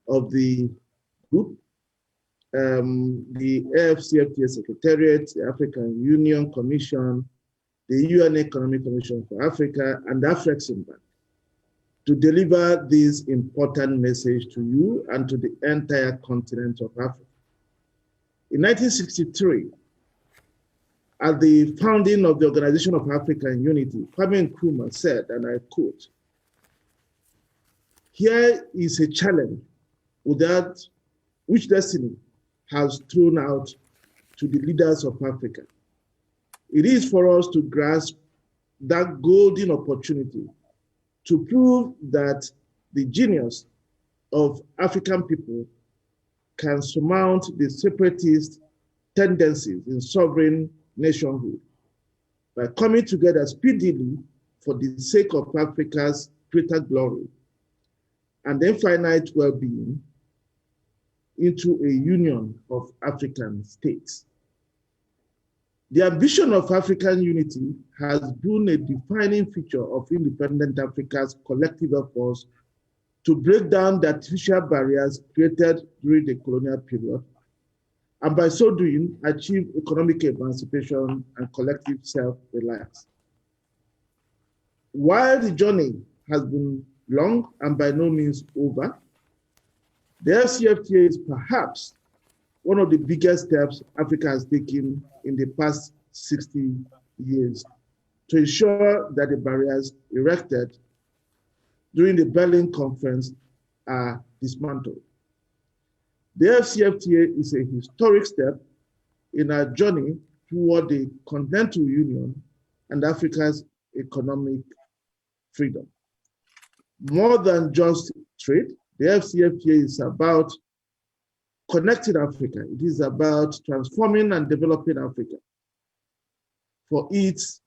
of the group, the AFCFTA Secretariat, the African Union Commission, the UN Economic Commission for Africa, and Afreximbank. to deliver this important message to you and to the entire continent of Africa. In 1963, at the founding of the Organization of African Unity, Kwame Nkrumah said, and I quote, "Here is a challenge without which destiny has thrown out to the leaders of Africa. It is for us to grasp that golden opportunity to prove that the genius of African people can surmount the separatist tendencies in sovereign nationhood by coming together speedily for the sake of Africa's greater glory and infinite well-being into a union of African states." The ambition of African unity has been a defining feature of independent Africa's collective efforts to break down the artificial barriers created during the colonial period, and by so doing, achieve economic emancipation and collective self-reliance. While the journey has been long and by no means over, the AfCFTA is perhaps one of the biggest steps Africa has taken in the past 60 years to ensure that the barriers erected during the Berlin Conference are dismantled. The AfCFTA is a historic step in our journey toward the continental union and Africa's economic freedom. More than just trade, the AfCFTA is about connecting Africa. It is about transforming and developing Africa for its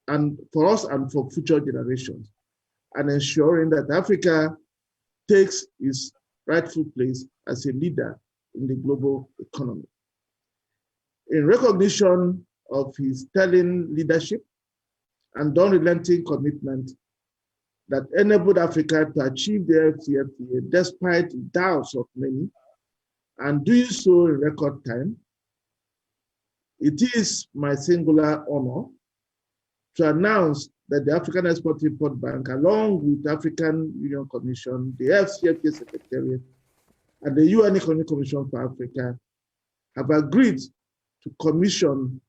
and for us and for future generations, and ensuring that Africa takes its rightful place as a leader in the global economy. In recognition of his sterling leadership and unrelenting commitment that enabled Africa to achieve the AfCFTA despite the doubts of many, and doing so in record time, it is my singular honor to announce that the African Export-Import Bank, along with the African Union Commission, the AfCFTA Secretariat, and the UN Economic Commission for Africa have agreed to commission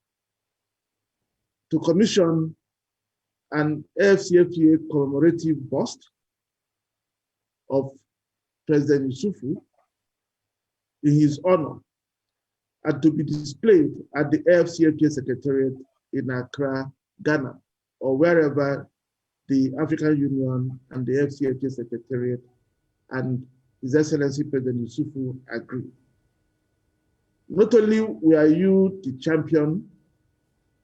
an AfCFTA commemorative bust of President Yusufu in his honor, and to be displayed at the AfCFTA Secretariat in Accra, Ghana, or wherever the African Union and the AfCFTA Secretariat and His Excellency President Yusufu agree. Not only were you the champion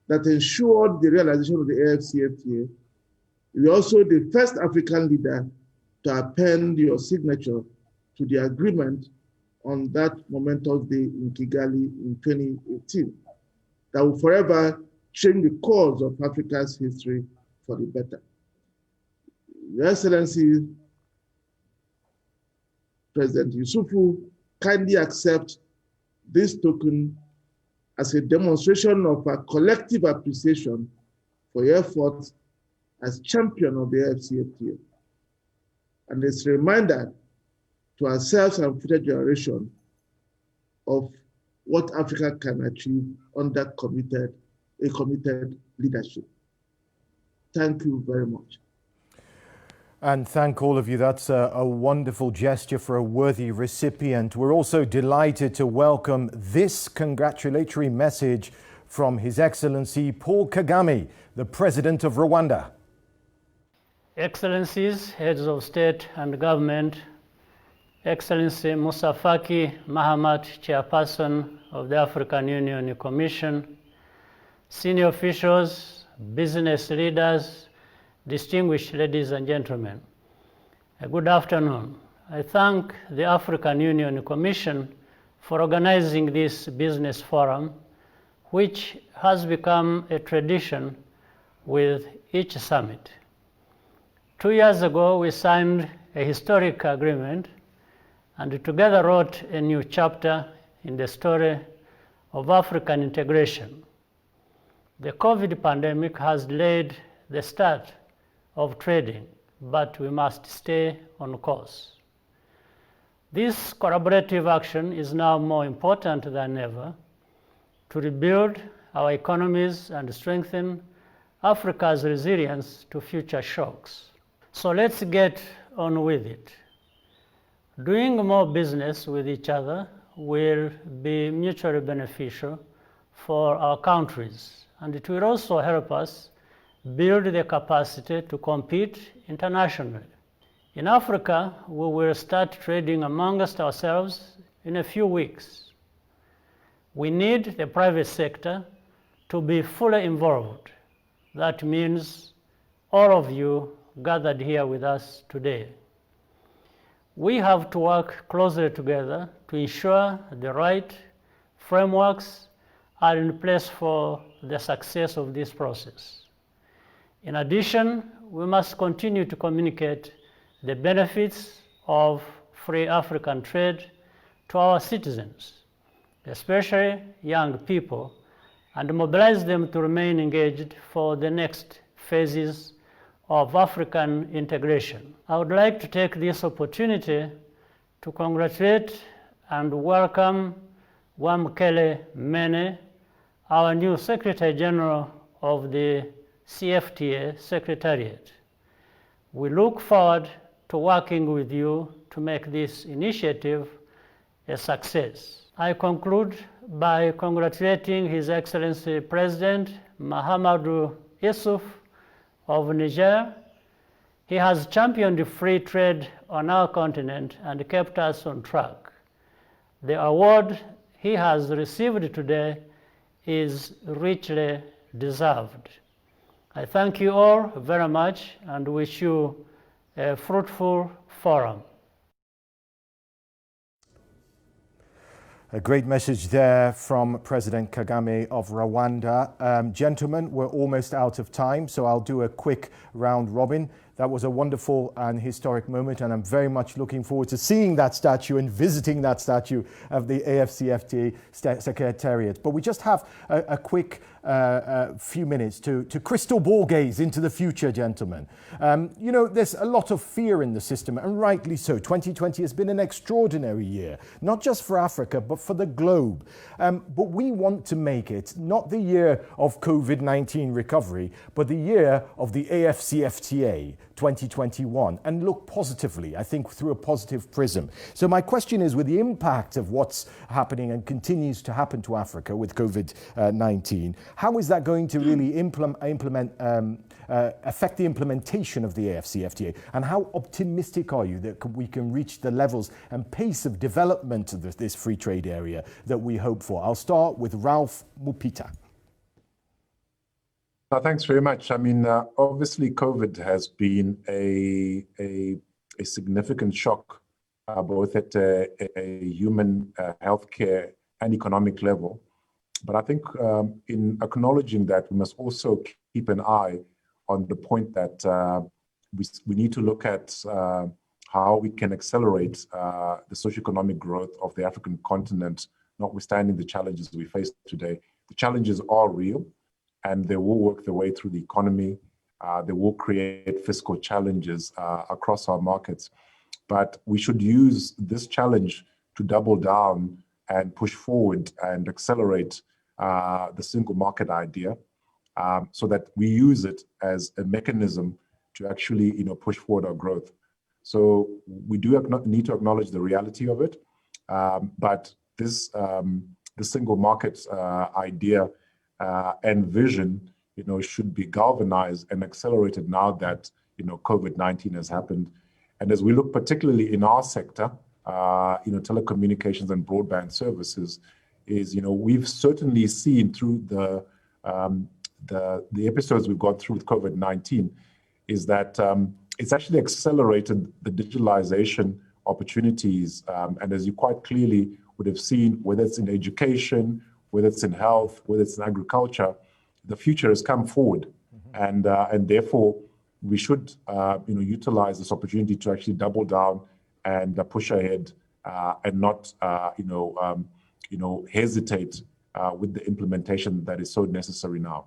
that ensured the realization of the AfCFTA, you were also the first African leader to append your signature to the agreement on that momentous day in Kigali in 2018 that will forever change the course of Africa's history for the better. Your Excellency, President Yusufu, kindly accept this token as a demonstration of our collective appreciation for your efforts as champion of the AfCFTA. And it's a reminder to ourselves and future generations of what Africa can achieve under committed leadership. Thank you very much. And thank all of you. That's a wonderful gesture for a worthy recipient. We're also delighted to welcome this congratulatory message from His Excellency Paul Kagame, the President of Rwanda. Excellencies, heads of state and government, Excellency Moussa Faki Mahamat, Chairperson of the African Union Commission, senior officials, business leaders, distinguished ladies and gentlemen, good afternoon. I thank the African Union Commission for organizing this business forum, which has become a tradition with each summit. 2 years ago, we signed a historic agreement and together wrote a new chapter in the story of African integration. The COVID pandemic has delayed the start of trading, but we must stay on course. This collaborative action is now more important than ever to rebuild our economies and strengthen Africa's resilience to future shocks. So let's get on with it. Doing more business with each other will be mutually beneficial for our countries, and it will also help us build the capacity to compete internationally. In Africa, we will start trading amongst ourselves in a few weeks. We need the private sector to be fully involved. That means all of you gathered here with us today. We have to work closely together to ensure the right frameworks are in place for the success of this process. In addition, we must continue to communicate the benefits of free African trade to our citizens, especially young people, and mobilize them to remain engaged for the next phases of African integration. I would like to take this opportunity to congratulate and welcome Wamkele Mene, our new Secretary General of the CFTA Secretariat. We look forward to working with you to make this initiative a success. I conclude by congratulating His Excellency President Mahamadou Issouf of Niger. He has championed free trade on our continent and kept us on track. The award he has received today is richly deserved. I thank you all very much and wish you a fruitful forum. A great message there from President Kagame of Rwanda. Gentlemen, we're almost out of time, so I'll do a quick round robin. That was a wonderful and historic moment, and I'm very much looking forward to seeing that statue and visiting that statue of the AFCFTA Secretariat. But we just have a quick few minutes to crystal ball gaze into the future, gentlemen. You know, there's a lot of fear in the system, and rightly so. 2020 has been an extraordinary year, not just for Africa, but for the globe. But we want to make it not the year of COVID-19 recovery, but the year of the AFCFTA 2021, and look positively, I think, through a positive prism. So my question is, with the impact of what's happening and continues to happen to Africa with COVID-19, how is that going to really affect the implementation of the AFCFTA? And how optimistic are you that we can reach the levels and pace of development of this free trade area that we hope for? I'll start with Ralph Mupita. Thanks very much. I mean, obviously, COVID has been a significant shock, both at a human healthcare and economic level. But I think in acknowledging that, we must also keep an eye on the point that we need to look at how we can accelerate the socioeconomic growth of the African continent, notwithstanding the challenges we face today. The challenges are real, and they will work their way through the economy. They will create fiscal challenges across our markets. But we should use this challenge to double down and push forward and accelerate the single market idea, so that we use it as a mechanism to actually, push forward our growth. So we do need to acknowledge the reality of it, but the single market idea and vision, should be galvanized and accelerated now that, COVID-19 has happened. And as we look particularly in our sector, telecommunications and broadband services, we've certainly seen through the episodes we've gone through with COVID-19, is that it's actually accelerated the digitalization opportunities. And as you quite clearly would have seen, whether it's in education, whether it's in health, whether it's in agriculture, the future has come forward. Mm-hmm. And therefore, we should utilize this opportunity to actually double down and push ahead and not hesitate with the implementation that is so necessary now.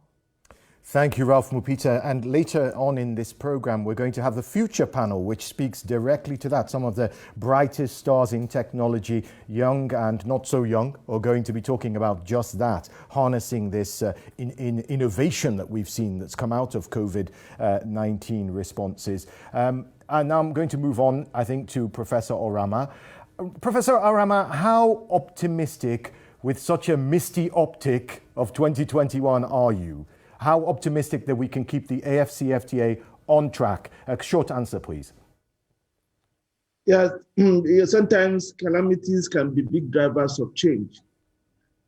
Thank you, Ralph Mupita. And later on in this program, we're going to have the Future Panel, which speaks directly to that. Some of the brightest stars in technology, young and not so young, are going to be talking about just that, harnessing this innovation that we've seen that's come out of COVID-19 responses. And now I'm going to move on, I think, to Professor Orama. Professor Orama, how optimistic with such a misty optic of 2021 are you? How optimistic that we can keep the AFCFTA on track? A short answer, please. Yeah, sometimes calamities can be big drivers of change.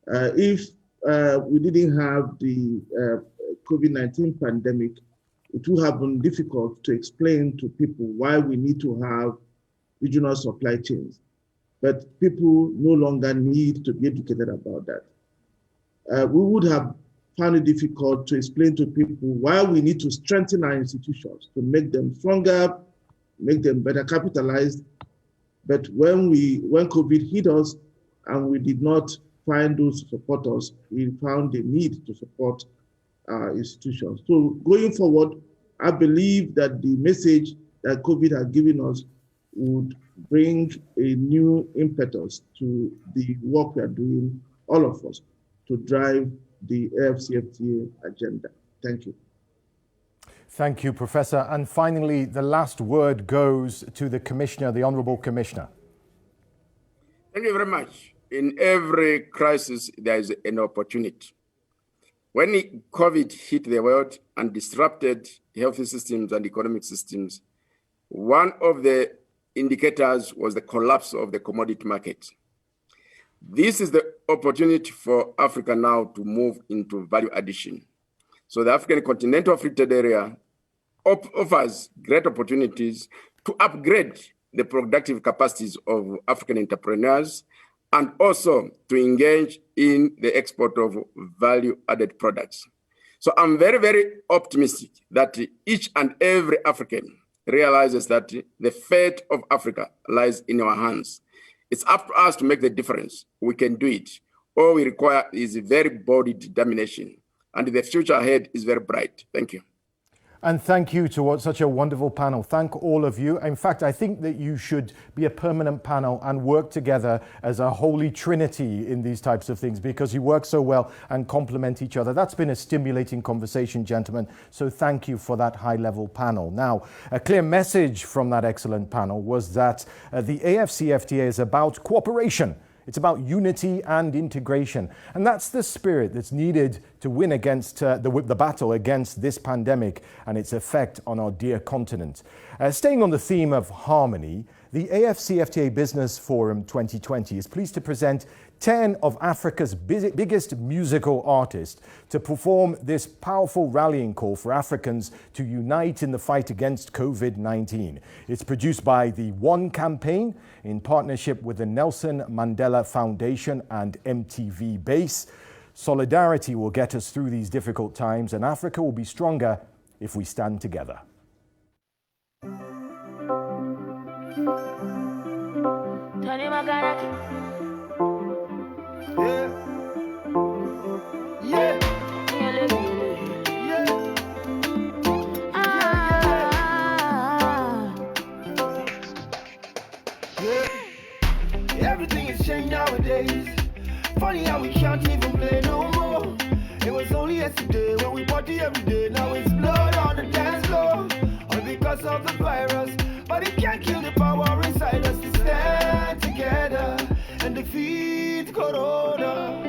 If we didn't have the COVID-19 pandemic, it would have been difficult to explain to people why we need to have regional supply chains. But people no longer need to be educated about that. We would have found it difficult to explain to people why we need to strengthen our institutions to make them stronger, make them better capitalized. But when COVID hit us and we did not find those to support us, we found the need to support our institutions. So going forward, I believe that the message that COVID has given us would bring a new impetus to the work we are doing, all of us, to drive the AFCFTA agenda. Thank you. Thank you, Professor. And finally, the last word goes to the Commissioner, the Honourable Commissioner. Thank you very much. In every crisis, there is an opportunity. When COVID hit the world and disrupted health systems and economic systems, one of the indicators was the collapse of the commodity market. This is the opportunity for Africa now to move into value addition. So the African Continental Free Trade Area offers great opportunities to upgrade the productive capacities of African entrepreneurs and also to engage in the export of value-added products. So I'm very, very optimistic that each and every African realizes that the fate of Africa lies in our hands. It's up to us to make the difference. We can do it. All we require is a very bold determination. And the future ahead is very bright. Thank you. And thank you to such a wonderful panel. Thank all of you. In fact, I think that you should be a permanent panel and work together as a holy trinity in these types of things because you work so well and complement each other. That's been a stimulating conversation, gentlemen. So thank you for that high-level panel. Now, a clear message from that excellent panel was that the AFCFTA is about cooperation. It's about unity and integration. And that's the spirit that's needed to win against the battle against this pandemic and its effect on our dear continent. Staying on the theme of harmony, the AFCFTA Business Forum 2020 is pleased to present 10 of Africa's biggest musical artists to perform this powerful rallying call for Africans to unite in the fight against COVID-19. It's produced by the One Campaign in partnership with the Nelson Mandela Foundation and MTV Base. Solidarity will get us through these difficult times, and Africa will be stronger if we stand together. Everything is changed nowadays. Funny how we can't even play no more. It was only yesterday when we party every day. Now it's blood on the dance floor. All because of the virus. But it can't kill the power inside us to stand together and defeat Corona.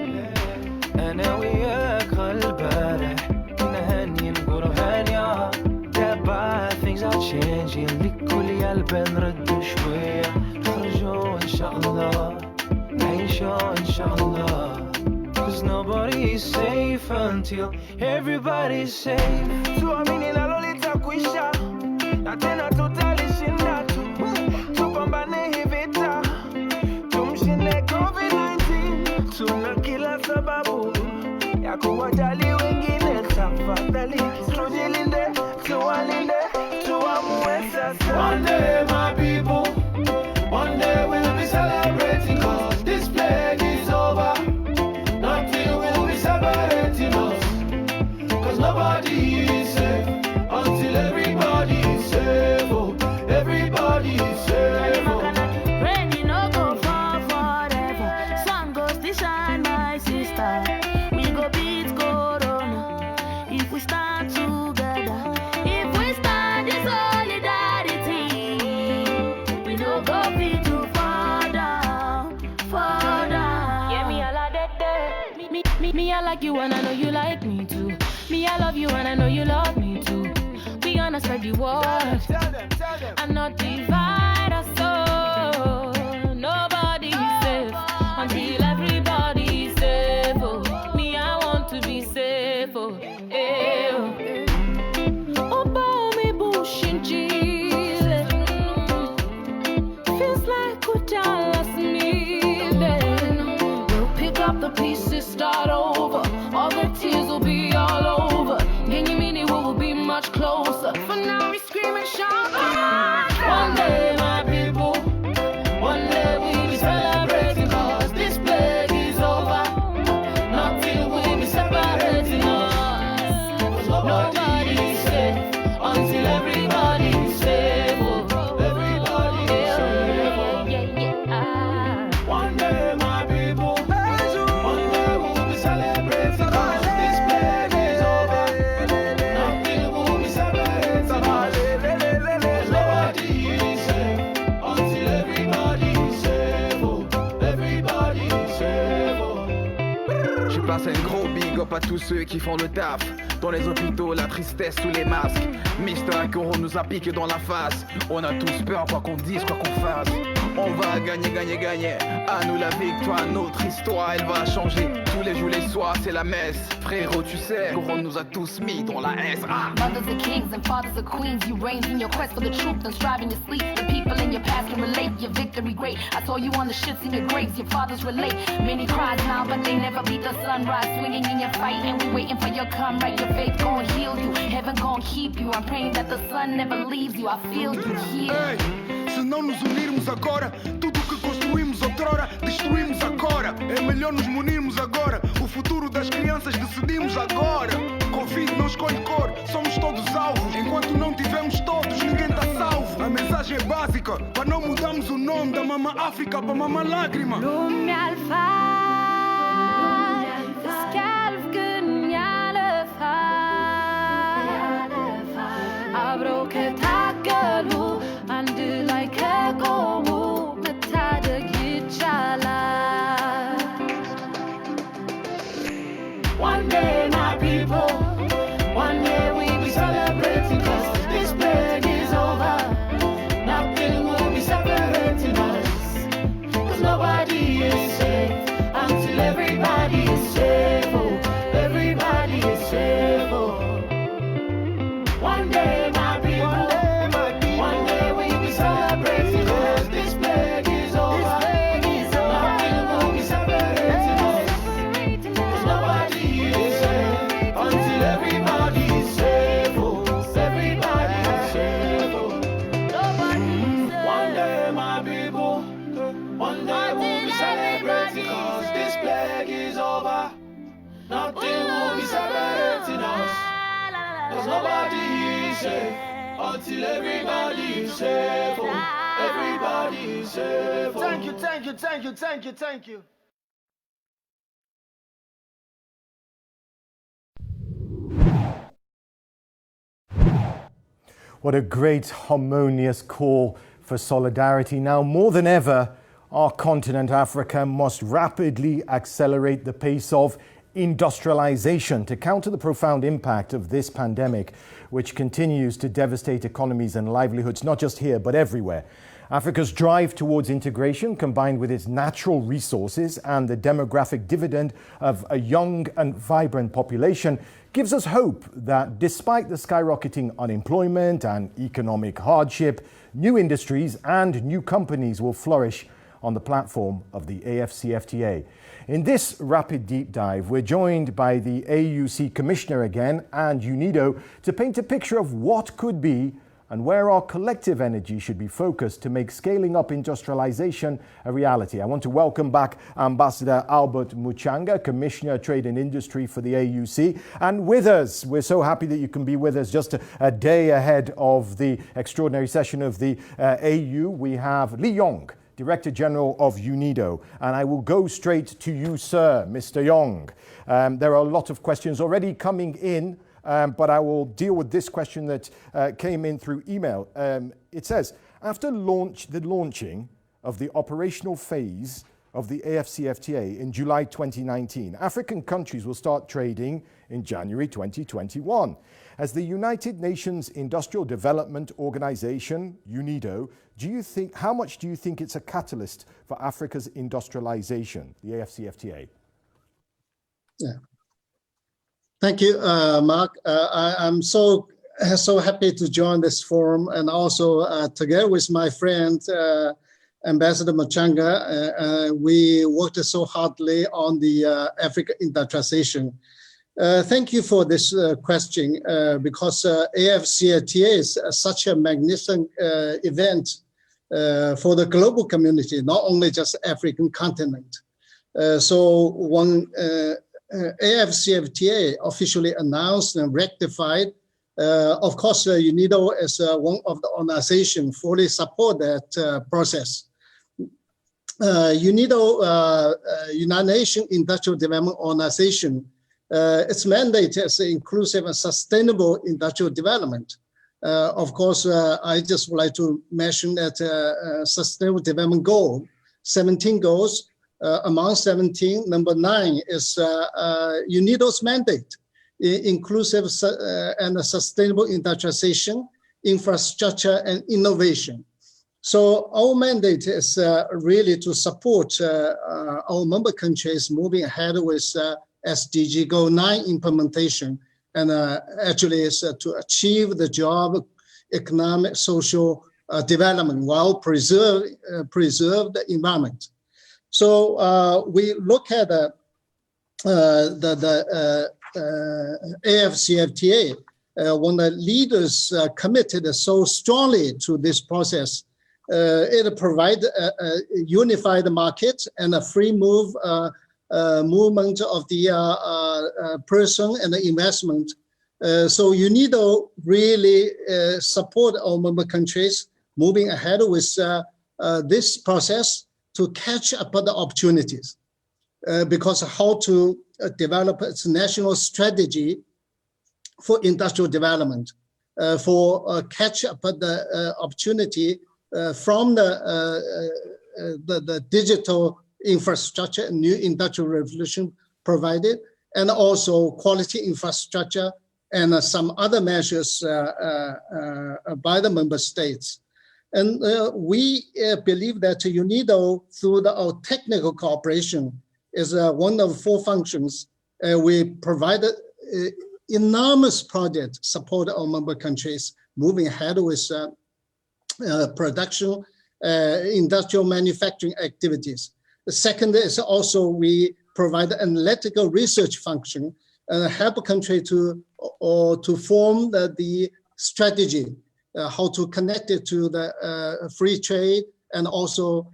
أنا وياك هالبارح نهني نقول هانية. That bad things are changing. لكل قلب نرد شوية. نخرجوا إن شاء الله. نعيشوا إن شاء الله. Cause nobody is safe until everybody's safe. Tuamini nalo litakwisha. Na tena tutalishinda tu. Tupambane hii vita. Tumshinde COVID-19. Tuna kila sababu ya kuwajali wengine. Tafadhali tujilinde, tuwalinde, tuamue sasa. One day my people, one day we'll be celebrating cause this plague is over. Nothing will be separating us cause nobody like you and I know you like me too. Me, I love you and I know you love me too. We gonna spread the word and not divide us so. Nobody is safe until everybody is safe. Oh, me, I want to be safe. Oh, eh, oh. Oh, me bush in Chile. Feels like we're just kneeling. We'll pick up the pieces, start over. All the tears will be all over. Can you mean it will be much closer? For now we scream and shout. One day, my people, one day we'll be celebrating, cause this plague is over. Not till we'll be separating us. Cause nobody is safe until everybody is safe. Oh, everybody is safe. One day, my people, one day we'll be celebrating, cause this plague is over. Not till we'll be separating us. Cause nobody is safe until everybody is safe. Oh, everybody is safe. Oh. Je passe un gros big up à tous ceux qui font le taf. Dans les hôpitaux, la tristesse sous les masques. Mister Corona nous a piqué dans la face. On a tous peur, quoi qu'on dise, quoi qu'on fasse. On va gagner, gagner, gagner. À nous la victoire, notre histoire, elle va changer. Tous les jours, les soirs, c'est la messe. Frérot, tu sais, Corona nous a tous mis dans la S. Ah. Mothers are kings and fathers are queens. You reign in your quest for the truth and strive in your sleep. The people in your past can relate. Your victory great. I saw you on the shits in your graves. Your fathers relate. Many cries now, but they never beat the sunrise. Swinging in your fight, and we waiting for your come right. Your faith gon' heal you. Heaven gon' keep you. I'm praying that the sun never leaves you. I feel you here. Ei, se não nos unirmos agora, tudo que construímos outrora, destruímos agora. É melhor nos munirmos agora. O futuro das crianças decidimos agora. Covid não escolhe cor, somos todos alvos. Enquanto não tivermos todos, ninguém tá salvo. A mensagem é básica, para não mudarmos o nome da Mama África para Mama Lágrima. Lume al fall, skalv gun jale fall. Abro ke tagalu, andu like a go, metada gichala. One day, my people, one day we'll be celebrating, cause this plague is over. Nothing will be separating us, cause nobody is safe until everybody is safe. Oh, everybody is safe. Oh. One day, my people, one day we'll be celebrating, cause this plague is over. Nothing will be separating us, cause nobody is safe until everybody is safe. Oh, everybody is safe. Oh. One day, my people, one day we'll be celebrating, cause this plague is over. Nothing will be separating us, cause nobody is safe until everybody is safe. Oh, everybody is safe. Oh. Thank you, thank you, thank you, thank you, thank you. What a great harmonious call for solidarity. Now more than ever, our continent, Africa, must rapidly accelerate the pace of industrialization to counter the profound impact of this pandemic, which continues to devastate economies and livelihoods, not just here, but everywhere. Africa's drive towards integration, combined with its natural resources and the demographic dividend of a young and vibrant population, gives us hope that despite the skyrocketing unemployment and economic hardship, new industries and new companies will flourish on the platform of the AFCFTA. In this rapid deep dive, we're joined by the AUC Commissioner again and UNIDO to paint a picture of what could be and where our collective energy should be focused to make scaling up industrialization a reality. I want to welcome back Ambassador Albert Muchanga, Commissioner Trade and Industry for the AUC. And with us, we're so happy that you can be with us just a day ahead of the extraordinary session of the AU. We have Lee Yong, Director General of UNIDO. And I will go straight to you, sir, Mr. Yong. There are a lot of questions already coming in, but I will deal with this question that came in through email. It says, after the launching of the operational phase of the AFCFTA in July 2019. African countries will start trading in January 2021. As the United Nations Industrial Development Organization, UNIDO, how much do you think it's a catalyst for Africa's industrialization, the AFCFTA? Yeah. Thank you, Mark. I'm so happy to join this forum, and also together with my friend, Ambassador Machanga, we worked so hardly on the Africa industrialization. Thank you for this question, because AFCFTA is such a magnificent event for the global community, not only just African continent. So when AFCFTA officially announced and rectified, of course, UNIDO as one of the organizations fully support that process. UNIDO, United Nations Industrial Development Organization, its mandate is inclusive and sustainable industrial development. Of course, I just would like to mention that Sustainable Development Goal, 17 goals, among 17, number 9 is UNIDO's mandate, inclusive and sustainable industrialization, infrastructure, and innovation. So our mandate is really to support our member countries moving ahead with SDG Goal 9 implementation, and actually is to achieve the job, economic, social development while preserve the environment. So we look at the AFCFTA, when the leaders committed so strongly to this process, it provides a unified market and a free movement of the person and the investment. So UNIDO really support our member countries moving ahead with this process to catch up the opportunities, because how to develop its national strategy for industrial development, for catch up the opportunity from the digital infrastructure and new industrial revolution provided, and also quality infrastructure and some other measures by the member states. And we believe that UNIDO, through our technical cooperation, is one of 4 functions. We provided enormous project support our member countries moving ahead with production, industrial manufacturing activities. The second is also we provide analytical research function and help a country to form the strategy, how to connect it to the free trade and also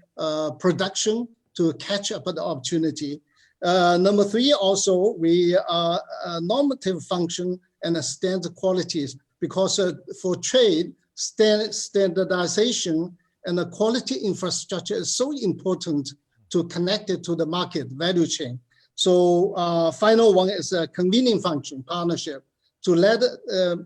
production to catch up the opportunity. Number 3, also we are a normative function and standard qualities, because for trade, standardization and the quality infrastructure is so important to connect it to the market value chain. So final one is a convening function, partnership, to let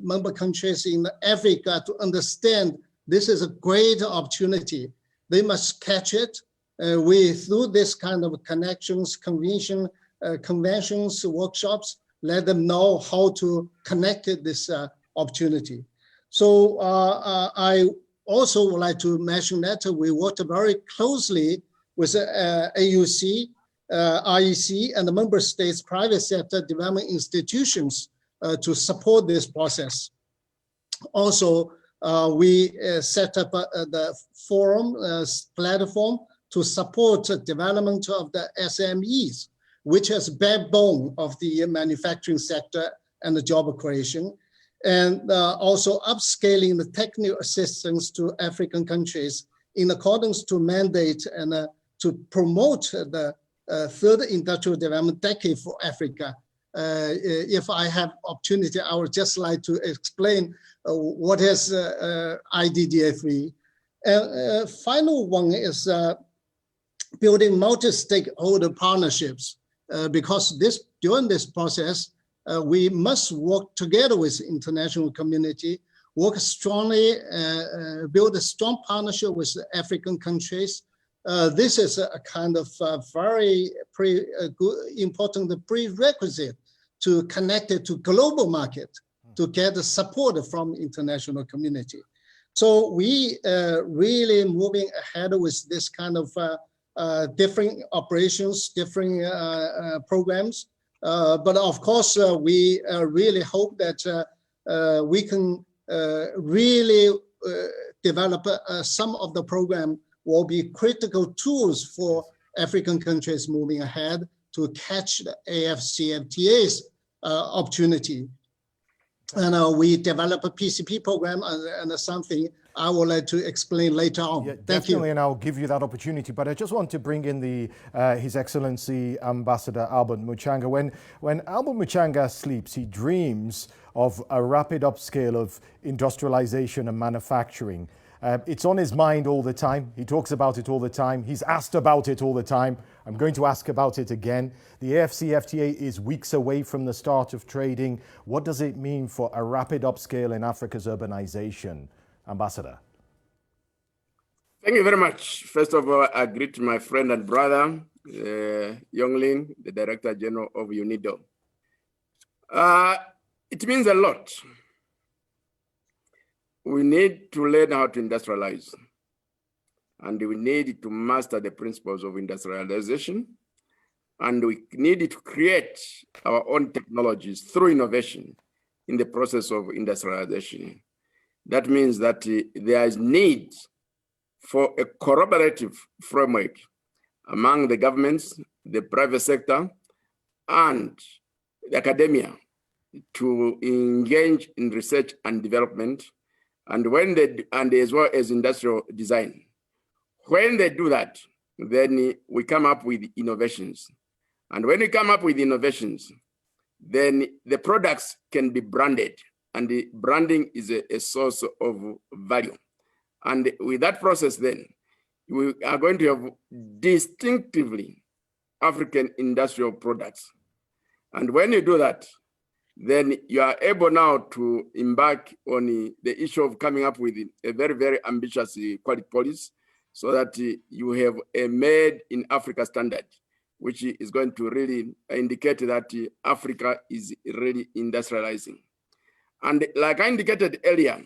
member countries in Africa to understand this is a great opportunity. They must catch it. We, through this kind of connections, conventions, workshops, let them know how to connect this opportunity. So I also would like to mention that we worked very closely with AUC, IEC, and the member states' private sector development institutions to support this process. Also, we set up the forum platform to support the development of the SMEs, which is backbone of the manufacturing sector and the job creation, and also upscaling the technical assistance to African countries in accordance to mandate and to promote the third industrial development decade for Africa. If I have opportunity, I would just like to explain what is IDDA3. Final one is building multi-stakeholder partnerships, because during this process, we must work together with the international community, work strongly, build a strong partnership with African countries this is a kind of very important prerequisite to connect it to global market, to get the support from international community. So we really moving ahead with this kind of different operations, different programs. But of course, we really hope that we can really develop some of the program will be critical tools for African countries moving ahead to catch the AFCFTA's opportunity. And we develop a PCP program and something I would like to explain later on. Yeah, Thank definitely, you. and I'll give you that opportunity. But I just want to bring in the His Excellency Ambassador Albert Muchanga. When Albert Muchanga sleeps, he dreams of a rapid upscale of industrialization and manufacturing. It's on his mind all the time. He talks about it all the time. He's asked about it all the time. I'm going to ask about it again. The AFCFTA is weeks away from the start of trading. What does it mean for a rapid upscale in Africa's urbanization? Ambassador. Thank you very much. First of all, I greet my friend and brother, Yonglin, the Director General of UNIDO. It means a lot. We need to learn how to industrialize, and we need to master the principles of industrialization, and we need to create our own technologies through innovation in the process of industrialization. That means that there is need for a collaborative framework among the governments, the private sector, and the academia to engage in research and development, and as well as industrial design. When they do that, then we come up with innovations. And when we come up with innovations, then the products can be branded, and the branding is a source of value. And with that process, then we are going to have distinctively African industrial products. And when you do that, then you are able now to embark on the issue of coming up with a very, very ambitious quality policy, so that you have a made in Africa standard, which is going to really indicate that Africa is really industrializing. And like I indicated earlier,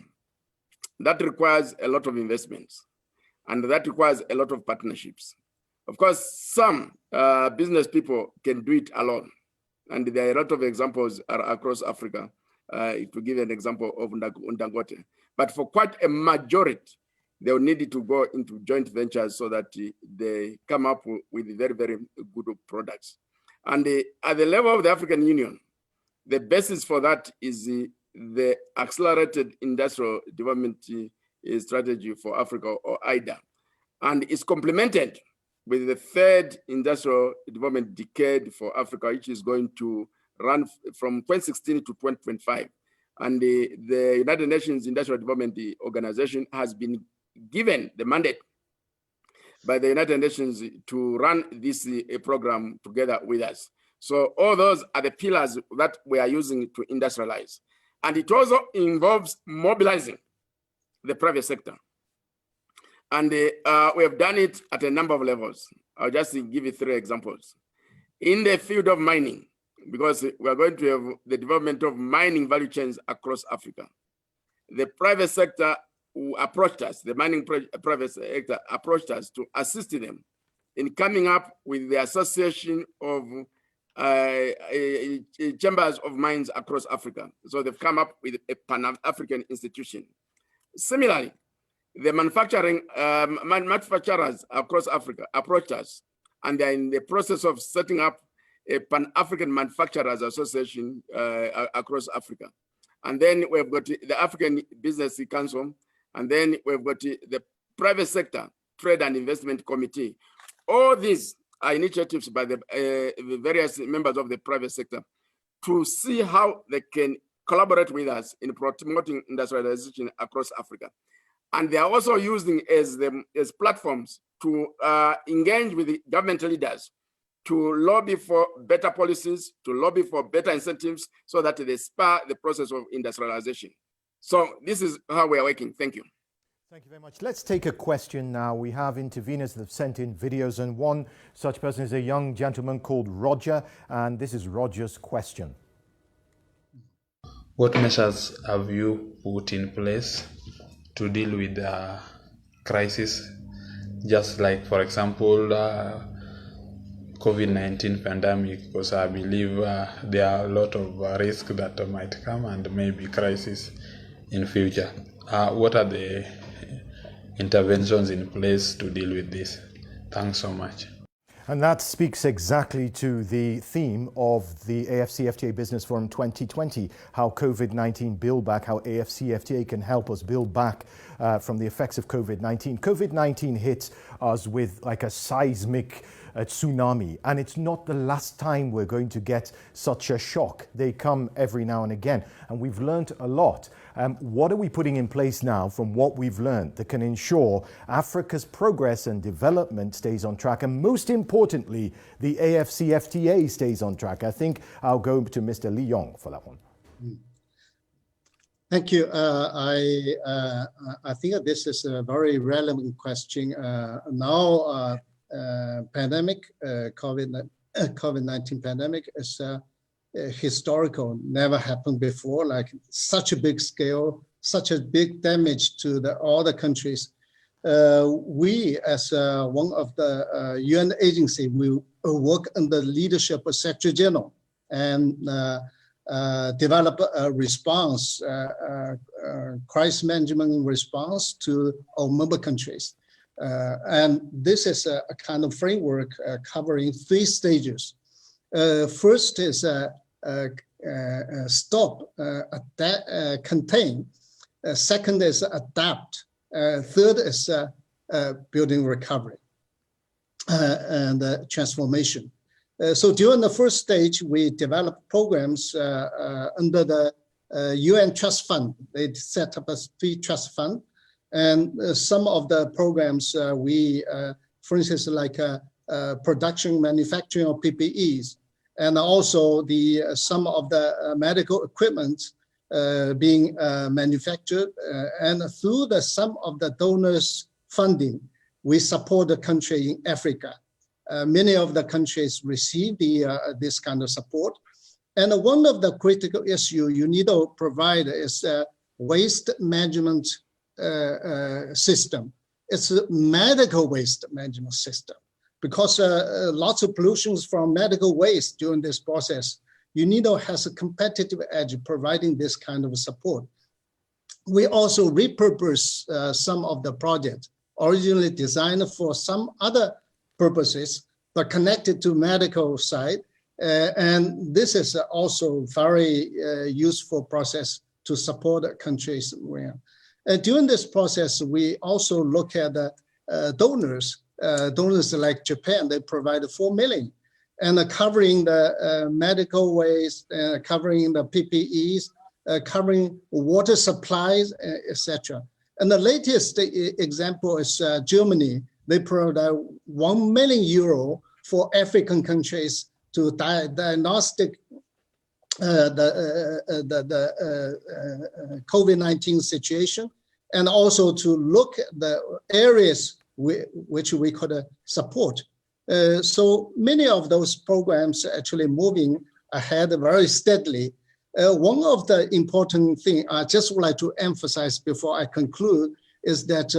that requires a lot of investments, and that requires a lot of partnerships. Of course, some business people can do it alone. And there are a lot of examples across Africa, to give an example of Dangote. But for quite a majority, they will need to go into joint ventures so that they come up with very, very good products. And at the level of the African Union, the basis for that is the Accelerated Industrial Development Strategy for Africa, or AIDA. And it's complemented with the third industrial development decade for Africa, which is going to run from 2016 to 2025. And the United Nations Industrial Development Organization has been given the mandate by the United Nations to run this program together with us. So all those are the pillars that we are using to industrialize. And it also involves mobilizing the private sector. And we have done it at a number of levels. I'll just give you 3 examples. In the field of mining, because we are going to have the development of mining value chains across Africa, the private sector who approached us, the mining private sector approached us to assist them in coming up with the association of chambers of mines across Africa. So they've come up with a Pan-African institution. Similarly, the manufacturers across Africa approached us, and they're in the process of setting up a Pan-African Manufacturers Association across Africa. And then we've got the African Business Council, and then we've got the Private Sector Trade and Investment Committee. All these are initiatives by the various members of the private sector to see how they can collaborate with us in promoting industrialization across Africa. And they are also using as platforms to engage with the government leaders, to lobby for better policies, to lobby for better incentives, so that they spur the process of industrialization. So this is how we are working. Thank you. Thank you very much. Let's take a question now. We have interveners that have sent in videos, and one such person is a young gentleman called Roger, and this is Roger's question. What measures have you put in place to deal with the crisis? Just like, for example, COVID-19 pandemic, because I believe there are a lot of risks that might come and maybe crisis in future. What are the interventions in place to deal with this? Thanks so much. And that speaks exactly to the theme of the AFCFTA Business Forum 2020, how COVID-19 build back, how AFCFTA can help us build back from the effects of COVID-19. COVID-19 hits us with like a seismic tsunami, and it's not the last time we're going to get such a shock. They come every now and again, and we've learned a lot. What are we putting in place now from what we've learned that can ensure Africa's progress and development stays on track, and most importantly, the AFCFTA stays on track? I think I'll go to Mr. Lee Yong for that one. Thank you. I think this is a very relevant question. Now, pandemic, COVID-19 pandemic is historical, never happened before, like such a big scale, such a big damage to all the countries. We, as one of the UN agency, we work under the leadership of Secretary General and develop a response, crisis management response to our member countries. And this is a kind of framework covering 3 stages. First is stop, contain. Second is adapt. Third is building recovery and transformation. So during the first stage, we developed programs under the UN Trust Fund. They set up a 3 trust fund. And some of the programs we, for instance, like production, manufacturing of PPEs, and also some of the medical equipment being manufactured. And through some of the donors' funding, we support the country in Africa. Many of the countries receive this kind of support. And one of the critical issues you need to provide is waste management system. It's a medical waste management system, because lots of pollutions from medical waste during this process. You need to have a competitive edge providing this kind of support. We also repurpose some of the projects originally designed for some other purposes, but connected to medical side. And this is also very useful process to support countries. During this process, we also look at the donors. Donors like Japan, they provide 4 million, and covering the medical waste, covering the PPEs, covering water supplies, etc. And the latest example is Germany. They provide 1 million euro for African countries to diagnostic the COVID-19 situation, and also to look at the areas which we could support. So many of those programs are actually moving ahead very steadily. One of the important things I just would like to emphasize before I conclude is that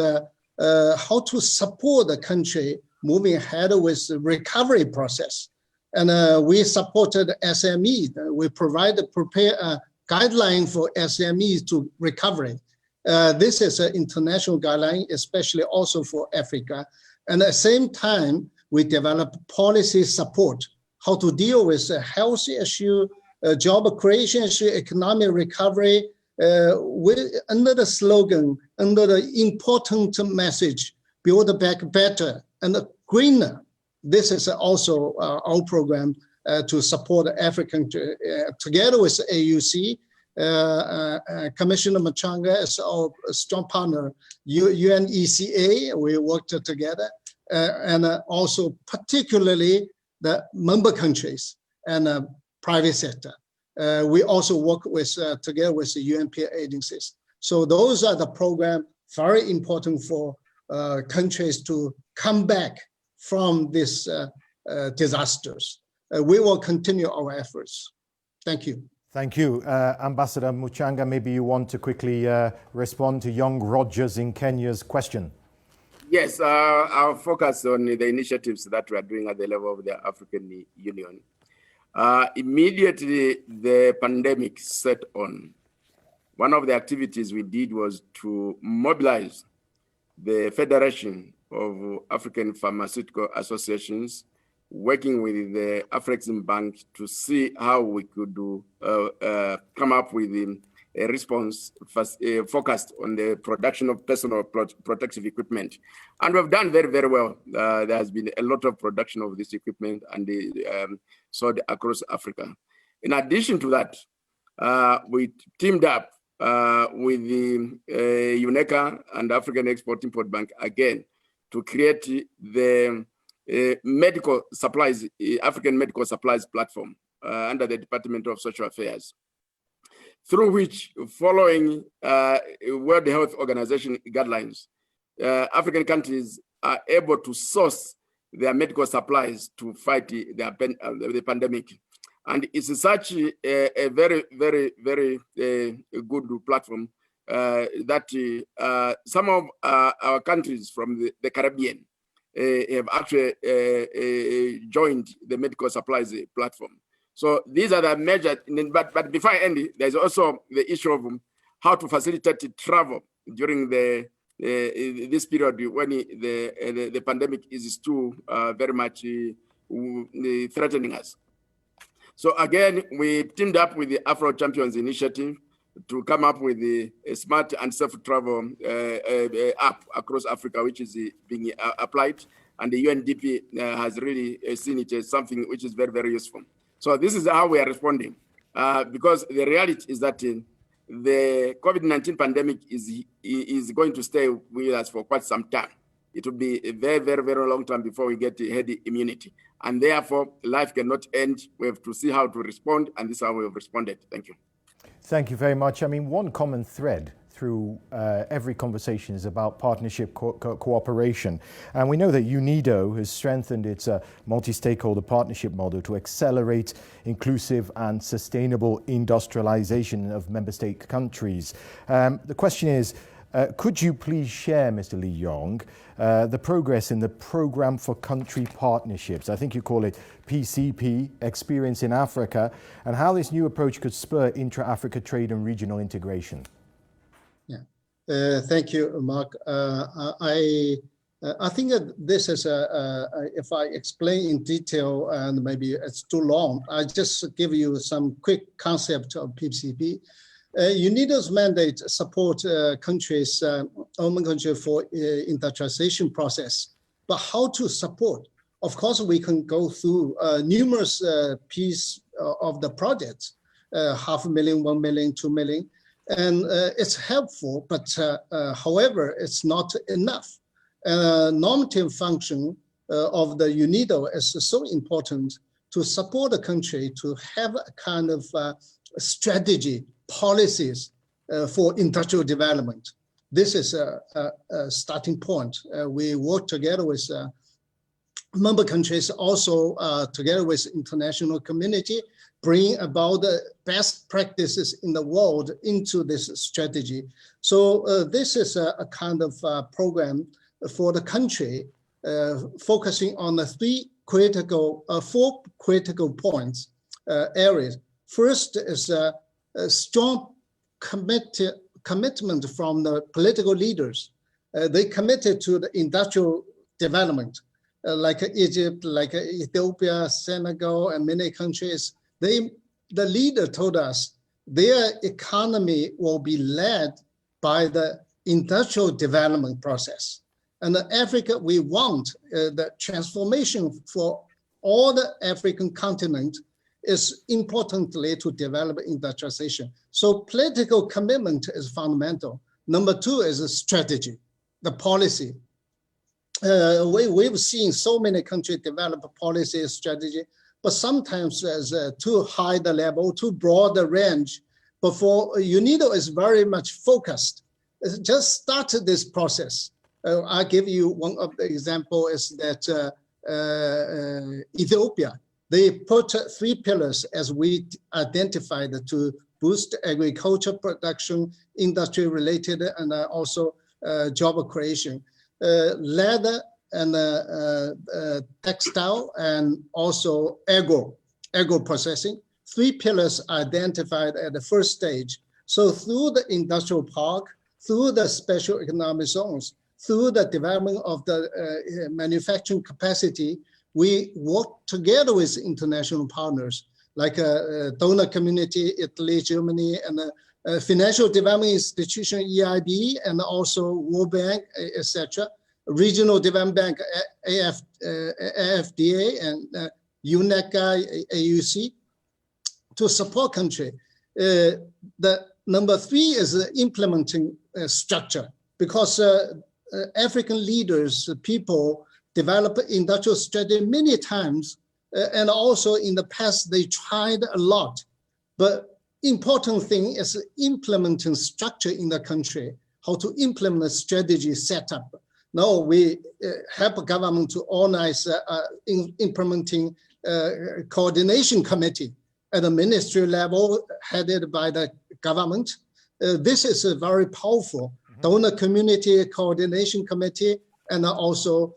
how to support the country moving ahead with the recovery process. And we supported SME. We prepare a guideline for SMEs to recovery. This is an international guideline, especially also for Africa. And at the same time, we develop policy support, how to deal with a health issue, job creation issue, economic recovery, under the slogan, under the important message, build back better and greener. This is also our program to support African, together with AUC. Commissioner Machanga is our strong partner, UNECA, we worked together, and also particularly the member countries and private sector. We also work with together with the UNP agencies. So those are the program very important for countries to come back from these disasters. We will continue our efforts. Thank you. Thank you. Ambassador Muchanga, maybe you want to quickly respond to young Rogers in Kenya's question. Yes, I'll focus on the initiatives that we are doing at the level of the African Union. Immediately the pandemic set on, one of the activities we did was to mobilize the Federation of African Pharmaceutical Associations, working with the Afreximbank to see how we could come up with a response focused on the production of personal protective equipment. And we've done very, very well. There has been a lot of production of this equipment and sold across Africa. In addition to that, we teamed up with the UNECA and African Export-Import Bank again to create the medical supplies, African medical supplies platform under the Department of Social Affairs, through which, following World Health Organization guidelines, African countries are able to source their medical supplies to fight the pandemic. And it's such a very, very, very good platform that some of our countries from the Caribbean have actually joined the medical supplies platform. So these are the measures, but before I end, there's also the issue of how to facilitate travel during this period when the pandemic is still very much threatening us. So again, we teamed up with the Afro Champions Initiative to come up with a smart and safe travel app across Africa, which is being applied. And the UNDP has really seen it as something which is very, very useful. So this is how we are responding, because the reality is that the COVID-19 pandemic is going to stay with us for quite some time. It will be a very, very, very long time before we get herd immunity. And therefore, life cannot end. We have to see how to respond, and this is how we have responded. Thank you. Thank you very much. I mean, one common thread through every conversation is about partnership cooperation. And we know that UNIDO has strengthened its multi-stakeholder partnership model to accelerate inclusive and sustainable industrialization of member state countries. The question is, could you please share, Mr. Lee Yong, the progress in the Programme for Country Partnerships, I think you call it PCP, Experience in Africa, and how this new approach could spur intra-Africa trade and regional integration? Yeah, thank you, Mark. I think that this is, if I explain in detail and maybe it's too long, I just give you some quick concept of PCP. UNIDO's mandate support countries, own country for industrialization process, but how to support? Of course, we can go through numerous pieces of the project, 500,000, 1 million, 2 million, and it's helpful, but however, it's not enough. Normative function of the UNIDO is so important to support the country to have a kind of strategy, policies for industrial development. This is a starting point. We work together with member countries, also together with international community, bring about the best practices in the world into this strategy. So this is a kind of program for the country, focusing on the four critical points, areas. First is a strong commitment from the political leaders. They committed to the industrial development, like Egypt, like Ethiopia, Senegal, and many countries. The leader told us their economy will be led by the industrial development process. And in Africa, we want the transformation for all the African continent is importantly to develop industrialization. So political commitment is fundamental. Number two is a strategy, the policy. We've seen so many countries develop a policy strategy, but sometimes there's too high the level, too broad the range. But for UNIDO is very much focused just started this process. I'll give you one of the example is that Ethiopia, they put 3 pillars as we identified to boost agriculture production, industry related, and also job creation. Leather and textile and also agro processing. 3 pillars identified at the first stage. So through the industrial park, through the special economic zones, through the development of the manufacturing capacity, we work together with international partners like donor community, Italy, Germany, and financial development institution, EIB, and also World Bank, etc. Regional Development Bank, AFDA, and UNECA, AUC, to support country. The number 3 is the implementing structure, because African leaders, people develop industrial strategy many times, and also in the past they tried a lot. But important thing is implementing structure in the country, how to implement a strategy setup. Now we help government to organize implementing coordination committee at the ministry level headed by the government. This is a very powerful donor community coordination committee and also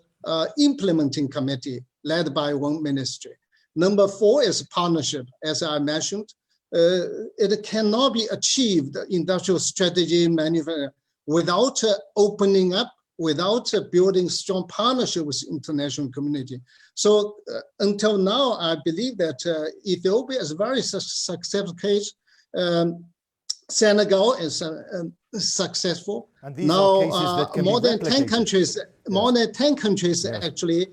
implementing committee led by one ministry. Number 4 is partnership, as I mentioned. It cannot be achieved, industrial strategy manufacturing, without opening up, without building strong partnership with international community. So until now, I believe that Ethiopia is a very successful case. Senegal is successful. And these now, are cases that can more be than 10 replicated. countries, more than 10 countries actually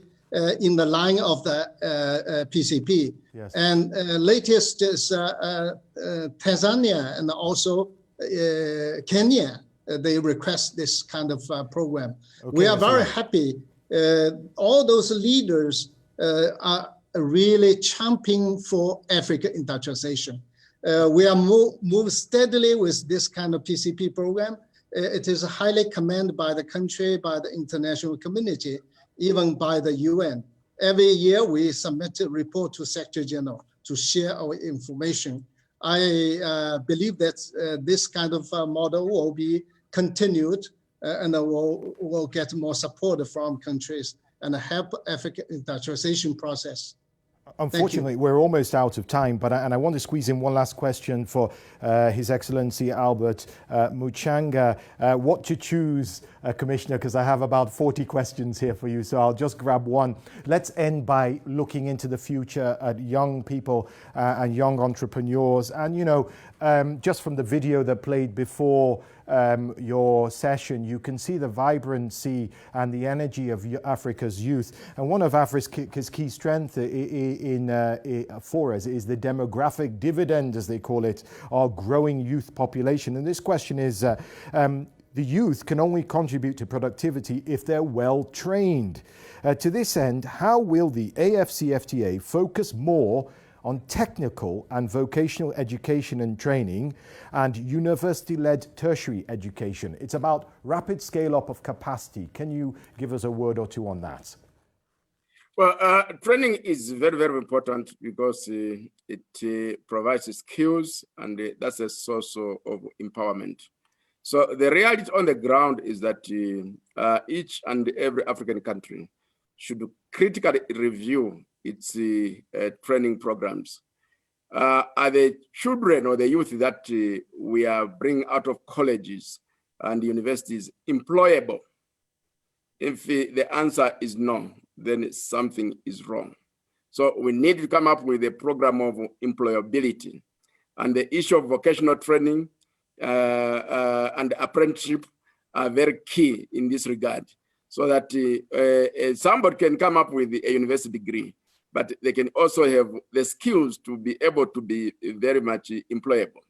in the line of the PCP. Yes. And latest is Tanzania and also Kenya. They request this kind of program. Okay, we are very happy. All those leaders are really championing for Africa industrialization. We are move steadily with this kind of PCP program. It is highly commended by the country, by the international community, even by the UN. Every year we submit a report to Secretary General to share our information. I believe that this kind of model will be continued and will get more support from countries and help African industrialization process. Unfortunately, we're almost out of time, but I want to squeeze in one last question for His Excellency Albert Muchanga. What to choose, Commissioner, because I have about 40 questions here for you, so I'll just grab one. Let's end by looking into the future at young people and young entrepreneurs. And, you know, just from the video that played before your session, you can see the vibrancy and the energy of Africa's youth. And one of Africa's key strengths for us is the demographic dividend, as they call it, our growing youth population. And this question is, the youth can only contribute to productivity if they're well trained. To this end, how will the AFCFTA focus more on technical and vocational education and training and university-led tertiary education? It's about rapid scale-up of capacity. Can you give us a word or two on that? Well, training is very, very important because it provides skills, and that's a source of empowerment. So the reality on the ground is that each and every African country should critically review its training programs. Are the children or the youth that we are bringing out of colleges and universities employable? If the answer is no, then something is wrong. So we need to come up with a program of employability. And the issue of vocational training and apprenticeship are very key in this regard, so that somebody can come up with a university degree, but they can also have the skills to be able to be very much employable.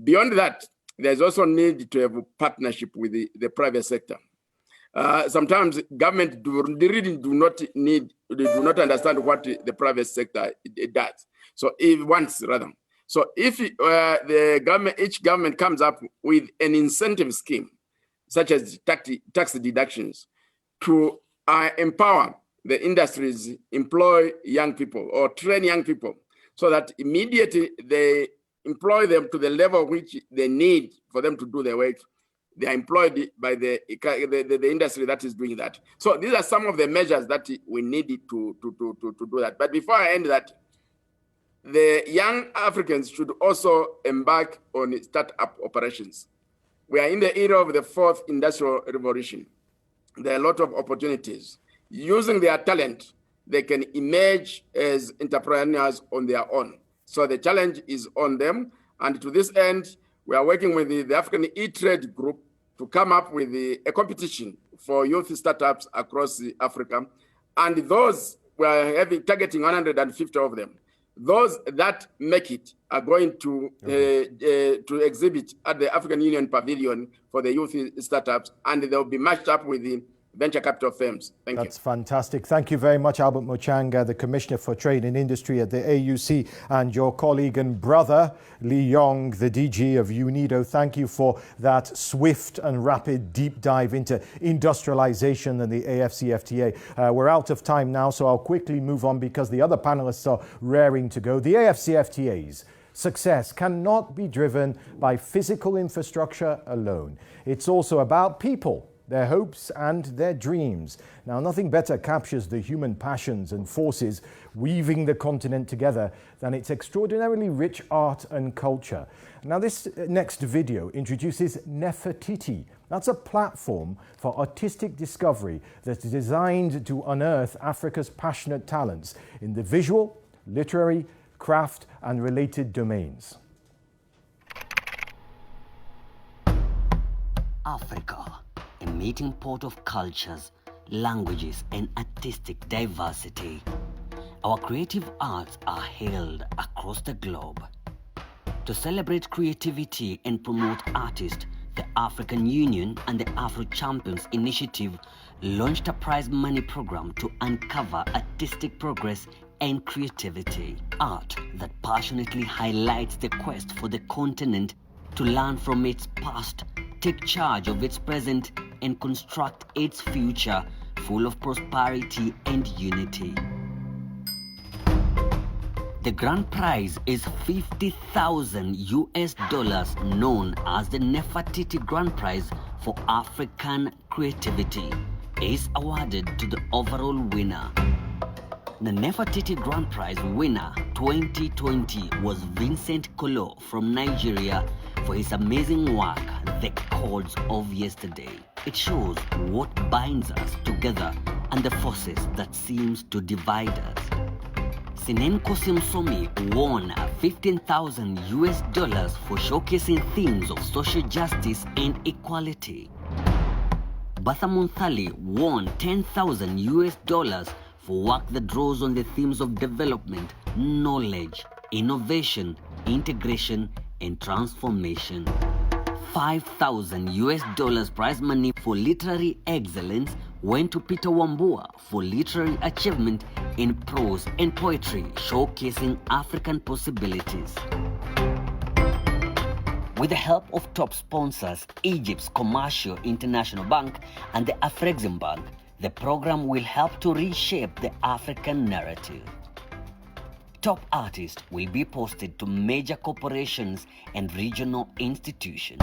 Beyond that, there's also need to have a partnership with the private sector. Sometimes government do not understand what the private sector does. So if the government, each government comes up with an incentive scheme such as tax deductions, to empower the industries, employ young people or train young people so that immediately they employ them to the level which they need for them to do their work. They are employed by the industry that is doing that. So these are some of the measures that we need to do that. But before I end that, the young Africans should also embark on startup operations. We are in the era of the fourth industrial revolution. There are a lot of opportunities. Using their talent, they can emerge as entrepreneurs on their own. So the challenge is on them. And to this end, we are working with the African E-Trade Group to come up with a competition for youth startups across Africa. And those, we are targeting 150 of them. Those that make it are going to exhibit at the African Union Pavilion for the youth startups, and they'll be matched up with the venture capital firms. Thank you. That's fantastic. Thank you very much, Albert Muchanga, the Commissioner for Trade and Industry at the AUC, and your colleague and brother, Lee Yong, the DG of UNIDO. Thank you for that swift and rapid deep dive into industrialization and the AFCFTA. We're out of time now, so I'll quickly move on because the other panelists are raring to go. The AFCFTA's success cannot be driven by physical infrastructure alone. It's also about people, their hopes and their dreams. Now, nothing better captures the human passions and forces weaving the continent together than its extraordinarily rich art and culture. Now, this next video introduces Nefertiti. That's a platform for artistic discovery that's designed to unearth Africa's passionate talents in the visual, literary, craft, and related domains. Africa, a meeting pot of cultures, languages, and artistic diversity. Our creative arts are held across the globe. To celebrate creativity and promote artists, the African Union and the Afro Champions Initiative launched a prize money program to uncover artistic progress and creativity. Art that passionately highlights the quest for the continent to learn from its past, take charge of its present, and construct its future full of prosperity and unity. The grand prize is $50,000 known as the Nefertiti Grand Prize for African Creativity. Is awarded to the overall winner. The Nefertiti Grand Prize winner 2020 was Vincent Kolo from Nigeria for his amazing work, The Chords of Yesterday. It shows what binds us together and the forces that seems to divide us. Sinenko Simsomi won $15,000 for showcasing themes of social justice and equality. Batha Munthali won $10,000 for work that draws on the themes of development, knowledge, innovation, integration, and transformation. $5,000 prize money for literary excellence went to Peter Wambua for literary achievement in prose and poetry, showcasing African possibilities. With the help of top sponsors, Egypt's Commercial International Bank and the Afrexim Bank, the program will help to reshape the African narrative. Top artists will be posted to major corporations and regional institutions.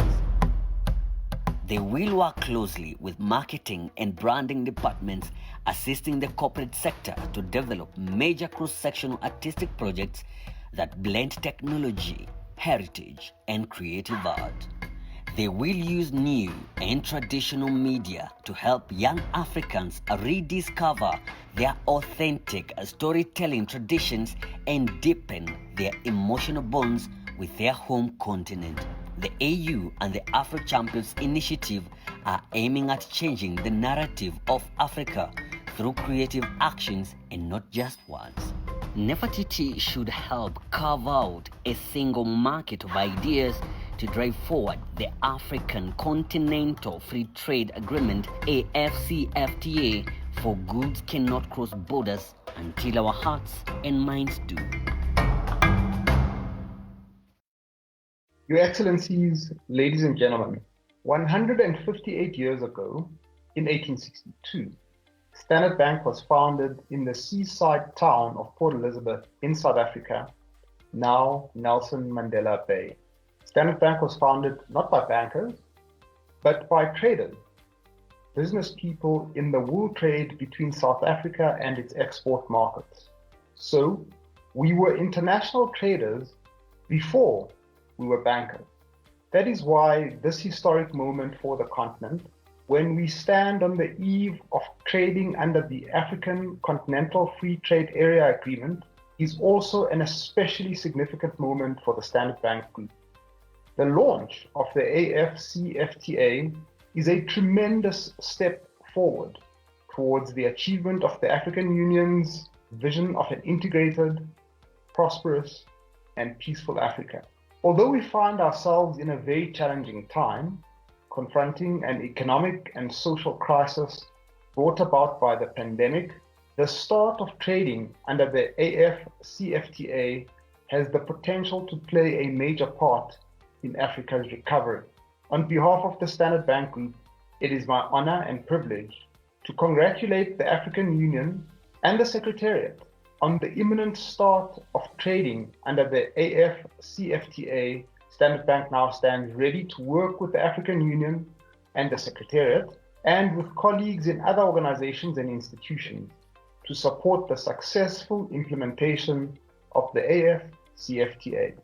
They will work closely with marketing and branding departments, assisting the corporate sector to develop major cross-sectional artistic projects that blend technology, heritage, and creative art. They will use new and traditional media to help young Africans rediscover their authentic storytelling traditions and deepen their emotional bonds with their home continent. The AU and the Afro Champions Initiative are aiming at changing the narrative of Africa through creative actions and not just words. Nefertiti should help carve out a single market of ideas to drive forward the African Continental Free Trade Agreement, AFCFTA, for goods cannot cross borders until our hearts and minds do. Your Excellencies, ladies and gentlemen, 158 years ago, in 1862, Standard Bank was founded in the seaside town of Port Elizabeth in South Africa, now Nelson Mandela Bay. Standard Bank was founded not by bankers, but by traders, business people in the wool trade between South Africa and its export markets. So we were international traders before we were bankers. That is why this historic moment for the continent, when we stand on the eve of trading under the African Continental Free Trade Area Agreement, is also an especially significant moment for the Standard Bank Group. The launch of the AFCFTA is a tremendous step forward towards the achievement of the African Union's vision of an integrated, prosperous, and peaceful Africa. Although we find ourselves in a very challenging time, confronting an economic and social crisis brought about by the pandemic, the start of trading under the AFCFTA has the potential to play a major part in Africa's recovery. On behalf of the Standard Bank Group, it is my honor and privilege to congratulate the African Union and the Secretariat on the imminent start of trading under the AFCFTA. Standard Bank now stands ready to work with the African Union and the Secretariat and with colleagues in other organizations and institutions to support the successful implementation of the AFCFTA.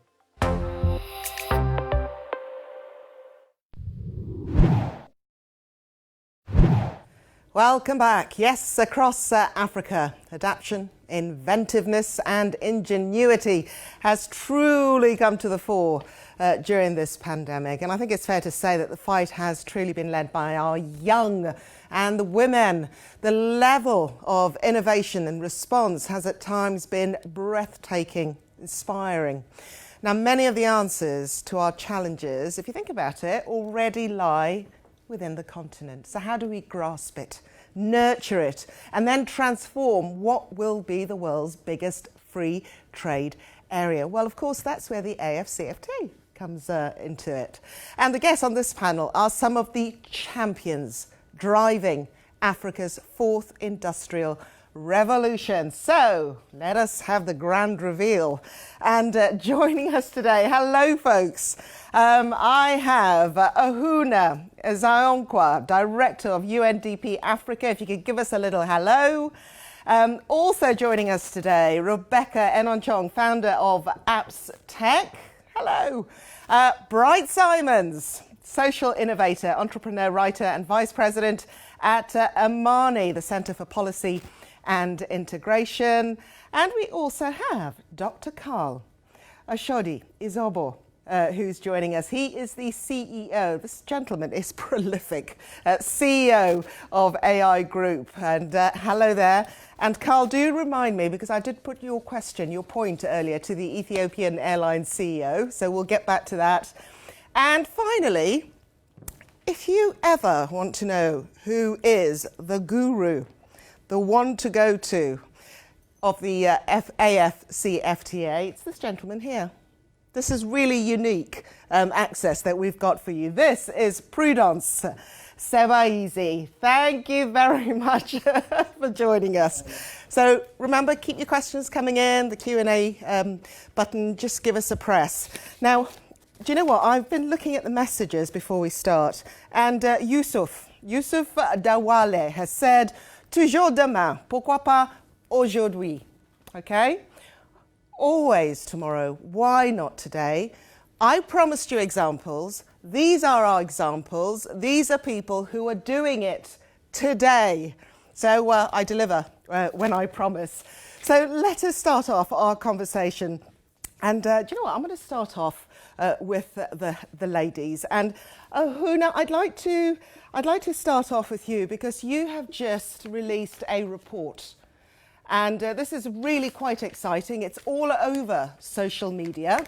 Welcome back. Yes, across Africa, adaptation, inventiveness and ingenuity has truly come to the fore during this pandemic. And I think it's fair to say that the fight has truly been led by our young and the women. The level of innovation and response has at times been breathtaking, inspiring. Now, many of the answers to our challenges, if you think about it, already lie within the continent. So how do we grasp it, nurture it, and then transform what will be the world's biggest free trade area? Well, of course, that's where the AFCFTA comes into it. And the guests on this panel are some of the champions driving Africa's fourth industrial revolution. So let us have the grand reveal. And joining us today, hello folks, I have Ahunna Ezeonkwa, Director of UNDP Africa. If you could give us a little hello. Also joining us today, Rebecca Enonchong, founder of Apps Tech. Hello. Bright Simons, social innovator, entrepreneur, writer and vice president at Amani, the Centre for Policy and Integration. And we also have Dr. Carl Oshodi Izobo, who's joining us. He is the CEO, this gentleman is prolific, CEO of AI Group. And hello there. And Carl, do remind me, because I did put your point earlier to the Ethiopian Airlines CEO, so we'll get back to that. And finally, if you ever want to know who is the guru, the one to go to of the AFCFTA, it's this gentleman here. This is really unique access that we've got for you. This is Prudence Sebaizi. Thank you very much for joining us. So remember, keep your questions coming in, the Q&A button, just give us a press. Now, do you know what? I've been looking at the messages before we start, and Yusuf Dawale has said, toujours demain, pourquoi pas aujourd'hui? Okay? Always tomorrow, why not today? I promised you examples. These are our examples. These are people who are doing it today. So I deliver when I promise. So let us start off our conversation. And do you know what? I'm going to start off with the ladies. And Ahunna, I'd like to start off with you because you have just released a report. And this is really quite exciting. It's all over social media.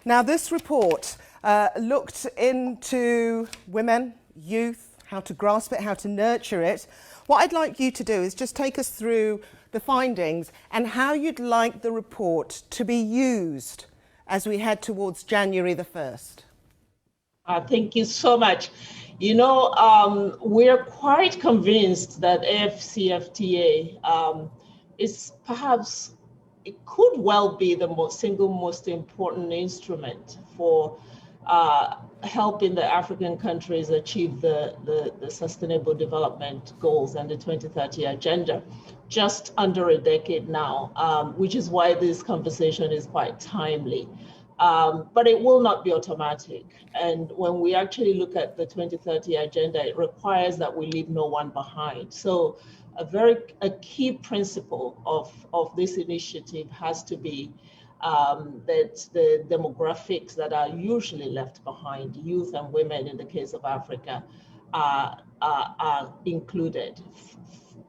Now, this report looked into women, youth, how to grasp it, how to nurture it. What I'd like you to do is just take us through the findings and how you'd like the report to be used as we head towards January the 1st. Thank you so much. You know, we're quite convinced that AFCFTA is perhaps, it could well be the single most important instrument for helping the African countries achieve the Sustainable Development Goals and the 2030 Agenda, just under a decade now, which is why this conversation is quite timely. But it will not be automatic. And when we actually look at the 2030 Agenda, it requires that we leave no one behind. So a key principle of this initiative has to be that the demographics that are usually left behind, youth and women in the case of Africa, are included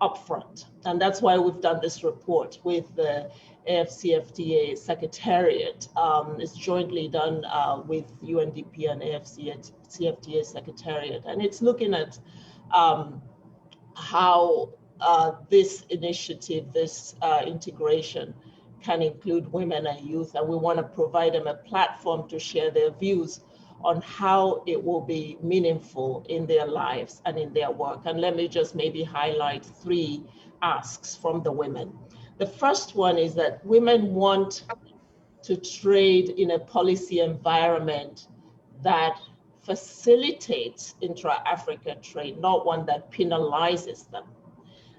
upfront. And that's why we've done this report with the AFCFTA Secretariat. It's jointly done with UNDP and AFCFTA Secretariat. And it's looking at how this initiative, this integration can include women and youth. And we want to provide them a platform to share their views on how it will be meaningful in their lives and in their work. And let me just maybe highlight 3 asks from the women. The first one is that women want to trade in a policy environment that facilitates intra-Africa trade, not one that penalizes them.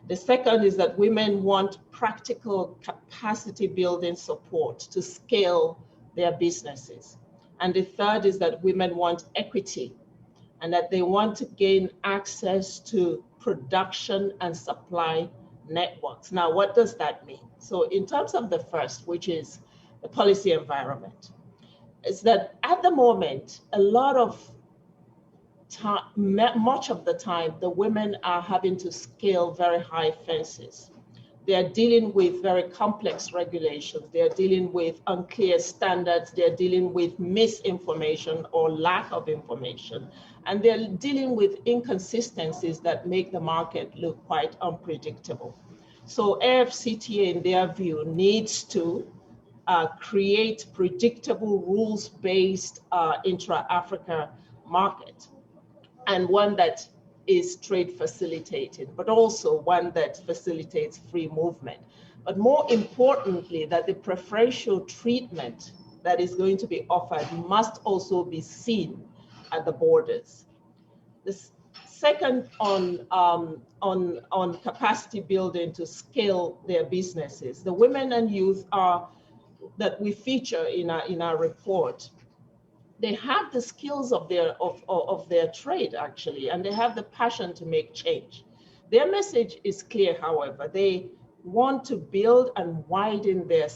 The second is that women want practical capacity building support to scale their businesses. And the third is that women want equity and that they want to gain access to production and supply networks. Now, what does that mean? So in terms of the first, which is the policy environment, is that at the moment, a lot of time, much of the time, the women are having to scale very high fences. They're dealing with very complex regulations. They're dealing with unclear standards. They're dealing with misinformation or lack of information. And they're dealing with inconsistencies that make the market look quite unpredictable. So AFCFTA, in their view, needs to create predictable rules-based intra-Africa market, and one that is trade facilitated, but also one that facilitates free movement. But more importantly, that the preferential treatment that is going to be offered must also be seen at the borders. The second on capacity building to scale their businesses. The women and youth that we feature in our report, they have the skills of their trade, actually, and they have the passion to make change. Their message is clear, however. They want to build and widen their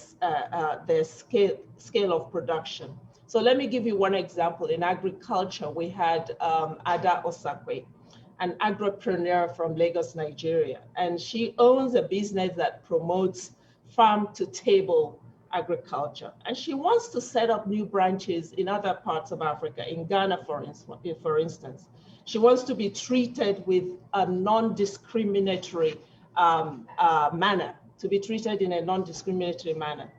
scale of production. So let me give you one example. In agriculture, we had Ada Osakwe, an agripreneur from Lagos, Nigeria, and she owns a business that promotes farm-to-table agriculture. And she wants to set up new branches in other parts of Africa, in Ghana, for instance. She wants to be treated with a non-discriminatory manner, to be treated in a non-discriminatory manner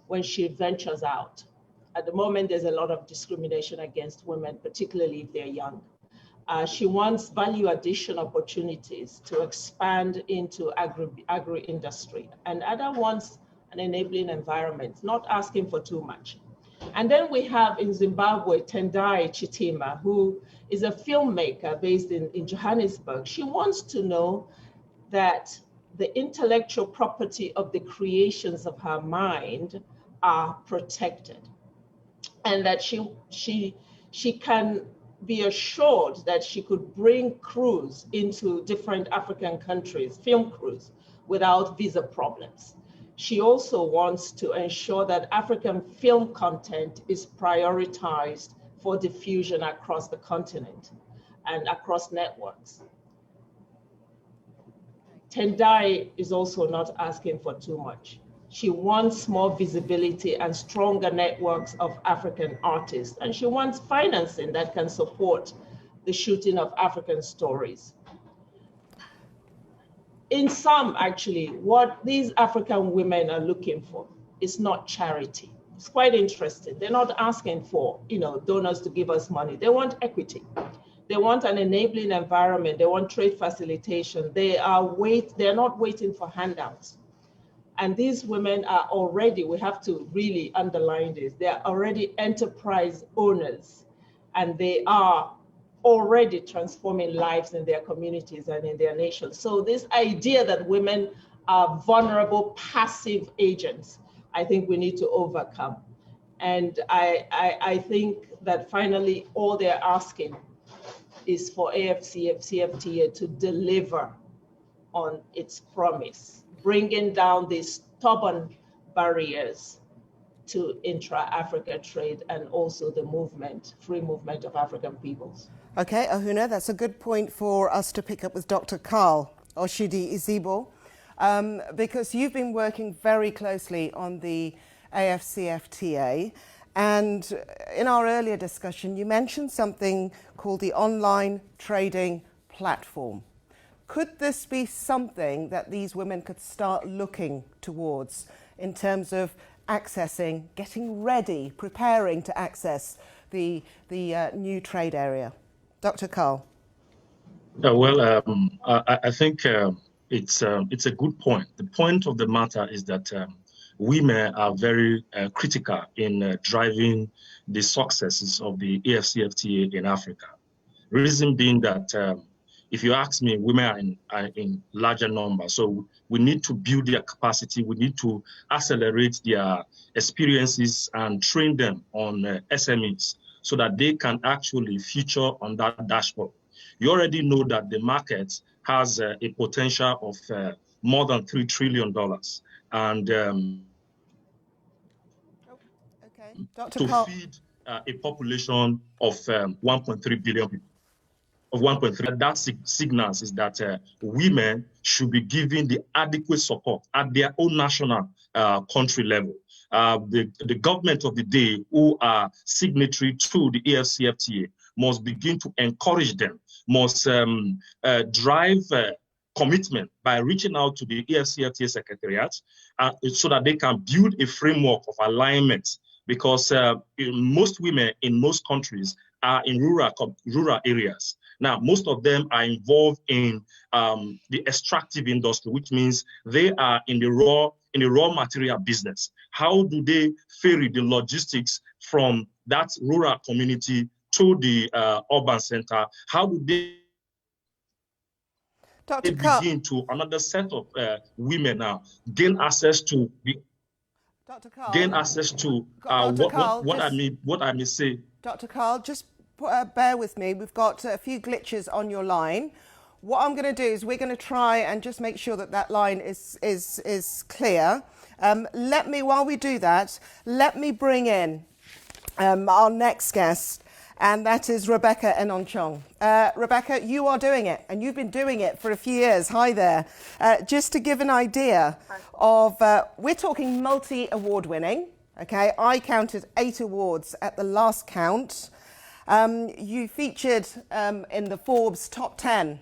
when she ventures out. At the moment, there's a lot of discrimination against women, particularly if they're young. She wants value addition opportunities to expand into agri-industry. And Ada wants an enabling environment, not asking for too much. And then we have in Zimbabwe, Tendai Chitima, who is a filmmaker based in Johannesburg. She wants to know that the intellectual property of the creations of her mind are protected, and that she can be assured that she could bring crews into different African countries, film crews, without visa problems. She also wants to ensure that African film content is prioritized for diffusion across the continent and across networks. Tendai is also not asking for too much. She wants more visibility and stronger networks of African artists, and she wants financing that can support the shooting of African stories. In sum, actually, what these African women are looking for is not charity. It's quite interesting. They're not asking for, donors to give us money. They want equity. They want an enabling environment. They want trade facilitation. They're not waiting for handouts. And these women are already, we have to really underline this, they are already enterprise owners, and they are already transforming lives in their communities and in their nations. So this idea that women are vulnerable, passive agents, I think we need to overcome. And I think that finally all they're asking is for AFCFTA to deliver on its promise, bringing down these stubborn barriers to intra-Africa trade and also the movement, free movement of African peoples. Okay, Ahunna, that's a good point for us to pick up with Dr. Carl Oshodi Izibo, because you've been working very closely on the AFCFTA, and in our earlier discussion, you mentioned something called the Online Trading Platform. Could this be something that these women could start looking towards in terms of accessing, getting ready, preparing to access the new trade area? Dr. Carl. I think it's a good point. The point of the matter is that women are very critical in driving the successes of the AFCFTA in Africa. Reason being that if you ask me, women are in larger numbers. So we need to build their capacity. We need to accelerate their experiences and train them on SMEs so that they can actually feature on that dashboard. You already know that the market has a potential of more than $3 trillion. And Dr. to Carl. feed a population of 1.3 billion people. Of 1.3. That signals is that women should be given the adequate support at their own national country level. The government of the day who are signatory to the AFCFTA must begin to encourage them, must drive commitment by reaching out to the AFCFTA Secretariat so that they can build a framework of alignment, because most women in most countries are in rural areas. Now, most of them are involved in the extractive industry, which means they are in the raw material business. How do they ferry the logistics from that rural community to the urban center? How do they begin to another set of women now gain access to what I may say. Dr. Carl, just bear with me. We've got a few glitches on your line. What I'm going to do is we're going to try and just make sure that that line is clear. While we do that, let me bring in our next guest, and that is Rebecca Enonchong. Rebecca, you are doing it, and you've been doing it for a few years. Hi there. Just to give an idea of, we're talking multi-award winning. Okay, I counted 8 awards at the last count. You featured in the Forbes top 10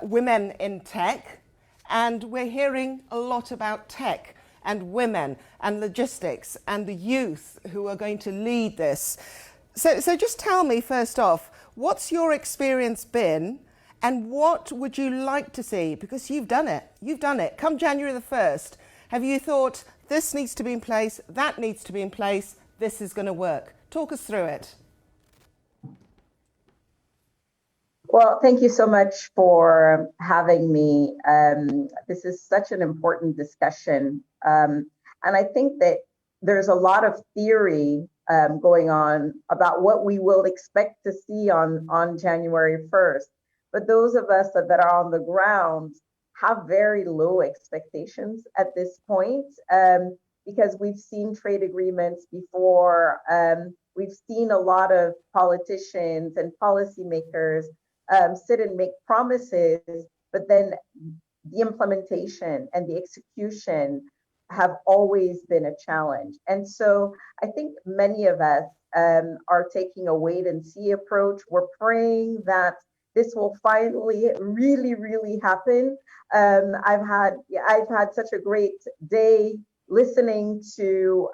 women in tech, and we're hearing a lot about tech and women and logistics and the youth who are going to lead this. So just tell me first off, what's your experience been and what would you like to see? Because you've done it. Come January the 1st, have you thought this needs to be in place, that needs to be in place, this is going to work? Talk us through it. Well, thank you so much for having me. This is such an important discussion. And I think that there's a lot of theory going on about what we will expect to see on January 1st. But those of us that are on the ground have very low expectations at this point, because we've seen trade agreements before. We've seen a lot of politicians and policymakers sit and make promises, but then the implementation and the execution have always been a challenge. And so I think many of us are taking a wait and see approach. We're praying that this will finally really, really happen. I've had such a great day listening to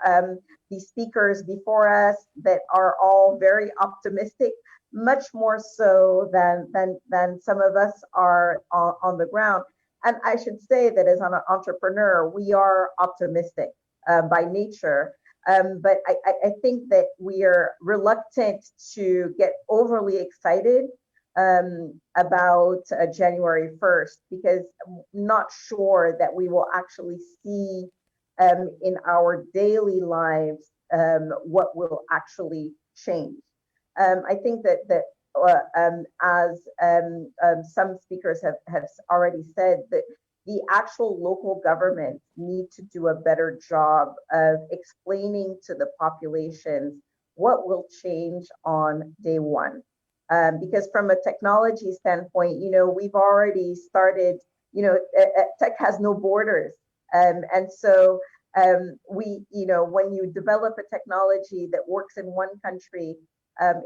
the speakers before us that are all very optimistic. much more so than some of us are on the ground. And I should say that as an entrepreneur, we are optimistic by nature. But I think that we are reluctant to get overly excited about January 1st, because I'm not sure that we will actually see in our daily lives what will actually change. I think that as some speakers have already said, that the actual local governments need to do a better job of explaining to the populations what will change on day one. Because from a technology standpoint, we've already started, tech has no borders. And so when you develop a technology that works in one country,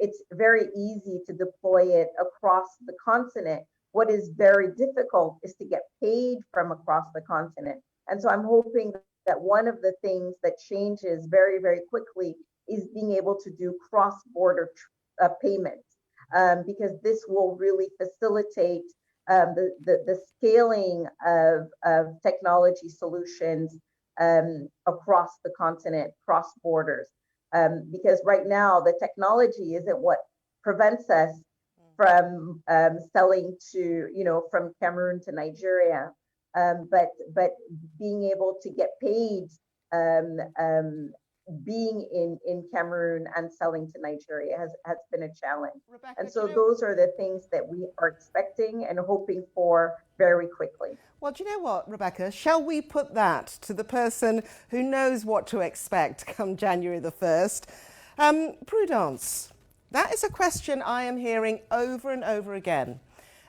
it's very easy to deploy it across the continent. What is very difficult is to get paid from across the continent. And so I'm hoping that one of the things that changes very, very quickly is being able to do cross-border payments, because this will really facilitate the scaling of technology solutions across the continent, cross borders. Because right now the technology isn't what prevents us from selling to, from Cameroon to Nigeria, but being able to get paid being in Cameroon and selling to Nigeria has been a challenge. Rebecca, and so those are the things that we are expecting and hoping for very quickly. Well, do you know what, Rebecca? Shall we put that to the person who knows what to expect come January the 1st? Prudence, that is a question I am hearing over and over again.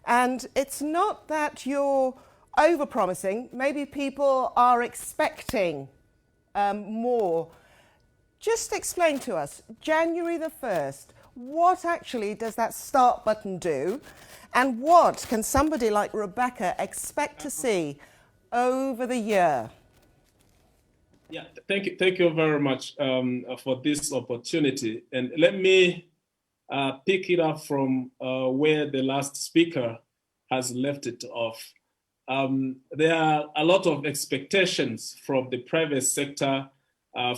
And it's not that you're over-promising. Maybe people are expecting more. Just explain to us, January the 1st, what actually does that start button do? And what can somebody like Rebecca expect to see over the year? Yeah, thank you very much for this opportunity. And let me pick it up from where the last speaker has left it off. There are a lot of expectations from the private sector,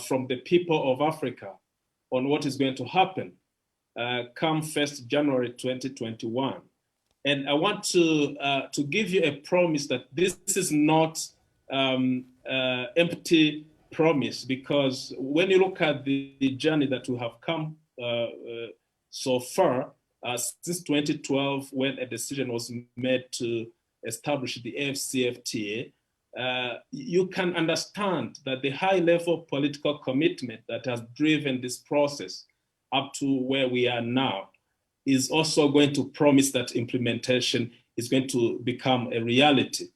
from the people of Africa on what is going to happen come 1st January 2021. And I want to give you a promise that this is not empty promise, because when you look at the journey that we have come so far, since 2012, when a decision was made to establish the AFCFTA, you can understand that the high-level political commitment that has driven this process up to where we are now is also going to promise that implementation is going to become a reality.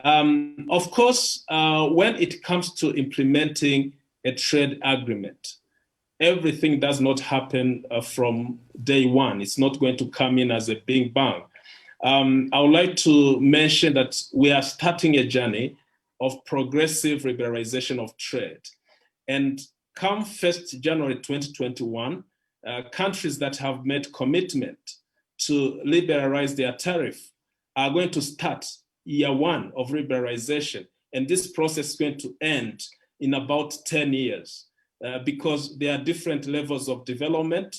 Of course, when it comes to implementing a trade agreement, everything does not happen from day one. It's not going to come in as a big bang. I would like to mention that we are starting a journey of progressive liberalization of trade. And come 1st January 2021, countries that have made commitment to liberalize their tariff are going to start year one of liberalization. And this process is going to end in about 10 years because there are different levels of development.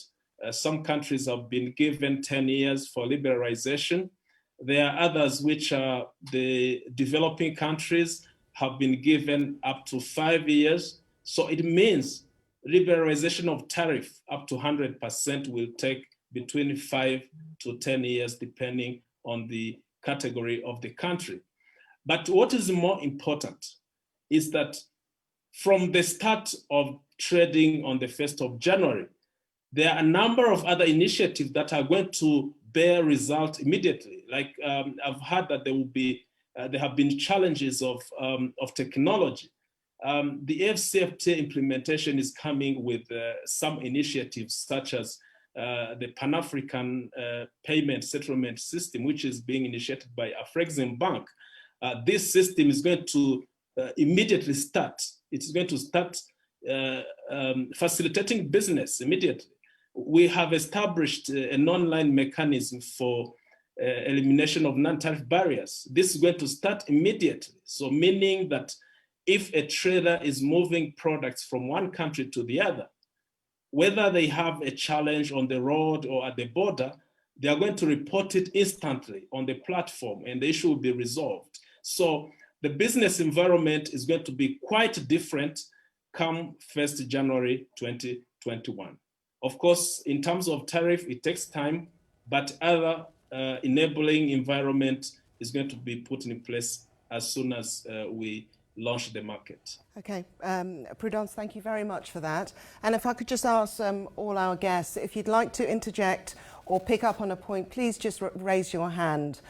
Some countries have been given 10 years for liberalization. There are others which are the developing countries have been given up to 5 years. So it means liberalization of tariff up to 100% will take between 5 to 10 years, depending on the category of the country. But what is more important is that from the start of trading on the 1st of January, there are a number of other initiatives that are going to bear result immediately. Like I've heard that there have been challenges of technology. The AFCFTA implementation is coming with some initiatives such as the Pan-African Payment Settlement System, which is being initiated by Afreximbank. This system is going to immediately start. It's going to start facilitating business immediately. we have established an online mechanism for elimination of non-tariff barriers. This is going to start immediately. So meaning that if a trader is moving products from one country to the other, whether they have a challenge on the road or at the border, they are going to report it instantly on the platform and the issue will be resolved. So the business environment is going to be quite different come 1st January 2021. Of course, in terms of tariff, it takes time, but other enabling environment is going to be put in place as soon as we launch the market. Okay, Prudence, thank you very much for that. And if I could just ask all our guests, if you'd like to interject or pick up on a point, please just raise your hand.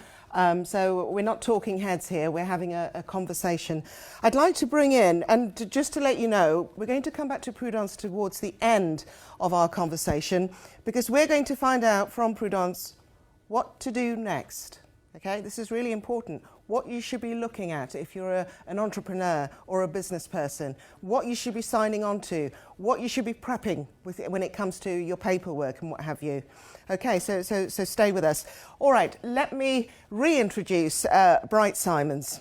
So we're not talking heads here, we're having a conversation. I'd like to bring in, and just to let you know, we're going to come back to Prudence towards the end of our conversation, because we're going to find out from Prudence what to do next. Okay, this is really important. What you should be looking at if you're an entrepreneur or a business person, what you should be signing on to, what you should be prepping with when it comes to your paperwork and what have you. Okay, so stay with us. All right, let me reintroduce Bright Simons.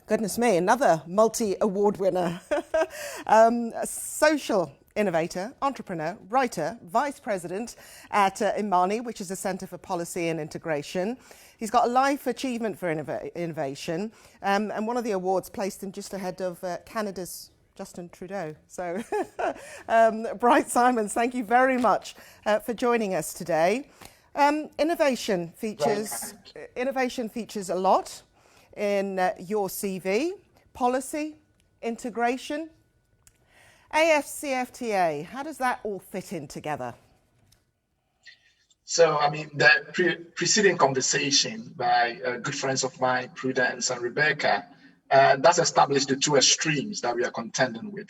Goodness me, another multi-award winner. Social innovator, entrepreneur, writer, vice president at Imani, which is a Centre for Policy and Integration. He's got a Life Achievement for Innovation, and one of the awards placed him just ahead of Canada's Justin Trudeau. So, Bright Simons, thank you very much for joining us today. Innovation features a lot in your CV: policy, integration. AFCFTA, how does that all fit in together? So, I mean, the preceding conversation by good friends of mine, Prudence and Rebecca, that's established the two extremes that we are contending with.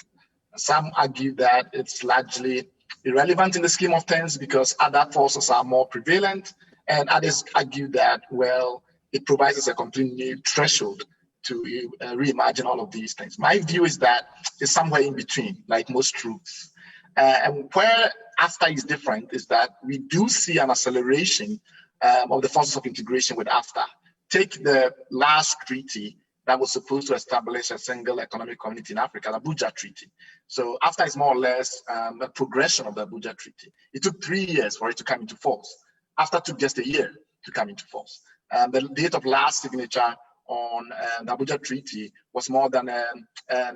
Some argue that it's largely irrelevant in the scheme of things because other forces are more prevalent, and others argue that, well, it provides us a complete new threshold to reimagine all of these things. My view is that it's somewhere in between, like most truths. And where AFTA is different is that we do see an acceleration of the forces of integration with AFTA. Take the last treaty that was supposed to establish a single economic community in Africa, the Abuja Treaty. So AFTA is more or less a progression of the Abuja Treaty. It took 3 years for it to come into force. AFTA took just a year to come into force. The date of last signature on the Abuja Treaty was more than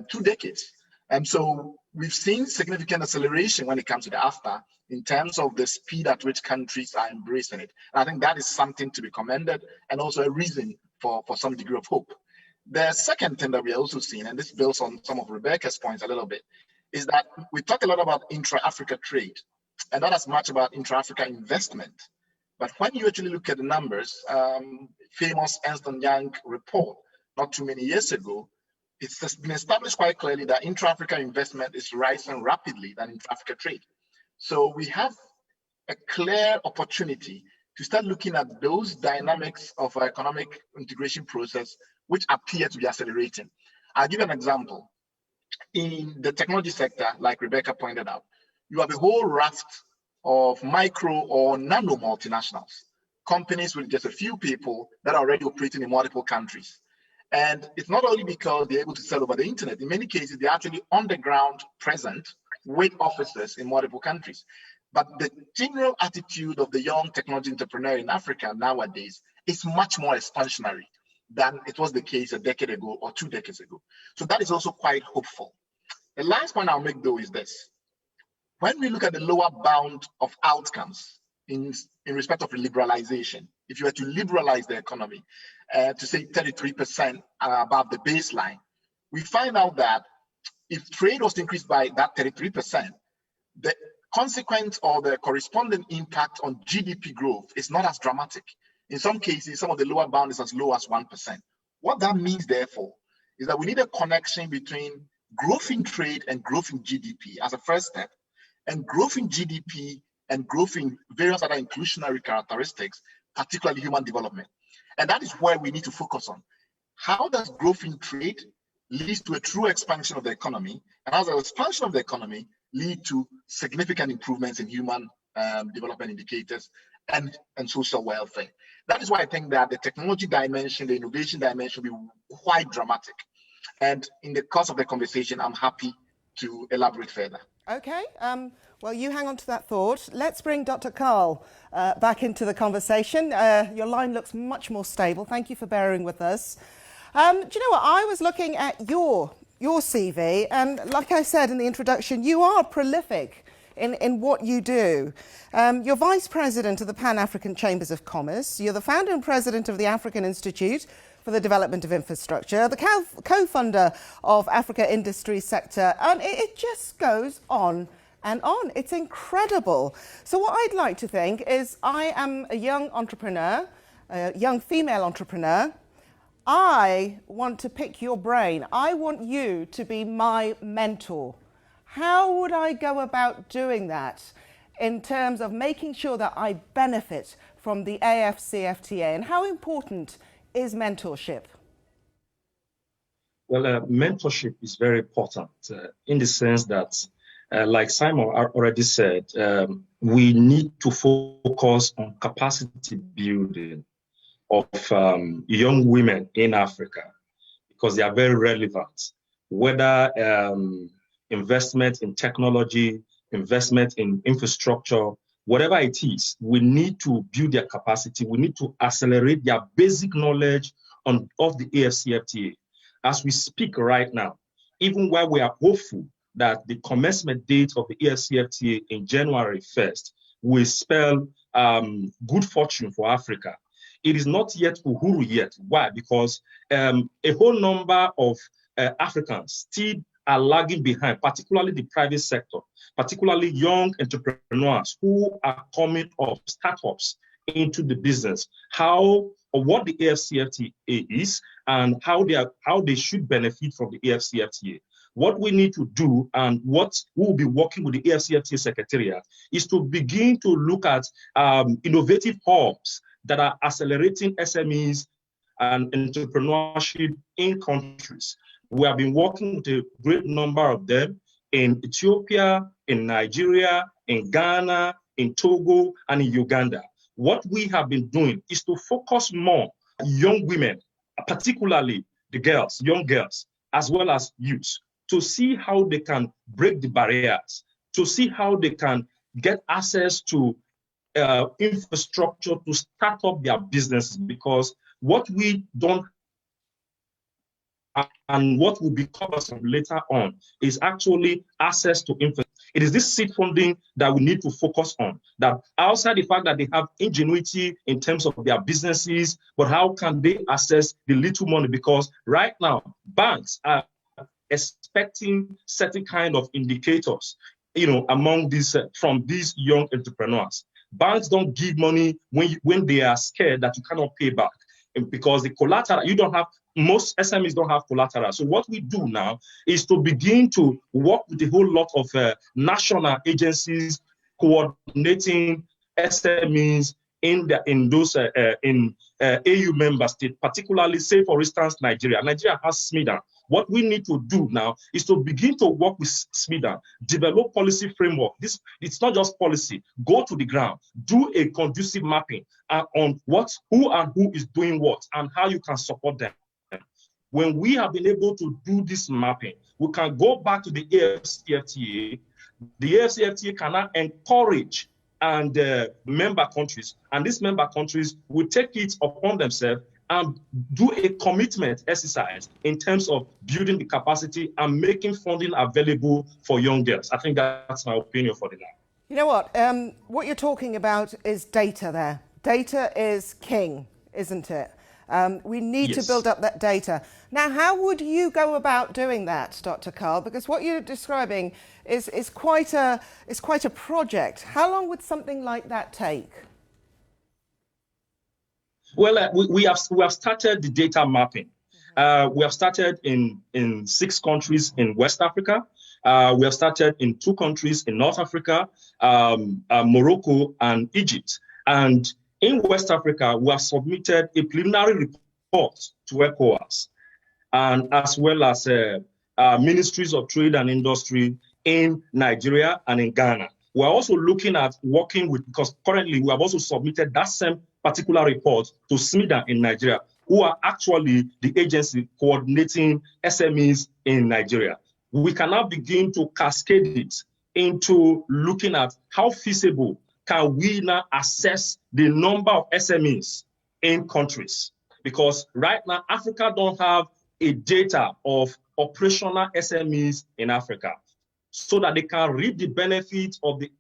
2 decades. And so we've seen significant acceleration when it comes to the AFTA in terms of the speed at which countries are embracing it. And I think that is something to be commended and also a reason for some degree of hope. The second thing that we are also seeing, and this builds on some of Rebecca's points a little bit, is that we talk a lot about intra-Africa trade and not as much about intra-Africa investment. But when you actually look at the numbers, famous Ernst & Young report not too many years ago, it's been established quite clearly that intra-Africa investment is rising rapidly than intra-Africa trade. So we have a clear opportunity to start looking at those dynamics of our economic integration process, which appear to be accelerating. I'll give an example. In the technology sector, like Rebecca pointed out, you have a whole raft of micro or nano multinationals, companies with just a few people that are already operating in multiple countries. And it's not only because they're able to sell over the internet. In many cases, they're actually on the ground present with offices in multiple countries. But the general attitude of the young technology entrepreneur in Africa nowadays is much more expansionary than it was the case a decade ago or 2 decades ago. So that is also quite hopeful. The last point I'll make, though, is this. When we look at the lower bound of outcomes in respect of liberalization, if you were to liberalize the economy to say 33% above the baseline, we find out that if trade was increased by that 33%, the consequence or the corresponding impact on GDP growth is not as dramatic. In some cases, some of the lower bound is as low as 1%. What that means, therefore, is that we need a connection between growth in trade and growth in GDP as a first step, and growth in GDP and growth in various other inclusionary characteristics, particularly human development. And that is where we need to focus on. How does growth in trade lead to a true expansion of the economy? And how does the expansion of the economy lead to significant improvements in human development indicators, and social welfare. That is why I think that the technology dimension, the innovation dimension will be quite dramatic. And in the course of the conversation, I'm happy to elaborate further. Okay, well, you hang on to that thought. Let's bring Dr. Karl back into the conversation. Your line looks much more stable. Thank you for bearing with us. Do you know what? I was looking at your CV, and like I said in the introduction, you are prolific in what you do. You're Vice President of the Pan-African Chambers of Commerce. You're the founder and president of the African Institute for the Development of Infrastructure, the co-founder of Africa Industry Sector, and it just goes on and on. It's incredible. So what I'd like to think is I am a young entrepreneur, a young female entrepreneur. I want to pick your brain. I want you to be my mentor. How would I go about doing that in terms of making sure that I benefit from the AFCFTA, and how important is mentorship? Well, mentorship is very important in the sense that, like Simon already said, we need to focus on capacity building of young women in Africa, because they are very relevant, whether investment in technology, investment in infrastructure, whatever it is, we need to build their capacity. We need to accelerate their basic knowledge of the AFCFTA. As we speak right now, even while we are hopeful that the commencement date of the AFCFTA in January 1st will spell good fortune for Africa, it is not yet Uhuru yet. Why? Because a whole number of Africans still are lagging behind, particularly the private sector, particularly young entrepreneurs who are coming off startups into the business, what the AFCFTA is and how they should benefit from the AFCFTA. What we need to do, and what we will be working with the AFCFTA Secretariat, is to begin to look at innovative hubs that are accelerating SMEs and entrepreneurship in countries. We have been working with a great number of them in Ethiopia, in Nigeria, in Ghana, in Togo, and in Uganda. What we have been doing is to focus more on young women, particularly the girls, young girls, as well as youth, to see how they can break the barriers, to see how they can get access to infrastructure to start up their businesses, because what we don't and what will be covered later on is actually access to infrastructure. It is this seed funding that we need to focus on, that outside the fact that they have ingenuity in terms of their businesses, but how can they access the little money? Because right now, banks are expecting certain kind of indicators, among these, from these young entrepreneurs. Banks don't give money when they are scared that you cannot pay back, because the collateral, most SMEs don't have collateral. So what we do now is to begin to work with a whole lot of national agencies coordinating SMEs in those AU member states, particularly, say for instance, Nigeria. Nigeria has SMIDA. What we need to do now is to begin to work with SMIDA, develop policy framework. It's not just policy. Go to the ground, do a conducive mapping on who is doing what and how you can support them. When we have been able to do this mapping, we can go back to the AFCFTA. The AFCFTA can now encourage and member countries, and these member countries will take it upon themselves and do a commitment exercise in terms of building the capacity and making funding available for young girls. I think that's my opinion for the now. You know what you're talking about is data there. Data is king, isn't it? We need to build up that data. Now, how would you go about doing that, Dr. Karl? Because what you're describing is quite a project. How long would something like that take? Well, we have started the data mapping. We have started in 6 countries in West Africa. We have started in 2 countries in North Africa, Morocco and Egypt. And in West Africa, we have submitted a preliminary report to ECOWAS, and as well as ministries of trade and industry in Nigeria and in Ghana. We're also looking at working with, because currently we have also submitted that same particular report to SMIDA in Nigeria, who are actually the agency coordinating SMEs in Nigeria. We can now begin to cascade it into looking at how feasible can we now assess the number of SMEs in countries. Because right now, Africa don't have a data of operational SMEs in Africa, so that they can reap the benefits of the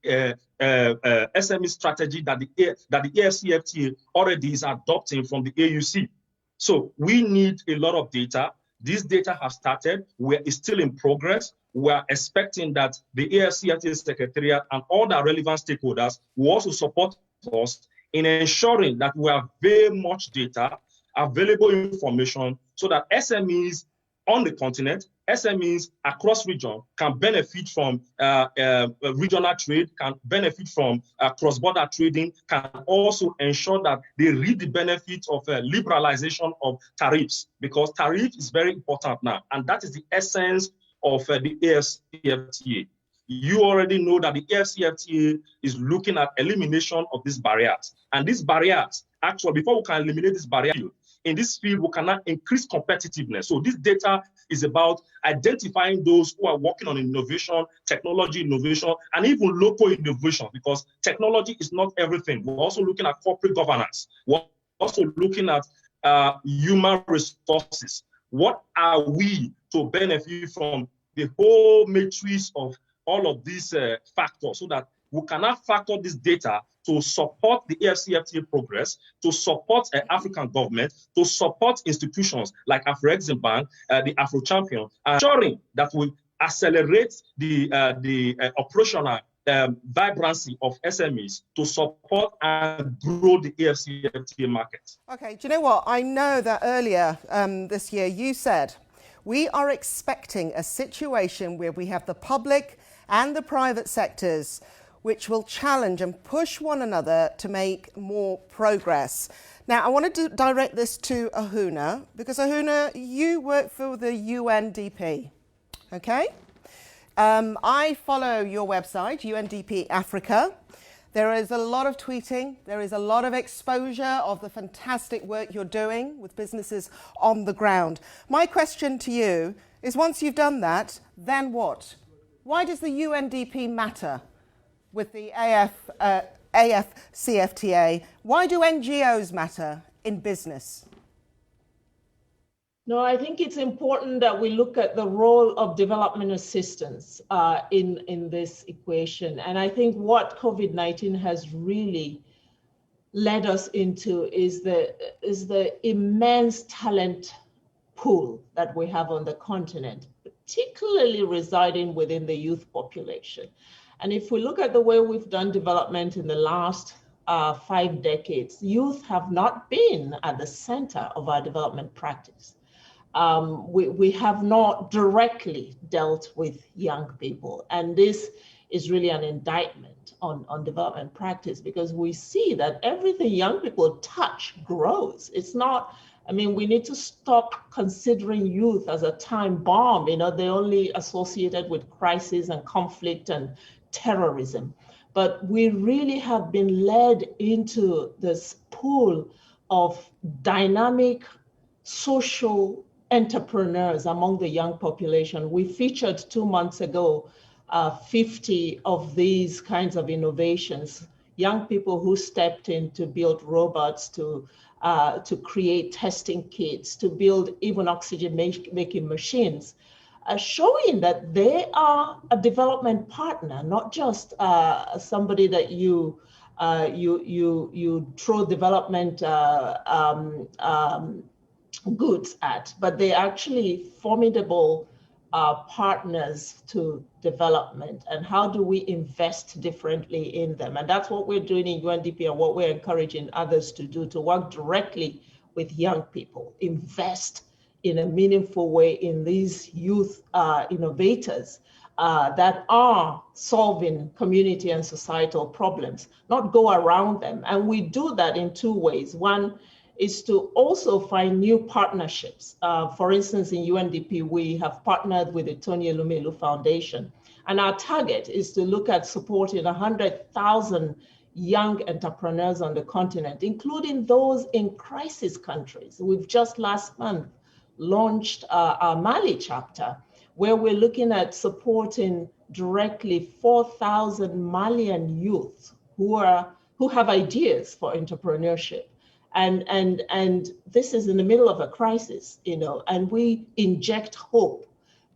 SME strategy that the AFCFTA already is adopting from the AUC. So we need a lot of data. This data have started. It's still in progress. We're expecting that the AFCFTA Secretariat and all the relevant stakeholders will also support us in ensuring that we have very much data, available information, so that SMEs on the continent, SMEs across region can benefit from regional trade, can benefit from cross-border trading, can also ensure that they reap the benefits of liberalization of tariffs, because tariff is very important now, and that is the essence of the AFCFTA. You already know that the AFCFTA is looking at elimination of these barriers, and these barriers, actually, before we can eliminate this barrier, in this field, we cannot increase competitiveness. So this data is about identifying those who are working on innovation, technology innovation, and even local innovation, because technology is not everything. We're also looking at corporate governance. We're also looking at human resources. What are we to benefit from the whole matrix of all of these factors, so that we cannot factor this data to support the AFCFTA progress, to support African government, to support institutions like Afreximbank, the Afro Champion, ensuring that we accelerate the operational vibrancy of SMEs to support and grow the AFCFTA market. Okay, do you know what? I know that earlier this year you said we are expecting a situation where we have the public and the private sectors which will challenge and push one another to make more progress. Now, I wanted to direct this to Ahunna, because Ahunna, you work for the UNDP, okay? I follow your website, UNDP Africa. There is a lot of tweeting, there is a lot of exposure of the fantastic work you're doing with businesses on the ground. My question to you is, once you've done that, then what? Why does the UNDP matter with the AFCFTA? Why do NGOs matter in business? No, I think it's important that we look at the role of development assistance in this equation. And I think what COVID-19 has really led us into is the immense talent pool that we have on the continent, particularly residing within the youth population. And if we look at the way we've done development in the last 5 decades, youth have not been at the center of our development practice. We have not directly dealt with young people. And this is really an indictment on development practice, because we see that everything young people touch grows. It's not, I mean, we need to stop considering youth as a time bomb. You know, they're only associated with crisis and conflict and terrorism. But we really have been led into this pool of dynamic social entrepreneurs among the young population. We featured 2 months ago 50 of these kinds of innovations, young people who stepped in to build robots, to create testing kits, to build even oxygen making machines, showing that they are a development partner, not just somebody that you throw development goods at, but they're actually formidable partners to development. And how do we invest differently in them? And that's what we're doing in UNDP, and what we're encouraging others to do, to work directly with young people, invest in a meaningful way in these youth innovators that are solving community and societal problems, not go around them. And we do that in 2 ways. One is to also find new partnerships. For instance, in UNDP, we have partnered with the Tony Elumelu Foundation. And our target is to look at supporting 100,000 young entrepreneurs on the continent, including those in crisis countries. We've just last month launched our Mali chapter, where we're looking at supporting directly 4,000 Malian youth who have ideas for entrepreneurship. And this is in the middle of a crisis, and we inject hope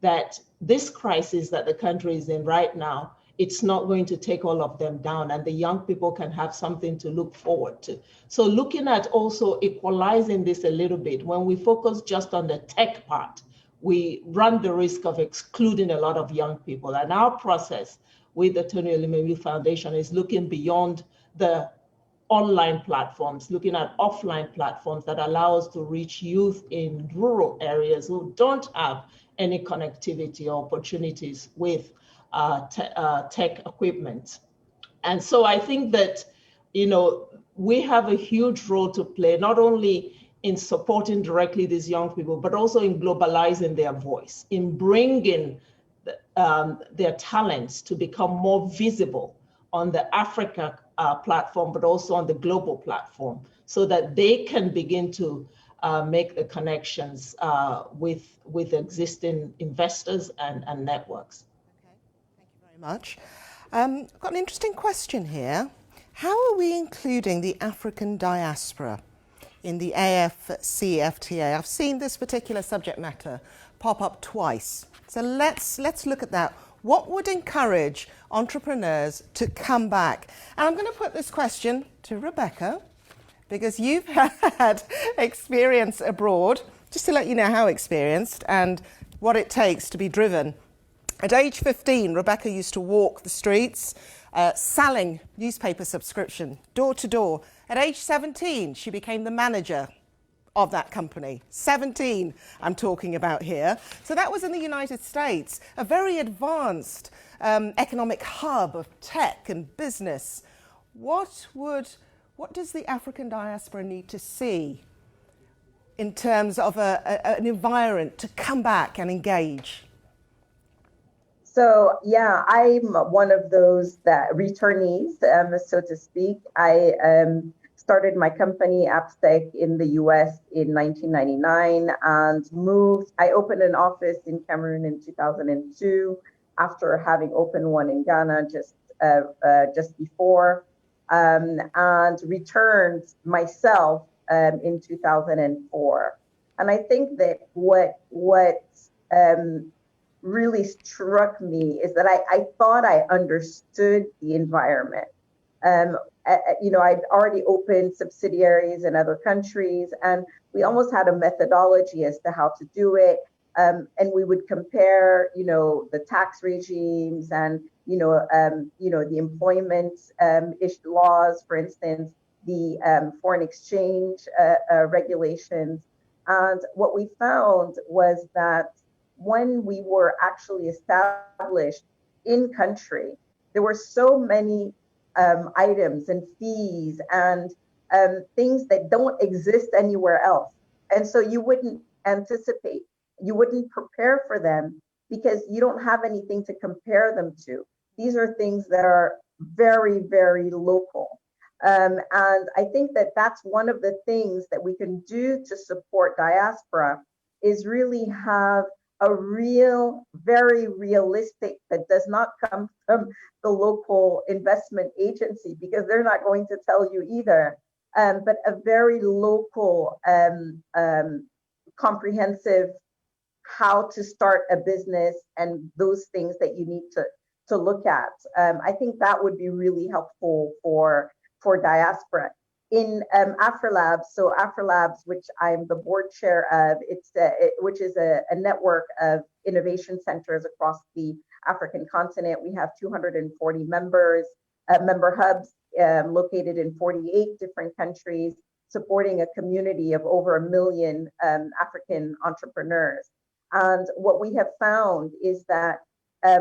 that this crisis that the country is in right now, it's not going to take all of them down, and the young people can have something to look forward to. So looking at also equalizing this a little bit, when we focus just on the tech part, we run the risk of excluding a lot of young people. And our process with the Tony Elumelu Foundation is looking beyond the online platforms, looking at offline platforms that allow us to reach youth in rural areas who don't have any connectivity or opportunities with tech equipment. And so I think that, we have a huge role to play, not only in supporting directly these young people, but also in globalizing their voice, in bringing their talents to become more visible on the Africa platform, but also on the global platform, so that they can begin to make the connections with existing investors and networks. Very much. I've got an interesting question here. How are we including the African diaspora in the AFCFTA? I've seen this particular subject matter pop up twice. So let's look at that. What would encourage entrepreneurs to come back? And I'm going to put this question to Rebecca, because you've had experience abroad, just to let you know how experienced and what it takes to be driven. At age 15, Rebecca used to walk the streets, selling newspaper subscription, door to door. At age 17, she became the manager of that company. 17, I'm talking about here. So that was in the United States, a very advanced economic hub of tech and business. What does the African diaspora need to see in terms of an environment to come back and engage? So yeah, I'm one of those returnees, so to speak. I started my company, Appstec, in the US in 1999 and moved. I opened an office in Cameroon in 2002 after having opened one in Ghana just before, and returned myself in 2004. And I think that what really struck me is that I thought I understood the environment. I'd already opened subsidiaries in other countries, and we almost had a methodology as to how to do it. And we would compare, the tax regimes and, the employment laws, for instance, the foreign exchange regulations. And what we found was that when we were actually established in country, there were so many items and fees and things that don't exist anywhere else. And so you wouldn't anticipate, you wouldn't prepare for them because you don't have anything to compare them to. These are things that are very, very local. And I think that that's one of the things that we can do to support diaspora is really have a real, very realistic, that does not come from the local investment agency, because they're not going to tell you either, but a very local, comprehensive how to start a business and those things that you need to look at. I think that would be really helpful for diaspora. In AfriLabs, so AfriLabs, which I'm the board chair of, which is a network of innovation centers across the African continent. We have 240 member hubs located in 48 different countries, supporting a community of over 1 million African entrepreneurs. And what we have found is that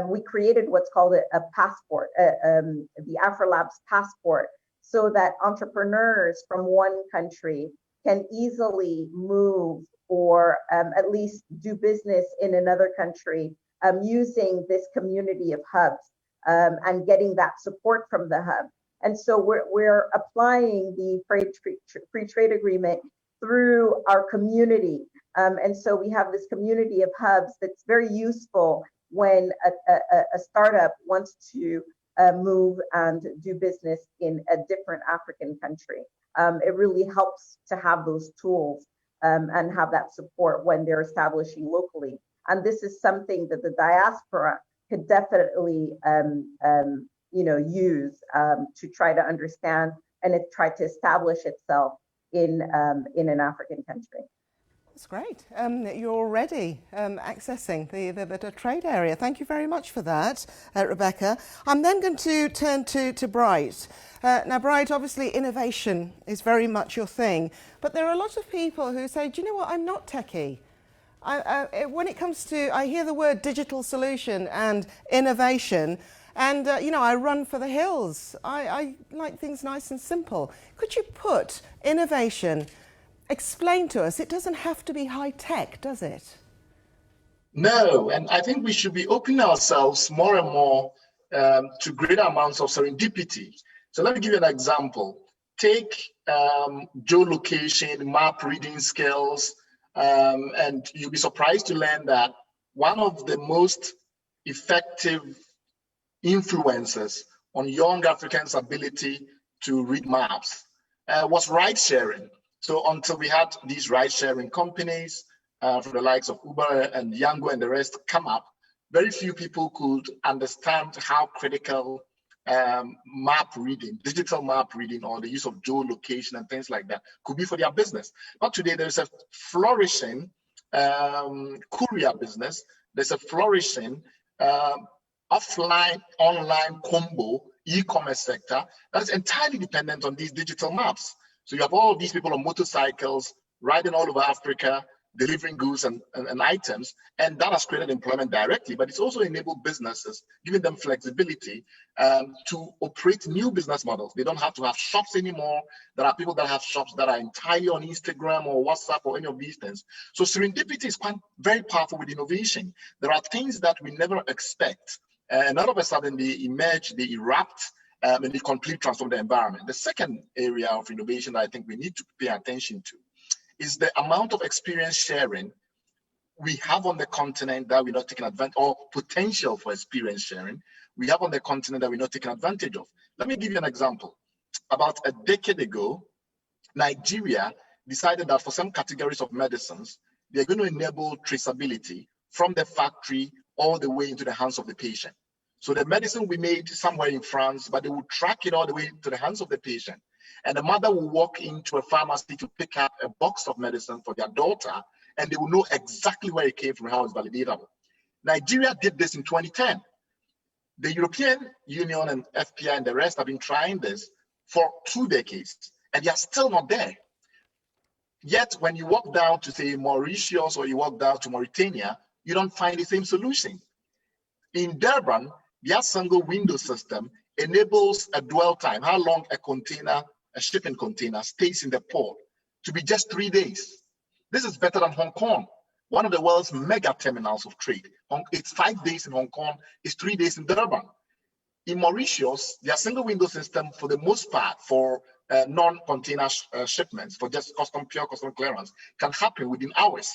we created what's called a passport, the AfriLabs passport, so that entrepreneurs from one country can easily move or at least do business in another country using this community of hubs and getting that support from the hub. And so we're applying the free trade agreement through our community. And so we have this community of hubs that's very useful when a startup wants to move and do business in a different African country. It really helps to have those tools and have that support when they're establishing locally. And this is something that the diaspora could definitely use to try to understand and try to establish itself in an African country. That's great. You're already accessing the trade area. Thank you very much for that, Rebecca. I'm then going to turn to Bright. Now, Bright, obviously innovation is very much your thing, but there are a lot of people who say, do you know what, I'm not techie. When it comes to, I hear the word digital solution and innovation, and I run for the hills. I like things nice and simple. Could you put innovation, explain to us, it doesn't have to be high tech, does it? No, and I think we should be opening ourselves more and more to greater amounts of serendipity. So let me give you an example. Take geolocation, map reading skills, and you'll be surprised to learn that one of the most effective influences on young Africans' ability to read maps was ride sharing. So until we had these ride sharing companies from the likes of Uber and Yango and the rest come up, very few people could understand how critical map reading, digital map reading, or the use of geolocation and things like that could be for their business. But today there's a flourishing courier business. There's a flourishing offline, online combo e-commerce sector that is entirely dependent on these digital maps. So you have all these people on motorcycles riding all over Africa, delivering goods and items, and that has created employment directly, but it's also enabled businesses, giving them flexibility to operate new business models. They don't have to have shops anymore. There are people that have shops that are entirely on Instagram or WhatsApp or any of these things. So serendipity is quite very powerful with innovation. There are things that we never expect, and all of a sudden they emerge, they erupt, and they completely transform the environment. The second area of innovation that I think we need to pay attention to is the amount of experience sharing we have on the continent that we're not taking advantage, or potential for experience sharing we have on the continent that we're not taking advantage of. Let me give you an example. About a decade ago, Nigeria decided that for some categories of medicines, they're going to enable traceability from the factory all the way into the hands of the patient. So the medicine we made somewhere in France, but they will track it all the way to the hands of the patient. And the mother will walk into a pharmacy to pick up a box of medicine for their daughter, and they will know exactly where it came from, how it's validatable. Nigeria did this in 2010. The European Union and FPI and the rest have been trying this for 2 decades, and they are still not there. Yet, when you walk down to, say, Mauritius or you walk down to Mauritania, you don't find the same solution. In Durban, their single window system enables a dwell time, how long a shipping container stays in the port, to be just 3 days. This is better than Hong Kong, one of the world's mega terminals of trade. It's 5 days in Hong Kong, it's 3 days in Durban. In Mauritius, their single window system, for the most part, for non-container shipments, for just pure custom clearance, can happen within hours.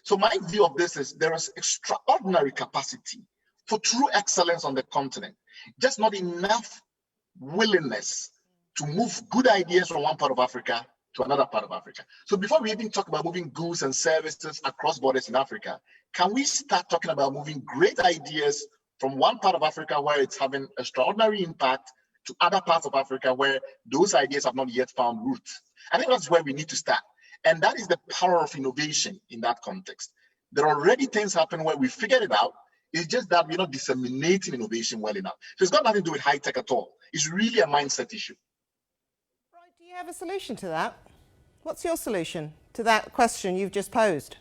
So my view of this is there is extraordinary capacity for true excellence on the continent, just not enough willingness to move good ideas from one part of Africa to another part of Africa. So before we even talk about moving goods and services across borders in Africa, can we start talking about moving great ideas from one part of Africa where it's having extraordinary impact to other parts of Africa where those ideas have not yet found roots? I think that's where we need to start. And that is the power of innovation in that context. There are already things happening where we figured it out. It's just that we're not disseminating innovation well enough. So it's got nothing to do with high tech at all. It's really a mindset issue. Right, do you have a solution to that? What's your solution to that question you've just posed?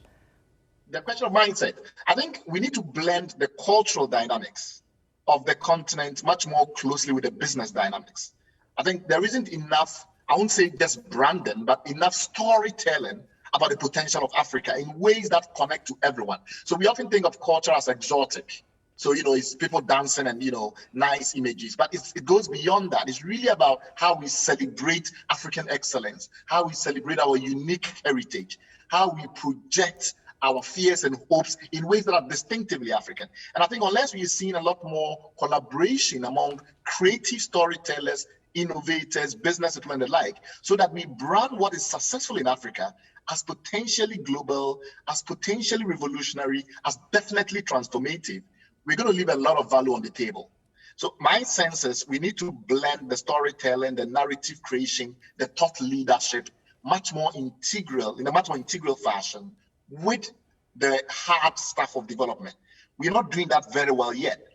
The question of mindset. I think we need to blend the cultural dynamics of the continent much more closely with the business dynamics. I think there isn't enough I won't say just branding, but enough storytelling about the potential of Africa in ways that connect to everyone. So we often think of culture as exotic. So, it's people dancing and, nice images, but it goes beyond that. It's really about how we celebrate African excellence, how we celebrate our unique heritage, how we project our fears and hopes in ways that are distinctively African. And I think unless we're seeing a lot more collaboration among creative storytellers, innovators, business people and the like, so that we brand what is successful in Africa as potentially global, as potentially revolutionary, as definitely transformative, we're going to leave a lot of value on the table. So my sense is we need to blend the storytelling, the narrative creation, the thought leadership, in a much more integral fashion with the hard stuff of development. We're not doing that very well yet.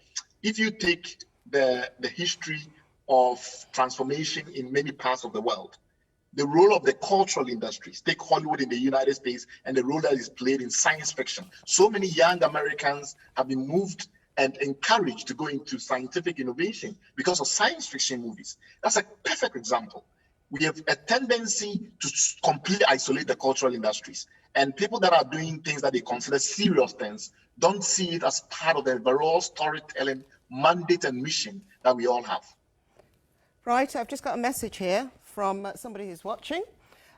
If you take the history of transformation in many parts of the world, the role of the cultural industries, take Hollywood in the United States and the role that is played in science fiction. So many young Americans have been moved and encouraged to go into scientific innovation because of science fiction movies. That's a perfect example. We have a tendency to completely isolate the cultural industries, and people that are doing things that they consider serious things don't see it as part of the overall storytelling mandate and mission that we all have. Right, I've just got a message here from somebody who's watching.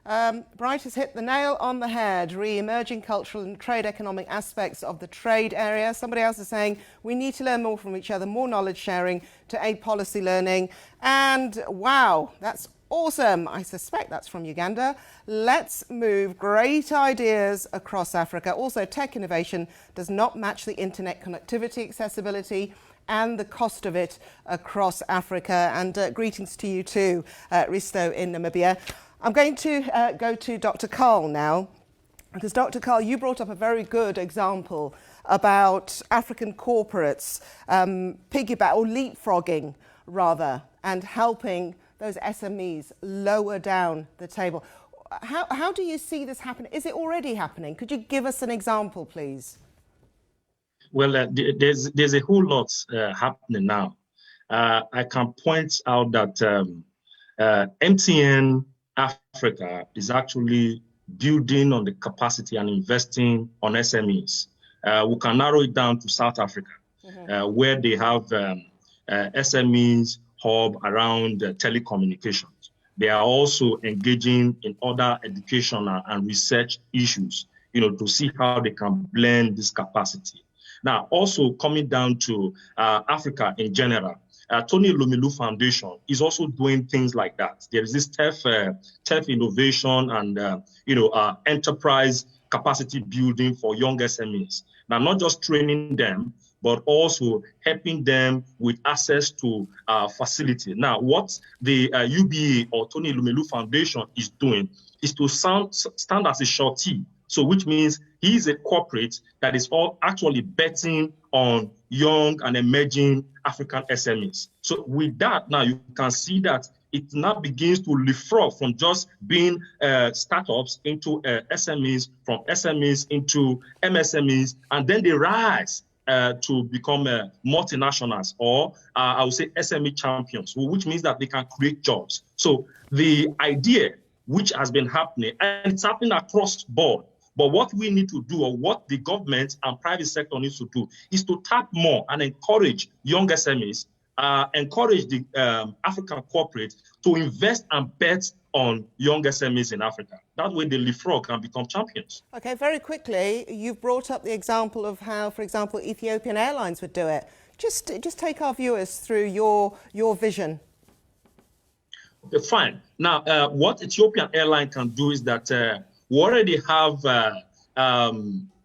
Bright has hit the nail on the head, re-emerging cultural and trade economic aspects of the trade area. Somebody else is saying we need to learn more from each other, more knowledge sharing to aid policy learning. And wow, that's awesome. I suspect that's from Uganda. Let's move great ideas across Africa. Also, tech innovation does not match the internet connectivity, accessibility, and the cost of it across Africa. And greetings to you too, Risto in Namibia. I'm going to go to Dr. Carl now, because Dr. Carl, you brought up a very good example about African corporates piggyback or leapfrogging rather, and helping those SMEs lower down the table. How do you see this happen? Is it already happening? Could you give us an example, please? Well, there's a whole lot happening now. I can point out that MTN Africa is actually building on the capacity and investing on SMEs. We can narrow it down to South Africa, where they have SMEs hub around telecommunications. They are also engaging in other educational and research issues, to see how they can blend this capacity. Now, also coming down to Africa in general, Tony Lumilu Foundation is also doing things like that. There is this TEF innovation and enterprise capacity building for young SMEs. Now, not just training them, but also helping them with access to facility. Now, what the UBA or Tony Lumilu Foundation is doing is to stand as a shortee. So which means he's a corporate that is all actually betting on young and emerging African SMEs. So with that, now you can see that it now begins to leapfrog from just being startups into SMEs, from SMEs into MSMEs, and then they rise to become multinationals, or I would say SME champions, which means that they can create jobs. So the idea which has been happening, and it's happening across the board, but what we need to do, or what the government and private sector needs to do, is to tap more and encourage young SMEs, encourage the African corporate to invest and bet on young SMEs in Africa. That way the leapfrog can become champions. Okay, very quickly, you've brought up the example of how, for example, Ethiopian Airlines would do it. Just take our viewers through your vision. Okay, fine. Now, what Ethiopian Airlines can do is that we already have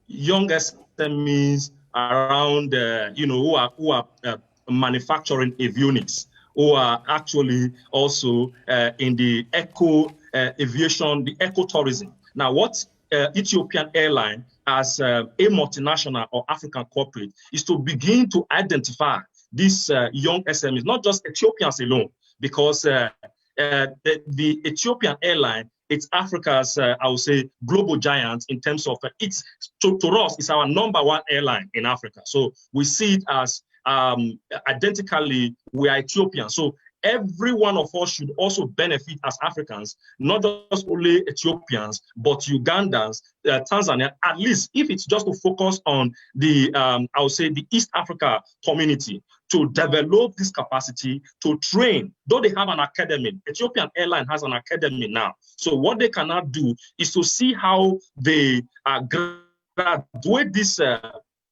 young SMEs around, who are manufacturing avionics, who are actually also in the aviation, the ecotourism. Now, what Ethiopian Airlines as a multinational or African corporate is to begin to identify these young SMEs, not just Ethiopians alone, because the Ethiopian Airline, it's Africa's, I would say, global giant in terms of to us, it's our #1 airline in Africa. So we see it as identically we are Ethiopian. So every one of us should also benefit as Africans, not just only Ethiopians, but Ugandans, Tanzania, at least if it's just to focus on the, I would say the East Africa community, to develop this capacity to train, though they have an academy. Ethiopian Airlines has an academy now. So what they cannot do is to see how they graduate this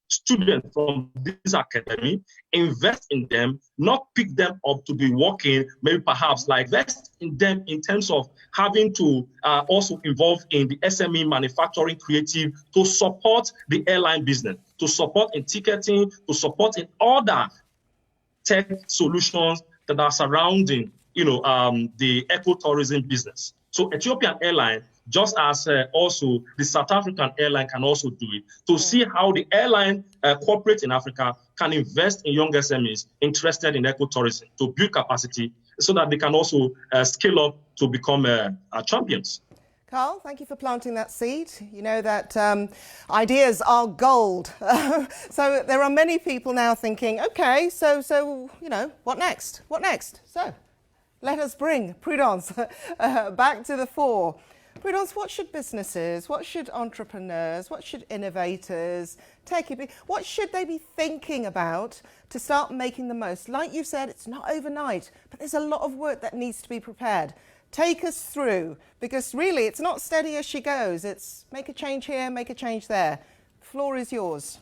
students from this academy, invest in them, not pick them up to be working, maybe perhaps like invest in them in terms of having to also involve in the SME manufacturing creative to support the airline business, to support in ticketing, to support in other tech solutions that are surrounding, the ecotourism business. So Ethiopian Airlines, just as also the South African airline can also do it, to see how the airline corporate in Africa can invest in young SMEs interested in ecotourism to build capacity so that they can also scale up to become champions. Carl, thank you for planting that seed. You know that ideas are gold. So there are many people now thinking, okay, so what next? What next? So let us bring Prudence back to the fore. Prudence, what should businesses, what should entrepreneurs, what should innovators, what should they be thinking about to start making the most? Like you said, it's not overnight, but there's a lot of work that needs to be prepared. Take us through, because really it's not steady as she goes. It's make a change here, make a change there. The floor is yours.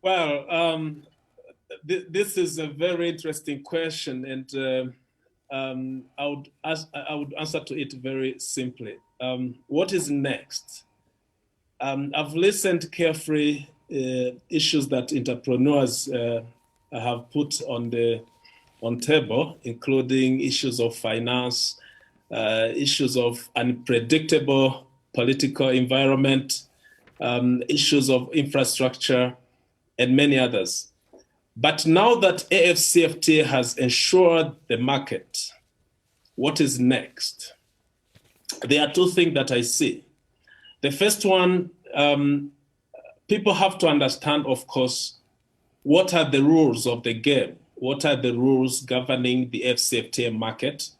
Well, this is a very interesting question, and I would answer to it very simply. What is next? I've listened carefully issues that entrepreneurs have put on table, including issues of finance, issues of unpredictable political environment, issues of infrastructure, and many others. But now that AFCFTA has ensured the market, what is next? There are two things that I see. The first one, people have to understand, of course, what are the rules of the game? What are the rules governing the AFCFTA market?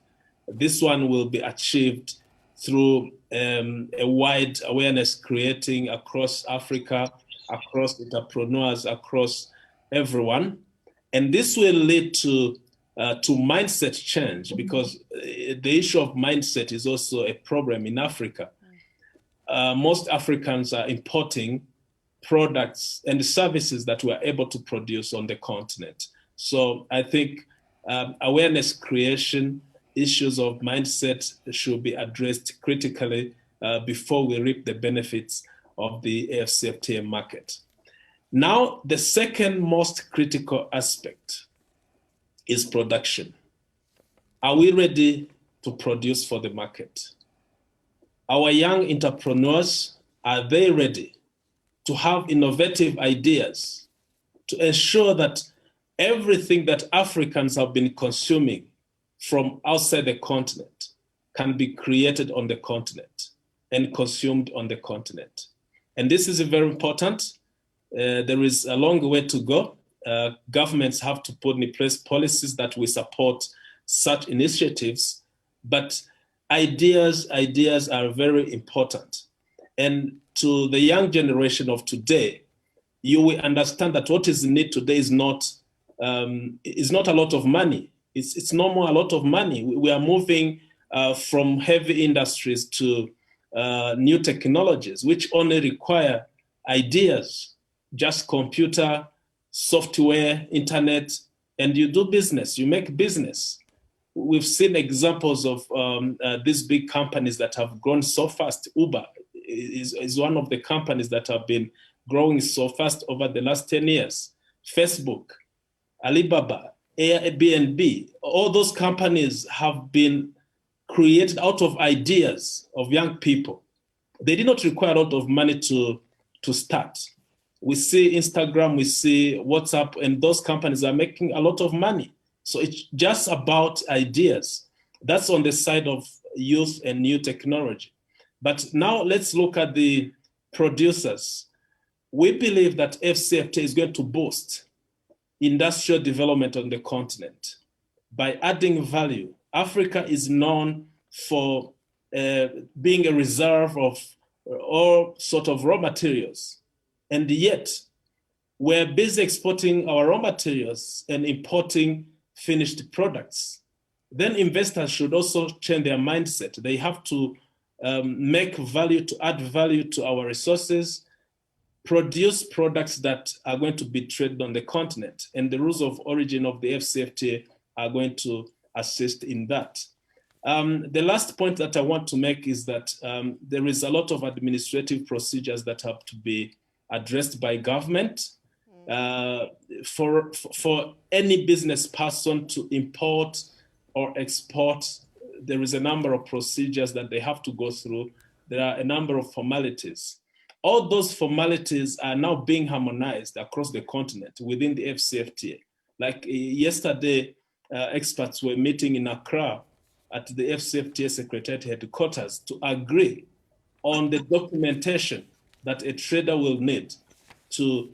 This one will be achieved through a wide awareness creating across Africa, across entrepreneurs, across everyone. And this will lead to mindset change, because the issue of mindset is also a problem in Africa. Most Africans are importing products and services that we are able to produce on the continent. So I think awareness creation, issues of mindset should be addressed critically before we reap the benefits of the AFCFTA market. Now, the second most critical aspect is production. Are we ready to produce for the market? Our young entrepreneurs, are they ready to have innovative ideas to ensure that everything that Africans have been consuming from outside the continent can be created on the continent and consumed on the continent? And this is very important. There is a long way to go. Governments have to put in place policies that will support such initiatives, but ideas are very important. And to the young generation of today, you will understand that what is needed today is not a lot of money. It's no more a lot of money. We are moving from heavy industries to new technologies, which only require ideas, just computer, software, internet, and you do business, you make business. We've seen examples of these big companies that have grown so fast. Uber is one of the companies that have been growing so fast over the last 10 years. Facebook, Alibaba, Airbnb, all those companies have been created out of ideas of young people. They did not require a lot of money to start. We see Instagram, we see WhatsApp, and those companies are making a lot of money. So it's just about ideas. That's on the side of youth and new technology. But now let's look at the producers. We believe that FCFTA is going to boost industrial development on the continent. By adding value, Africa is known for being a reserve of all sort of raw materials. And yet, we're busy exporting our raw materials and importing finished products. Then investors should also change their mindset. They have to make value, to add value to our resources, produce products that are going to be traded on the continent. And the rules of origin of the AfCFTA are going to assist in that. The last point that I want to make is that there is a lot of administrative procedures that have to be addressed by government. For any business person to import or export, there is a number of procedures that they have to go through. There are a number of formalities. All those formalities are now being harmonized across the continent within the AfCFTA. Like yesterday, experts were meeting in Accra at the AfCFTA Secretariat headquarters to agree on the documentation that a trader will need to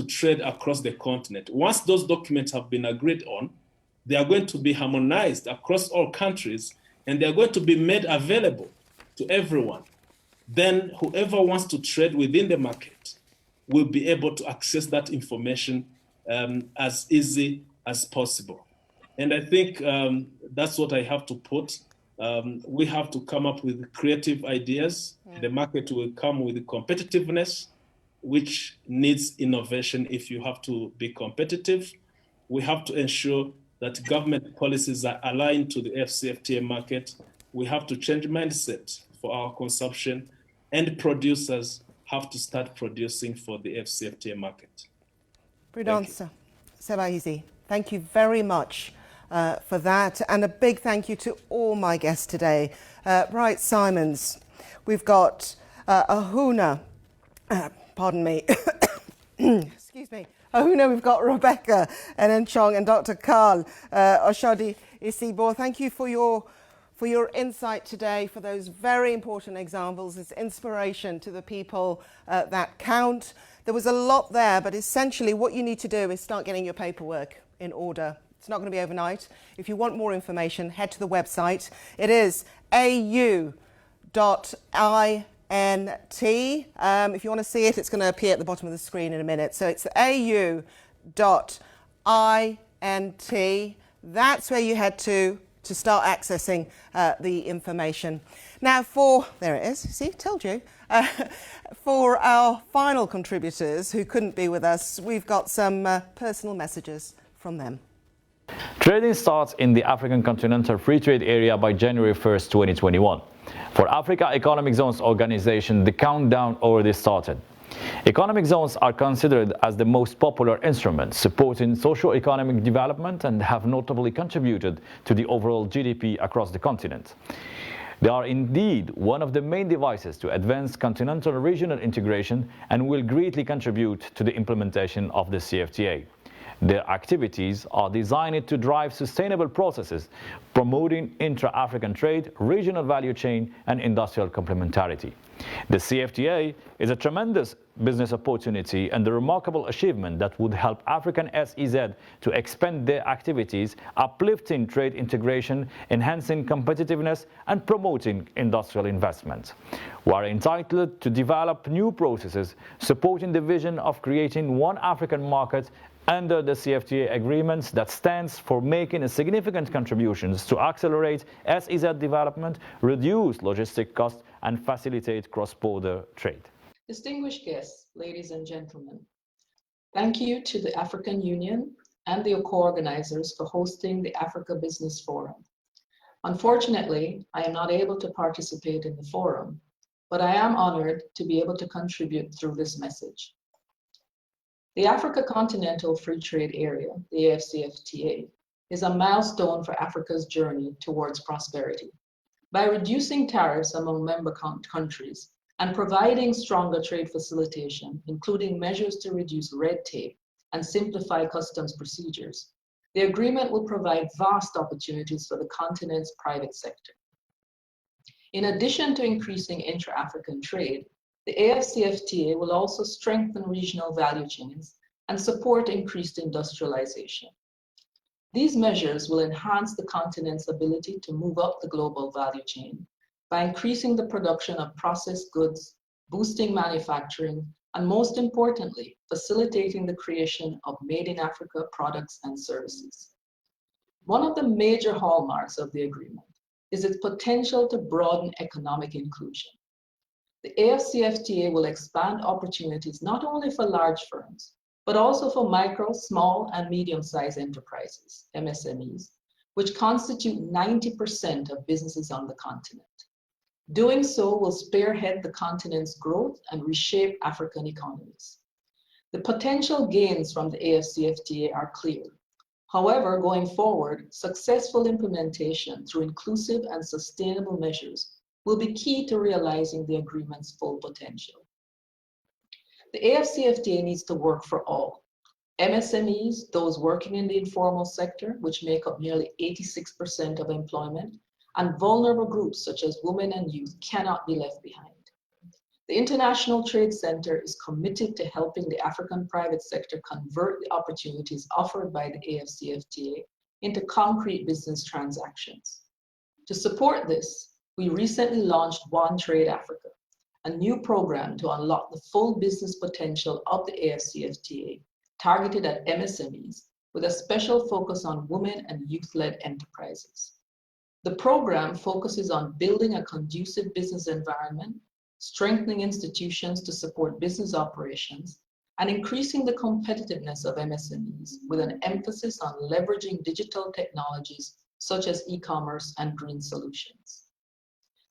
trade across the continent. Once those documents have been agreed on, they are going to be harmonized across all countries, and they are going to be made available to everyone. Then whoever wants to trade within the market will be able to access that information as easy as possible. And I think that's what I have to put. We have to come up with creative ideas. The market will come with competitiveness, which needs innovation if you have to be competitive. We have to ensure that government policies are aligned to the AfCFTA market. We have to change mindset for our consumption, and producers have to start producing for the AfCFTA market. Prudence Sebahisi, thank you very much for that. And a big thank you to all my guests today. Bright Simons, we've got Ahuna, pardon me, excuse me. Ahuna, we've got Rebecca Enenchong and Dr. Carl Oshodi Isibo. Thank you for your insight today, for those very important examples. It's inspiration to the people that count. There was a lot there, but essentially what you need to do is start getting your paperwork in order. It's not going to be overnight. If you want more information, head to the website. It is au.int. If you want to see it, it's going to appear at the bottom of the screen in a minute. So it's au.int. That's where you head to start accessing the information. Now there it is, see, told you. For our final contributors who couldn't be with us, we've got some personal messages from them. Trading starts in the African Continental Free Trade Area by January 1st, 2021. For Africa Economic Zones Organization, the countdown already started. Economic zones are considered as the most popular instrument supporting socio-economic development and have notably contributed to the overall GDP across the continent. They are indeed one of the main devices to advance continental regional integration and will greatly contribute to the implementation of the CFTA. Their activities are designed to drive sustainable processes, promoting intra-African trade, regional value chain, and industrial complementarity. The CFTA is a tremendous business opportunity and a remarkable achievement that would help African SEZ to expand their activities, uplifting trade integration, enhancing competitiveness, and promoting industrial investment. We are entitled to develop new processes, supporting the vision of creating one African market under the CFTA agreements that stands for making a significant contributions to accelerate SEZ development, reduce logistic costs, and facilitate cross-border trade. Distinguished guests, ladies and gentlemen, thank you to the African Union and the co-organizers for hosting the Africa Business Forum. Unfortunately, I am not able to participate in the forum, but I am honored to be able to contribute through this message. The Africa Continental Free Trade Area, the AfCFTA, is a milestone for Africa's journey towards prosperity. By reducing tariffs among member countries and providing stronger trade facilitation, including measures to reduce red tape and simplify customs procedures, the agreement will provide vast opportunities for the continent's private sector. In addition to increasing intra-African trade, the AfCFTA will also strengthen regional value chains and support increased industrialization. These measures will enhance the continent's ability to move up the global value chain by increasing the production of processed goods, boosting manufacturing, and most importantly, facilitating the creation of made in Africa products and services. One of the major hallmarks of the agreement is its potential to broaden economic inclusion. The AFCFTA will expand opportunities not only for large firms, but also for micro, small, and medium-sized enterprises, MSMEs, which constitute 90% of businesses on the continent. Doing so will spearhead the continent's growth and reshape African economies. The potential gains from the AFCFTA are clear. However, going forward, successful implementation through inclusive and sustainable measures will be key to realizing the agreement's full potential. The AFCFTA needs to work for all. MSMEs, those working in the informal sector, which make up nearly 86% of employment, and vulnerable groups such as women and youth cannot be left behind. The International Trade Center is committed to helping the African private sector convert the opportunities offered by the AFCFTA into concrete business transactions. To support this, we recently launched One Trade Africa, a new program to unlock the full business potential of the AFCFTA, targeted at MSMEs, with a special focus on women and youth-led enterprises. The program focuses on building a conducive business environment, strengthening institutions to support business operations, and increasing the competitiveness of MSMEs with an emphasis on leveraging digital technologies such as e-commerce and green solutions.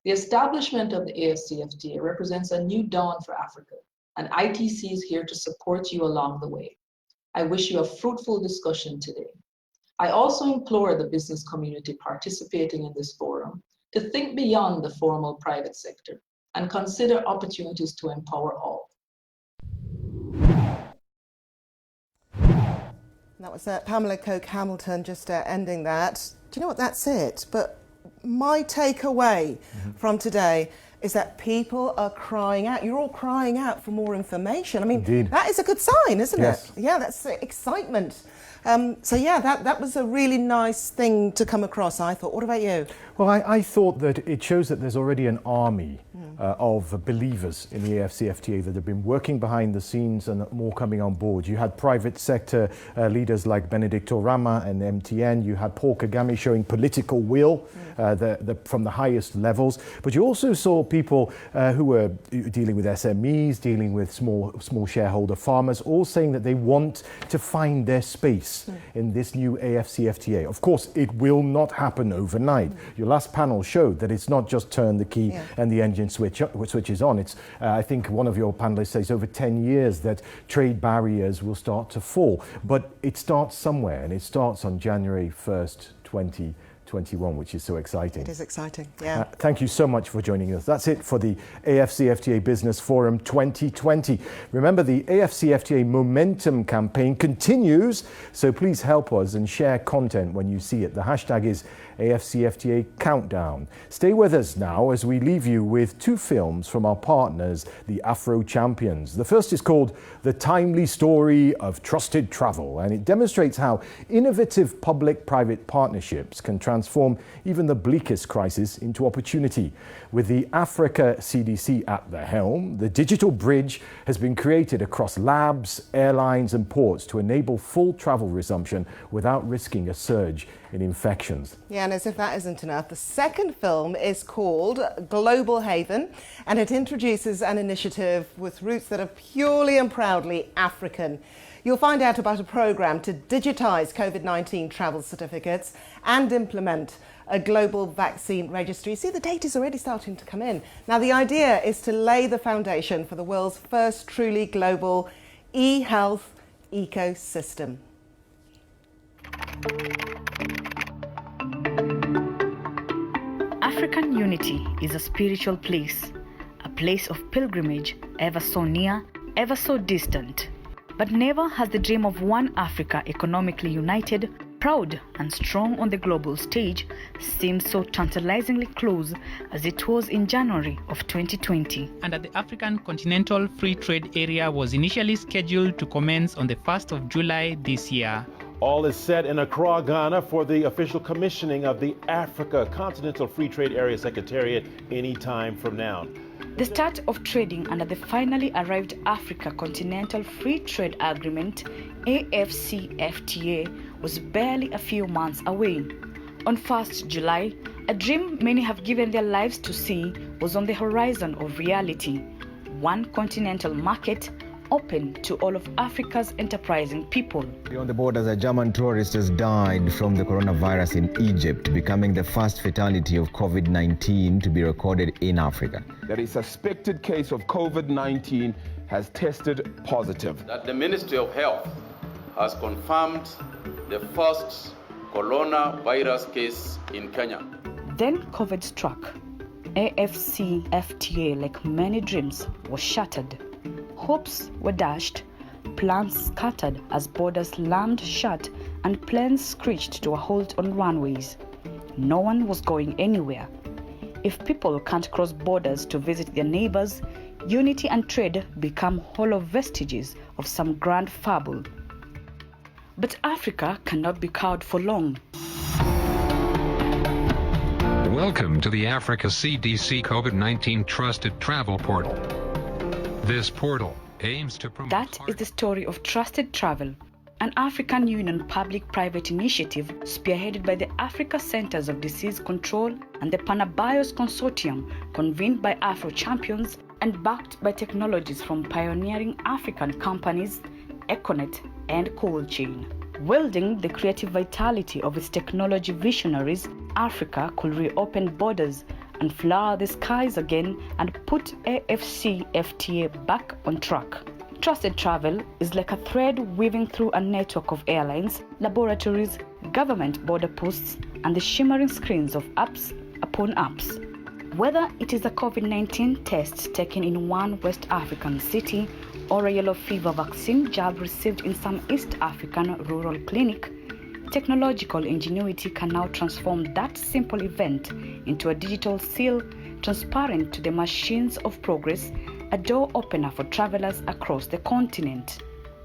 The establishment of the AFCFTA represents a new dawn for Africa, and ITC is here to support you along the way. I wish you a fruitful discussion today. I also implore the business community participating in this forum to think beyond the formal private sector and consider opportunities to empower all. That was Pamela Coke-Hamilton just ending that. Do you know what? That's it. But my takeaway from today is that people are crying out. You're all crying out for more information. I mean, Indeed. That is a good sign, isn't Yes. it? Yeah, that's excitement. So yeah, that was a really nice thing to come across, I thought. What about you? Well, I thought that it shows that there's already an army of believers in the AFCFTA that have been working behind the scenes and more coming on board. You had private sector leaders like Benedicto Rama and MTN. You had Paul Kagame showing political will from the highest levels. But you also saw people who were dealing with SMEs, dealing with small shareholder farmers, all saying that they want to find their space in this new AFCFTA. Of course, it will not happen overnight. Your last panel showed that it's not just turn the key and the engine switches on. It's, I think one of your panelists says, over 10 years that trade barriers will start to fall. But it starts somewhere, and it starts on January 1st, 2021, which is so exciting. It is exciting, yeah. Thank you so much for joining us. That's it for the AFCFTA Business Forum 2020. Remember, the AFCFTA Momentum campaign continues, so please help us and share content when you see it. The hashtag is AFCFTA Countdown. Stay with us now as we leave you with two films from our partners, the Afro Champions. The first is called The Timely Story of Trusted Travel, and it demonstrates how innovative public-private partnerships can transform even the bleakest crisis into opportunity. With the Africa CDC at the helm, the digital bridge has been created across labs, airlines and ports to enable full travel resumption without risking a surge in infections. Yeah, and as if that isn't enough, the second film is called Global Haven, and it introduces an initiative with roots that are purely and proudly African. You'll find out about a program to digitize COVID-19 travel certificates and implement a global vaccine registry. See, the data is already starting to come in. Now, the idea is to lay the foundation for the world's first truly global e-health ecosystem. African unity is a spiritual place, a place of pilgrimage, ever so near, ever so distant. But never has the dream of one Africa economically united proud and strong on the global stage, seems so tantalizingly close as it was in January of 2020. And the African Continental Free Trade Area was initially scheduled to commence on the 1st of July this year. All is set in Accra, Ghana for the official commissioning of the Africa Continental Free Trade Area Secretariat any time from now. The start of trading under the finally arrived Africa Continental Free Trade Agreement, AFCFTA, was barely a few months away. On 1st July, a dream many have given their lives to see was on the horizon of reality. One continental market open to all of Africa's enterprising people. Beyond the borders, a German tourist has died from the coronavirus in Egypt, becoming the first fatality of COVID-19 to be recorded in Africa. That a suspected case of COVID-19 has tested positive. That the Ministry of Health has confirmed the first coronavirus case in Kenya. Then COVID struck. AFCFTA, like many dreams, was shattered. Hopes were dashed, plans scattered as borders slammed shut and planes screeched to a halt on runways. No one was going anywhere. If people can't cross borders to visit their neighbors, unity and trade become hollow vestiges of some grand fable. But Africa cannot be cowed for long. Welcome to the Africa CDC COVID-19 Trusted Travel Portal. This portal aims to promote... That is the story of Trusted Travel, an African Union public-private initiative spearheaded by the Africa Centers of Disease Control and the Panabios Consortium, convened by Afro champions and backed by technologies from pioneering African companies, Econet and Coldchain. Wielding the creative vitality of its technology visionaries, Africa could reopen borders and flower the skies again and put AFCFTA back on track. Trusted Travel is like a thread weaving through a network of airlines, laboratories, government border posts, and the shimmering screens of apps upon apps. Whether it is a COVID-19 test taken in one West African city or a yellow fever vaccine jab received in some East African rural clinic, technological ingenuity can now transform that simple event into a digital seal transparent to the machines of progress, a door opener for travelers across the continent,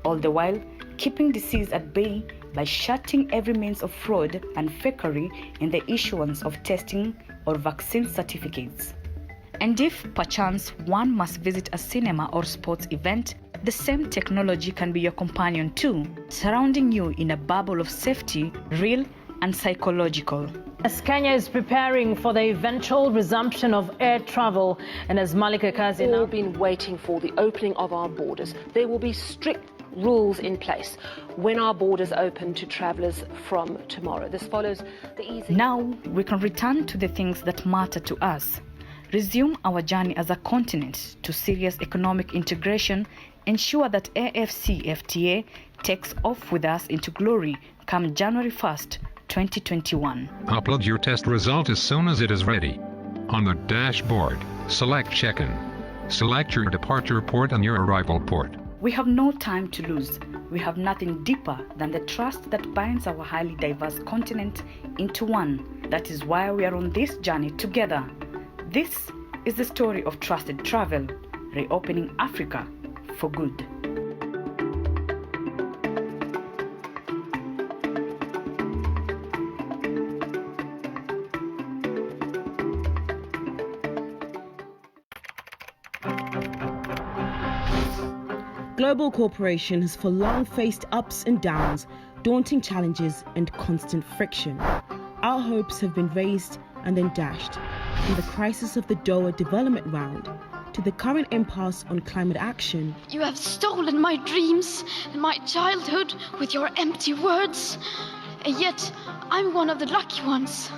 all the while keeping disease at bay by shutting every means of fraud and fakery in the issuance of testing or vaccine certificates. And if perchance one must visit a cinema or sports event, the same technology can be your companion too, surrounding you in a bubble of safety, real and psychological. As Kenya is preparing for the eventual resumption of air travel, and as Malika Kazi now been waiting for the opening of our borders, there will be strict rules in place when our borders open to travellers from tomorrow. This follows the easy... Now we can return to the things that matter to us, resume our journey as a continent to serious economic integration, ensure that AFCFTA takes off with us into glory come January 1st, 2021. Upload your test result as soon as it is ready. On the dashboard, select check-in. Select your departure port and your arrival port. We have no time to lose. We have nothing deeper than the trust that binds our highly diverse continent into one. That is why we are on this journey together. This is the story of Trusted Travel, reopening Africa for good. Global cooperation has for long faced ups and downs, daunting challenges and constant friction. Our hopes have been raised and then dashed, from the crisis of the Doha Development Round to the current impasse on climate action. You have stolen my dreams and my childhood with your empty words, and yet I'm one of the lucky ones.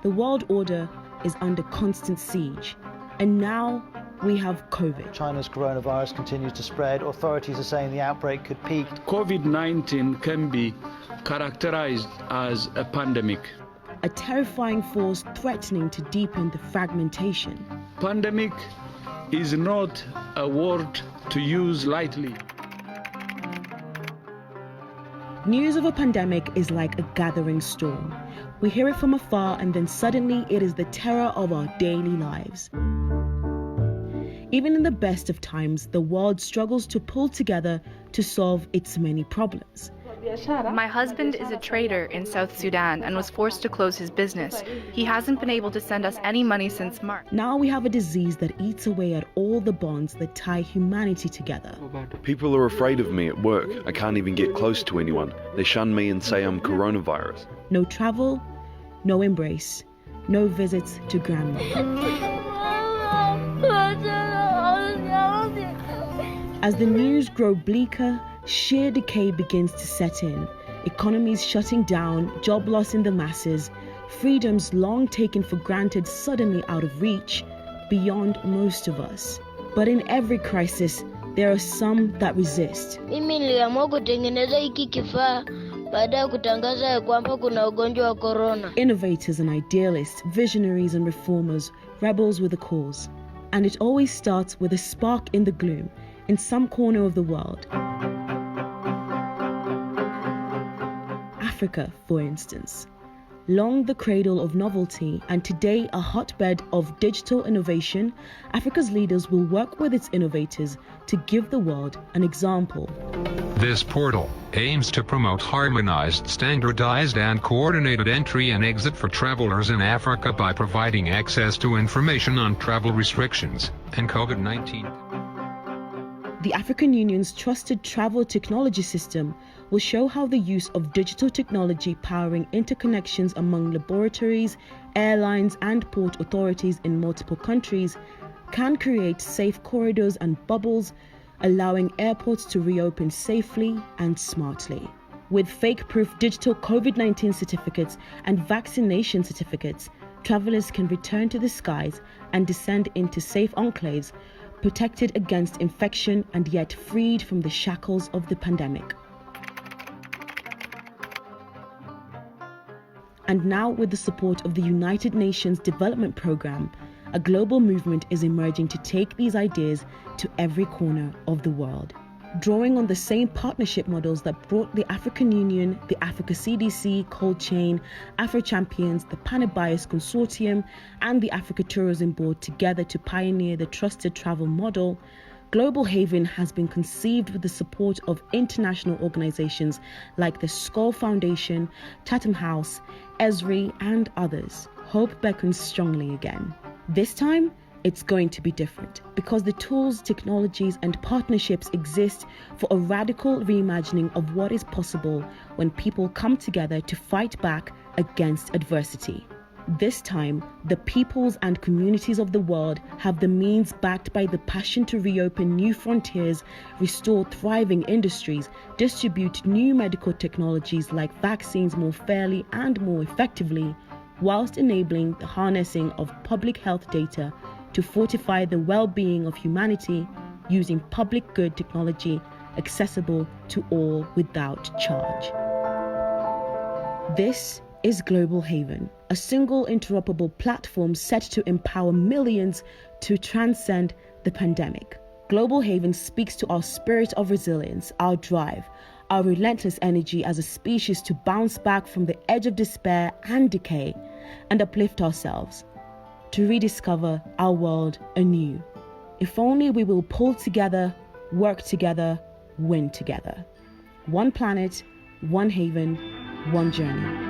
The world order is under constant siege, and now we have COVID. China's coronavirus continues to spread. Authorities are saying the outbreak could peak. COVID-19 can be characterized as a pandemic. A terrifying force threatening to deepen the fragmentation. Pandemic is not a word to use lightly. News of a pandemic is like a gathering storm. We hear it from afar and then suddenly it is the terror of our daily lives. Even in the best of times, the world struggles to pull together to solve its many problems. My husband is a trader in South Sudan and was forced to close his business. He hasn't been able to send us any money since March. Now we have a disease that eats away at all the bonds that tie humanity together. People are afraid of me at work. I can't even get close to anyone. They shun me and say I'm coronavirus. No travel, no embrace, no visits to grandma. As the news grow bleaker, sheer decay begins to set in. Economies shutting down, job loss in the masses, freedoms long taken for granted suddenly out of reach, beyond most of us. But in every crisis, there are some that resist. Mimi niliamua kutengeneza hiki kifaa baada ya kutangaza ya kwamba kuna ugonjwa wa corona. Innovators and idealists, visionaries and reformers, rebels with a cause. And it always starts with a spark in the gloom, in some corner of the world. Africa, for instance. Long the cradle of novelty and today a hotbed of digital innovation, Africa's leaders will work with its innovators to give the world an example. This portal aims to promote harmonized, standardized and coordinated entry and exit for travelers in Africa by providing access to information on travel restrictions and COVID-19. The African Union's trusted travel technology system will show how the use of digital technology powering interconnections among laboratories, airlines and port authorities in multiple countries can create safe corridors and bubbles, allowing airports to reopen safely and smartly. With fake-proof digital COVID-19 certificates and vaccination certificates, travelers can return to the skies and descend into safe enclaves, protected against infection and yet freed from the shackles of the pandemic. And now, with the support of the United Nations Development Programme, a global movement is emerging to take these ideas to every corner of the world. Drawing on the same partnership models that brought the African Union, the Africa CDC, Cold Chain, AfroChampions, the Panabios Consortium, and the Africa Tourism Board together to pioneer the trusted travel model, Global Haven has been conceived with the support of international organizations like the Skoll Foundation, Chatham House, Esri, and others. Hope beckons strongly again. This time, it's going to be different because the tools, technologies, and partnerships exist for a radical reimagining of what is possible when people come together to fight back against adversity. This time, the peoples and communities of the world have the means, backed by the passion, to reopen new frontiers, restore thriving industries, distribute new medical technologies like vaccines more fairly and more effectively, whilst enabling the harnessing of public health data to fortify the well-being of humanity using public good technology accessible to all without charge. This is Global Haven, a single interoperable platform set to empower millions to transcend the pandemic. Global Haven speaks to our spirit of resilience, our drive, our relentless energy as a species to bounce back from the edge of despair and decay and uplift ourselves, to rediscover our world anew. If only we will pull together, work together, win together. One planet, one haven, one journey.